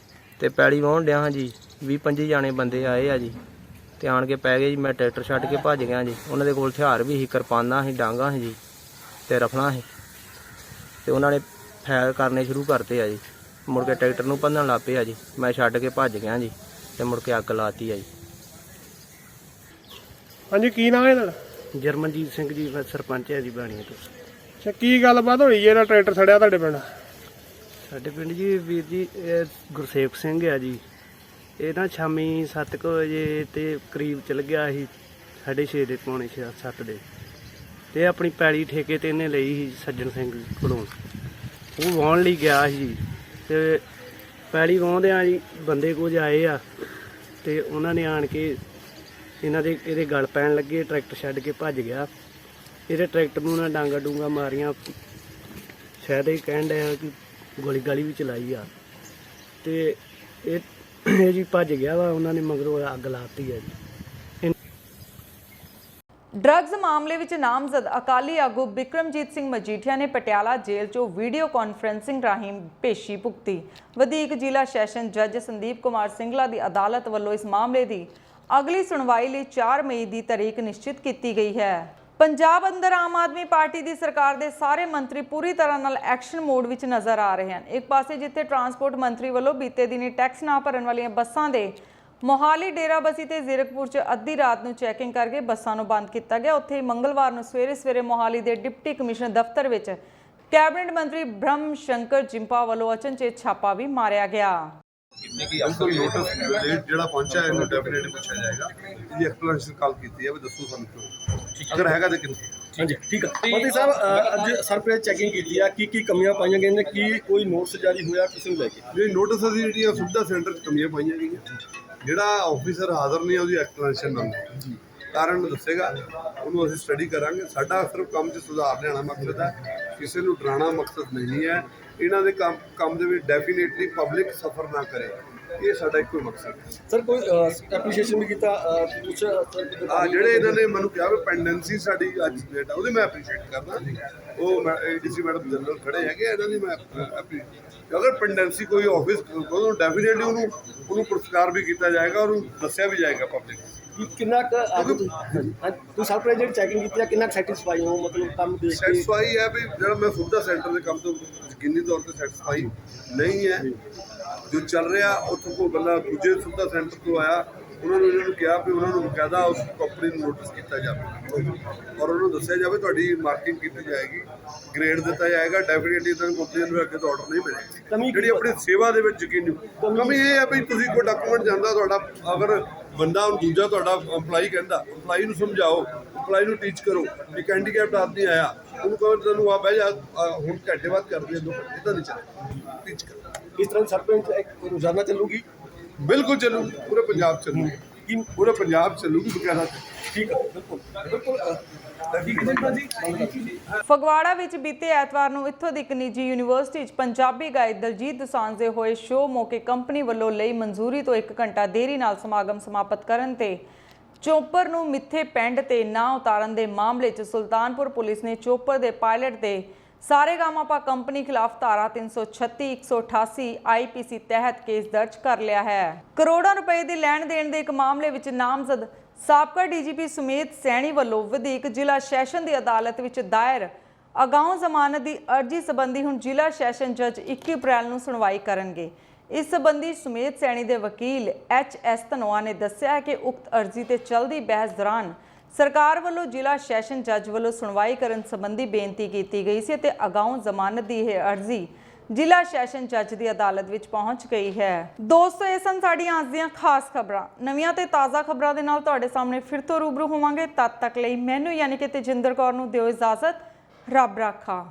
ਤੇ ਪੈਲੀ ਵਾਹੁਣ ਡਿਆ ਹਾਂ ਜੀ। 20-25 ਜਾਣੇ ਬੰਦੇ ਆਏ ਆ ਜੀ, ਤੇ ਆਣ ਕੇ ਪੈ ਗਏ ਜੀ। ਮੈਂ ਟਰੈਕਟਰ ਛੱਡ ਕੇ ਭੱਜ ਗਿਆ ਜੀ। ਉਹਨਾਂ ਦੇ ਕੋਲ ਹਥਿਆਰ ਵੀ ਸੀ, ਕਿਰਪਾਨਾਂ ਸੀ, ਡਾਂਗਾਂ ਸੀ ਜੀ, ਤੇ ਰਫਲਾਂ ਸੀ, ਤੇ ਉਹਨਾਂ ਨੇ ਫਾਇਰ ਕਰਨੇ ਸ਼ੁਰੂ ਕਰਤੇ ਆ ਜੀ। ਮੁੜ ਕੇ ਟਰੈਕਟਰ ਨੂੰ ਭੰਨਣ ਲੱਗ ਪਏ ਆ ਜੀ। ਮੈਂ ਛੱਡ ਕੇ ਭੱਜ ਗਿਆ ਜੀ, ਤੇ ਮੁੜ ਕੇ ਅੱਗ ਲਾਤੀ ਆ ਜੀ। ਹਾਂਜੀ, ਕੀ ਨਾਮ ਹੈ ਤੁਹਾਡਾ? ਜਰਮਨਜੀਤ ਸਿੰਘ ਜੀ, ਮੈਂ ਸਰਪੰਚ ਹੈ ਜੀ ਬਾਣੀਆਂ ਤੋਂ। ਅੱਛਾ, ਕੀ ਗੱਲਬਾਤ ਹੋਈ ਜਿਹੜਾ ਟਰੈਕਟਰ ਸੜਿਆ ਤੁਹਾਡੇ ਪਿੰਡ? ਸਾਡੇ ਪਿੰਡ ਜੀ ਵੀਰ ਜੀ ਇਹ ਗੁਰਸੇਵਕ ਸਿੰਘ ਆ ਜੀ। ਇਹ ਨਾ ਸ਼ਾਮੀ 7 ਵਜੇ ਤੇ ਕਰੀਬ ਚਲ ਗਿਆ ਸੀ 6:30 ਦੇ ਪੌਣੇ 7 ਦੇ, ਤੇ ਆਪਣੀ ਪੈਲੀ ਠੇਕੇ ਤੇ ਇਹਨੇ ਲਈ ਸੀ ਸੱਜਣ ਸਿੰਘ ਕੋਲੋਂ। ਉਹ ਵਾਹੁਣ ਲਈ ਗਿਆ ਸੀ ਤੇ ਪੈਲੀ ਵਾਹੁੰਦਿਆਂ ਜੀ ਬੰਦੇ ਕੁਝ ਆਏ ਆ ਤੇ ਉਹਨਾਂ ਨੇ ਆਣ ਕੇ ਇਹਦੇ ਗਲ ਪੈਣ ਲੱਗੇ। ਟਰੈਕਟਰ ਛੱਡ ਕੇ ਭੱਜ ਗਿਆ। ਇਹਦੇ ਟਰੈਕਟਰ ਨੂੰ ਨਾ ਡਾਂਗਾ ਡੂੰਗਾ ਮਾਰੀਆਂ, ਸ਼ਾਇਦ ਇਹ ਕਹਿਣ ਡਿਆ ਕਿ ਗੋਲੀ ਗਾਲੀ ਵੀ ਚਲਾਈ ਆ, ਤੇ ਇਹ ਜੀ ਭੱਜ ਗਿਆ ਵਾ। ਉਹਨਾਂ ਨੇ ਮਗਰੋਂ ਅੱਗ ਲਾਤੀ ਹੈ ਜੀ। ਡਰੱਗਸ ਮਾਮਲੇ ਵਿੱਚ ਨਾਮਜ਼ਦ ਅਕਾਲੀ ਆਗੂ ਬਿਕਰਮਜੀਤ ਸਿੰਘ ਮਜੀਠੀਆ ਨੇ ਪਟਿਆਲਾ ਜੇਲ੍ਹ 'ਚੋਂ ਵੀਡੀਓ ਕਾਨਫਰੰਸਿੰਗ ਰਾਹੀਂ ਪੇਸ਼ੀ ਭੁਗਤੀ। ਵਧੀਕ ਜ਼ਿਲ੍ਹਾ ਸੈਸ਼ਨ ਜੱਜ ਸੰਦੀਪ ਕੁਮਾਰ ਸਿੰਗਲਾ ਦੀ ਅਦਾਲਤ ਵੱਲੋਂ ਇਸ ਮਾਮਲੇ ਦੀ ਅਗਲੀ ਸੁਣਵਾਈ ਲਈ 4 ਮਈ ਦੀ ਤਾਰੀਖ ਨਿਸ਼ਚਿਤ ਕੀਤੀ ਗਈ ਹੈ। ਪੰਜਾਬ ਅੰਦਰ ਆਮ ਆਦਮੀ ਪਾਰਟੀ ਦੀ ਸਰਕਾਰ ਦੇ ਸਾਰੇ ਮੰਤਰੀ ਪੂਰੀ ਤਰ੍ਹਾਂ ਨਾਲ ਐਕਸ਼ਨ ਮੋਡ ਵਿੱਚ ਨਜ਼ਰ ਆ ਰਹੇ ਹਨ। ਇੱਕ ਪਾਸੇ ਜਿੱਥੇ ਟਰਾਂਸਪੋਰਟ ਮੰਤਰੀ ਵੱਲੋਂ ਬੀਤੇ ਦਿਨੀ ਟੈਕਸ ਨਾ ਭਰਨ ਵਾਲੀਆਂ ਬੱਸਾਂ ਦੇ ਮੋਹਾਲੀ ਡੇਰਾਬੱਸੀ ਤੇ ਜ਼ੀਰਕਪੁਰ 'ਚ ਅੱਧੀ ਰਾਤ ਨੂੰ ਚੈਕਿੰਗ ਕਰਕੇ ਬੱਸਾਂ ਨੂੰ ਬੰਦ ਕੀਤਾ ਗਿਆ। ਉੱਥੇ ਹੀ ਮੰਗਲਵਾਰ ਨੂੰ ਸਵੇਰੇ ਮੋਹਾਲੀ ਦੇ ਡਿਪਟੀ ਕਮਿਸ਼ਨਰ ਦਫ਼ਤਰ ਵਿੱਚ ਕੈਬਨਿਟ ਮੰਤਰੀ ਬ੍ਰਹਮ ਸ਼ੰਕਰ ਜਿੰਪਾ ਵੱਲੋਂ ਅਚਨਚੇਤ ਛਾਪਾ ਵੀ ਮਾਰਿਆ ਗਿਆ। ਬਿਲਕੁਲ ਨੋਟਿਸ ਜਿਹੜਾ ਪਹੁੰਚਿਆ ਇਹਨੂੰ ਡੈਫੀਨੇਟਲੀ ਪੁੱਛਿਆ ਜਾਏਗਾ। ਇਹਦੀ ਐਕਸਪਲੇਨੇਸ਼ਨ ਕਾਲ ਕੀਤੀ ਹੈ ਵੀ ਦੱਸੋ ਸਾਨੂੰ ਕਿਉਂ, ਅਗਰ ਹੈਗਾ ਤਾਂ ਕਿੰਨਾ। ਹਾਂਜੀ ਠੀਕ ਹੈ ਮੰਤਰੀ ਸਾਹਿਬ, ਅੱਜ ਸਰਪ੍ਰਾਈਜ਼ ਚੈਕਿੰਗ ਕੀਤੀ ਆ, ਕੀ ਕਮੀਆਂ ਪਾਈਆਂ ਗਈਆਂ ਨੇ, ਕੀ ਕੋਈ ਨੋਟਿਸ ਜਾਰੀ ਹੋਇਆ ਕਿਸੇ ਨੂੰ ਲੈ ਕੇ? ਜਿਹੜੀ ਨੋਟਿਸ ਅਸੀਂ ਜਿਹੜੀਆਂ ਸੁਵਿਧਾ ਸੈਂਟਰ 'ਚ ਕਮੀਆਂ ਪਾਈਆਂ ਗਈਆਂ, ਜਿਹੜਾ ਆਫੀਸਰ ਹਾਜ਼ਰ ਨਹੀਂ ਉਹਦੀ ਐਕਸਪਲੇਨੇਸ਼ਨ ਮੰਗਦੇ, ਕਾਰਨ ਦੱਸੇਗਾ, ਉਹਨੂੰ ਅਸੀਂ ਸਟੱਡੀ ਕਰਾਂਗੇ। ਸਾਡਾ ਸਿਰਫ ਕੰਮ 'ਚ ਸੁਧਾਰ ਲਿਆਉਣਾ ਮਕਸਦ ਹੈ, ਕਿਸੇ ਨੂੰ ਡਰਾਉਣਾ ਮਕਸਦ ਨਹੀਂ ਹੈ। ਇਹਨਾਂ ਦੇ ਕੰਮ ਦੇ ਵਿੱਚ ਡੈਫੀਨੇਟਲੀ ਪਬਲਿਕ ਸਫਰ ਨਾ ਕਰੇ, ਇਹ ਸਾਡਾ ਇੱਕੋ ਮਕਸਦ ਹੈ। ਸਰ ਕੋਈ ਐਪਰੀਸ਼ੀਏਸ਼ਨ ਵੀ ਕੀਤਾ ਕੁਛ ਜਿਹੜੇ ਇਹਨਾਂ ਨੇ ਮੈਨੂੰ ਕਿਹਾ ਵੀ ਪੈਂਡੈਂਸੀ ਸਾਡੀ ਅੱਜ ਡੇਟ ਆ, ਉਹਦੀ ਮੈਂ ਐਪਰੀਸ਼ੀਏਟ ਕਰਦਾ। ਉਹ ਏਡੀਸੀ ਮੈਡਮ ਜਨਰਲ ਖੜੇ ਹੈਗੇ, ਇਹਨਾਂ ਦੀ ਮੈਂ ਐਪਰੀਸ਼ੀਏਟ। ਅਗਰ ਪੈਂਡੈਂਸੀ ਕੋਈ ਆਫਿਸ ਉਹਨੂੰ ਡੈਫੀਨੇਟਲੀ ਉਹਨੂੰ ਪੁਰਸਕਾਰ ਵੀ ਕੀਤਾ ਜਾਏਗਾ, ਉਹਨੂੰ ਦੱਸਿਆ ਵੀ ਜਾਏਗਾ ਪਬਲਿਕ। ਕਿੰਨਾ ਤੁਸੀਂ ਸਰਪ੍ਰਾਈਜ਼ ਜਿਹੜੀ ਚੈਕਿੰਗ ਕੀਤੀ ਆ, ਕਿੰਨਾ ਸੈਟੀਸਫਾਈ ਹੋ, ਮਤਲਬ ਕੰਮ ਦੇਖ ਕੇ? ਸੈਟੀਸਫਾਈ ਹੈ ਵੀ ਜਿਹੜਾ ਮੈਂ ਸੁਵਿਧਾ ਸੈਂਟਰ ਦੇ ਕੰਮ ਤੋਂ ਯਕੀਨੀ ਤੌਰ ਤੇ ਸੈਟੀਸਫਾਈ ਨਹੀਂ ਹੈ। ਜੋ ਚੱਲ ਰਿਹਾ ਉੱਥੋਂ ਕੋਈ ਬੰਦਾ ਦੂਜੇ ਸੁਵਿਧਾ ਸੈਂਟਰ ਤੋਂ ਆਇਆ, ਉਹਨਾਂ ਨੂੰ ਕਿਹਾ ਵੀ ਉਹਨਾਂ ਨੂੰ ਬਕਾਇਦਾ ਉਸ ਕੰਪਨੀ ਨੂੰ ਨੋਟਿਸ ਕੀਤਾ ਜਾਵੇ ਔਰ ਉਹਨੂੰ ਦੱਸਿਆ ਜਾਵੇ ਤੁਹਾਡੀ ਮਾਰਕਿੰਗ ਕੀਤੀ ਜਾਏਗੀ, ਗ੍ਰੇਡ ਦਿੱਤਾ ਜਾਏਗਾ। ਡੈਫੀਨੇਟਲੀ ਇਹਨਾਂ ਕੰਪਨੀ ਨੂੰ ਅੱਗੇ ਤੋਂ ਆਰਡਰ ਨਹੀਂ ਮਿਲੇਗਾ। ਜਿਹੜੀ ਆਪਣੀ ਸੇਵਾ ਦੇ ਵਿੱਚ ਯਕੀਨੀ ਕਮੀ ਇਹ ਹੈ ਵੀ ਤੁਸੀਂ ਕੋਈ ਡਾਕੂਮੈਂਟ ਜਾਂਦਾ ਤੁਹਾਡਾ, ਅਗਰ ਬੰਦਾ ਦੂਜਾ ਤੁਹਾਡਾ ਇੰਪਲਾਈ ਕਹਿੰਦਾ, ਇੰਪਲਾਈ ਨੂੰ ਸਮਝਾਓ, ਇੰਪਲਾਈ ਨੂੰ ਟੀਚ ਕਰੋ। ਇੱਕ ਹੈਂਡੀਕੈਪਡ ਆਦਮੀ ਆਇਆ, ਉਹਨੂੰ ਕਹੋ ਤੈਨੂੰ ਆ ਬਹਿ ਜਾ, ਹੁਣ ਘੰਟੇ ਬਾਅਦ ਕਰਦੇ 2 ਘੰਟੇ, ਇੱਦਾਂ ਨਹੀਂ ਚੱਲਦਾ। ਟੀਚ ਕਰੋ। ਇਸ ਤਰ੍ਹਾਂ ਸਰਪੰਚ ਰੋਜ਼ਾਨਾ ਚੱਲੂਗੀ? ਬਿਲਕੁਲ ਚੱਲੂਗੀ, ਪੂਰੇ ਪੰਜਾਬ ਚੱਲੂਗੀ, ਪੂਰੇ ਪੰਜਾਬ ਚੱਲੂਗੀ ਬਕਾਇਦਾ। ਠੀਕ ਹੈ, ਬਿਲਕੁਲ। ਫਗਵਾੜਾ ਵਿੱਚ ਬੀਤੇ ਐਤਵਾਰ ਨੂੰ ਇੱਥੋਂ ਦੀ ਇੱਕ ਨਿੱਜੀ ਯੂਨੀਵਰਸਿਟੀ 'ਚ ਪੰਜਾਬੀ ਗਾਇਕ ਦਲਜੀਤ ਦੋਸਾਂਝ ਦੇ ਹੋਏ ਸ਼ੋਅ ਮੌਕੇ ਕੰਪਨੀ ਵੱਲੋਂ ਲਈ ਮਨਜ਼ੂਰੀ ਤੋਂ 1 ਘੰਟਾ ਦੇਰੀ ਨਾਲ ਸਮਾਗਮ ਸਮਾਪਤ ਕਰਨ ਤੇ ਚੋਪਰ ਨੂੰ ਮਿੱਥੇ ਪਿੰਡ ਤੇ ਨਾ ਉਤਾਰਨ ਦੇ ਮਾਮਲੇ 'ਚ ਸੁਲਤਾਨਪੁਰ ਪੁਲਿਸ ਨੇ ਚੋਪਰ ਦੇ ਪਾਇਲਟ ਦੇ ਸਾਰੇਗਾਮਾਪਾ ਕੰਪਨੀ ਖਿਲਾਫ ਧਾਰਾ 336 188 IPC ਤਹਿਤ ਕੇਸ ਦਰਜ ਕਰ ਲਿਆ ਹੈ। ਕਰੋੜਾਂ ਰੁਪਏ ਦੀ ਲੈਣ ਦੇਣ ਦੇ ਇੱਕ ਮਾਮਲੇ ਵਿੱਚ ਨਾਮਜ਼ਦ ਸਾਬਕਾ DGP ਸੁਮੇਧ ਸੈਣੀ ਵੱਲੋਂ ਵਧੀਕ ਜ਼ਿਲ੍ਹਾ ਸੈਸ਼ਨ ਦੀ ਅਦਾਲਤ ਵਿੱਚ ਦਾਇਰ ਅਗਾਊਂ ਜ਼ਮਾਨਤ ਦੀ ਅਰਜ਼ੀ ਸੰਬੰਧੀ ਹੁਣ ਜ਼ਿਲ੍ਹਾ ਸੈਸ਼ਨ ਜੱਜ 21 ਅਪ੍ਰੈਲ ਨੂੰ ਸੁਣਵਾਈ ਕਰਨਗੇ। ਇਸ ਸੰਬੰਧੀ ਸੁਮੇਧ ਸੈਣੀ ਦੇ ਵਕੀਲ HS ਧਨੋਆ ਨੇ ਦੱਸਿਆ ਕਿ ਉਕਤ ਅਰਜ਼ੀ ਤੇ ਚਲਦੀ ਬਹਿਸ ਦੌਰਾਨ ਸਰਕਾਰ ਵੱਲੋਂ ਜ਼ਿਲ੍ਹਾ ਸੈਸ਼ਨ ਜੱਜ ਵੱਲੋਂ ਸੁਣਵਾਈ ਕਰਨ ਸੰਬੰਧੀ ਬੇਨਤੀ ਕੀਤੀ ਗਈ ਸੀ ਤੇ ਅਗਾਊਂ ਜ਼ਮਾਨਤ ਦੀ ਇਹ ਅਰਜ਼ੀ ਜ਼ਿਲ੍ਹਾ ਸੈਸ਼ਨ ਜੱਜ ਦੀ ਅਦਾਲਤ ਵਿੱਚ ਪਹੁੰਚ ਗਈ ਹੈ। ਦੋਸਤੋ, ਇਹ ਸਨ ਸਾਡੀਆਂ ਅੱਜ ਦੀਆਂ ਖਾਸ ਖਬਰਾਂ। ਨਵੀਆਂ ਤੇ ਤਾਜ਼ਾ ਖਬਰਾਂ ਦੇ ਨਾਲ ਤੁਹਾਡੇ ਸਾਹਮਣੇ ਫਿਰ ਤੋਂ ਰੂਬਰੂ ਹੋਵਾਂਗੇ। ਤਦ ਤੱਕ ਲਈ ਮੈਨੂੰ ਯਾਨੀ ਕਿ ਤੇਜਿੰਦਰ ਕੌਰ ਨੂੰ ਦਿਓ ਇਜਾਜ਼ਤ। ਰੱਬ ਰਾਖਾ।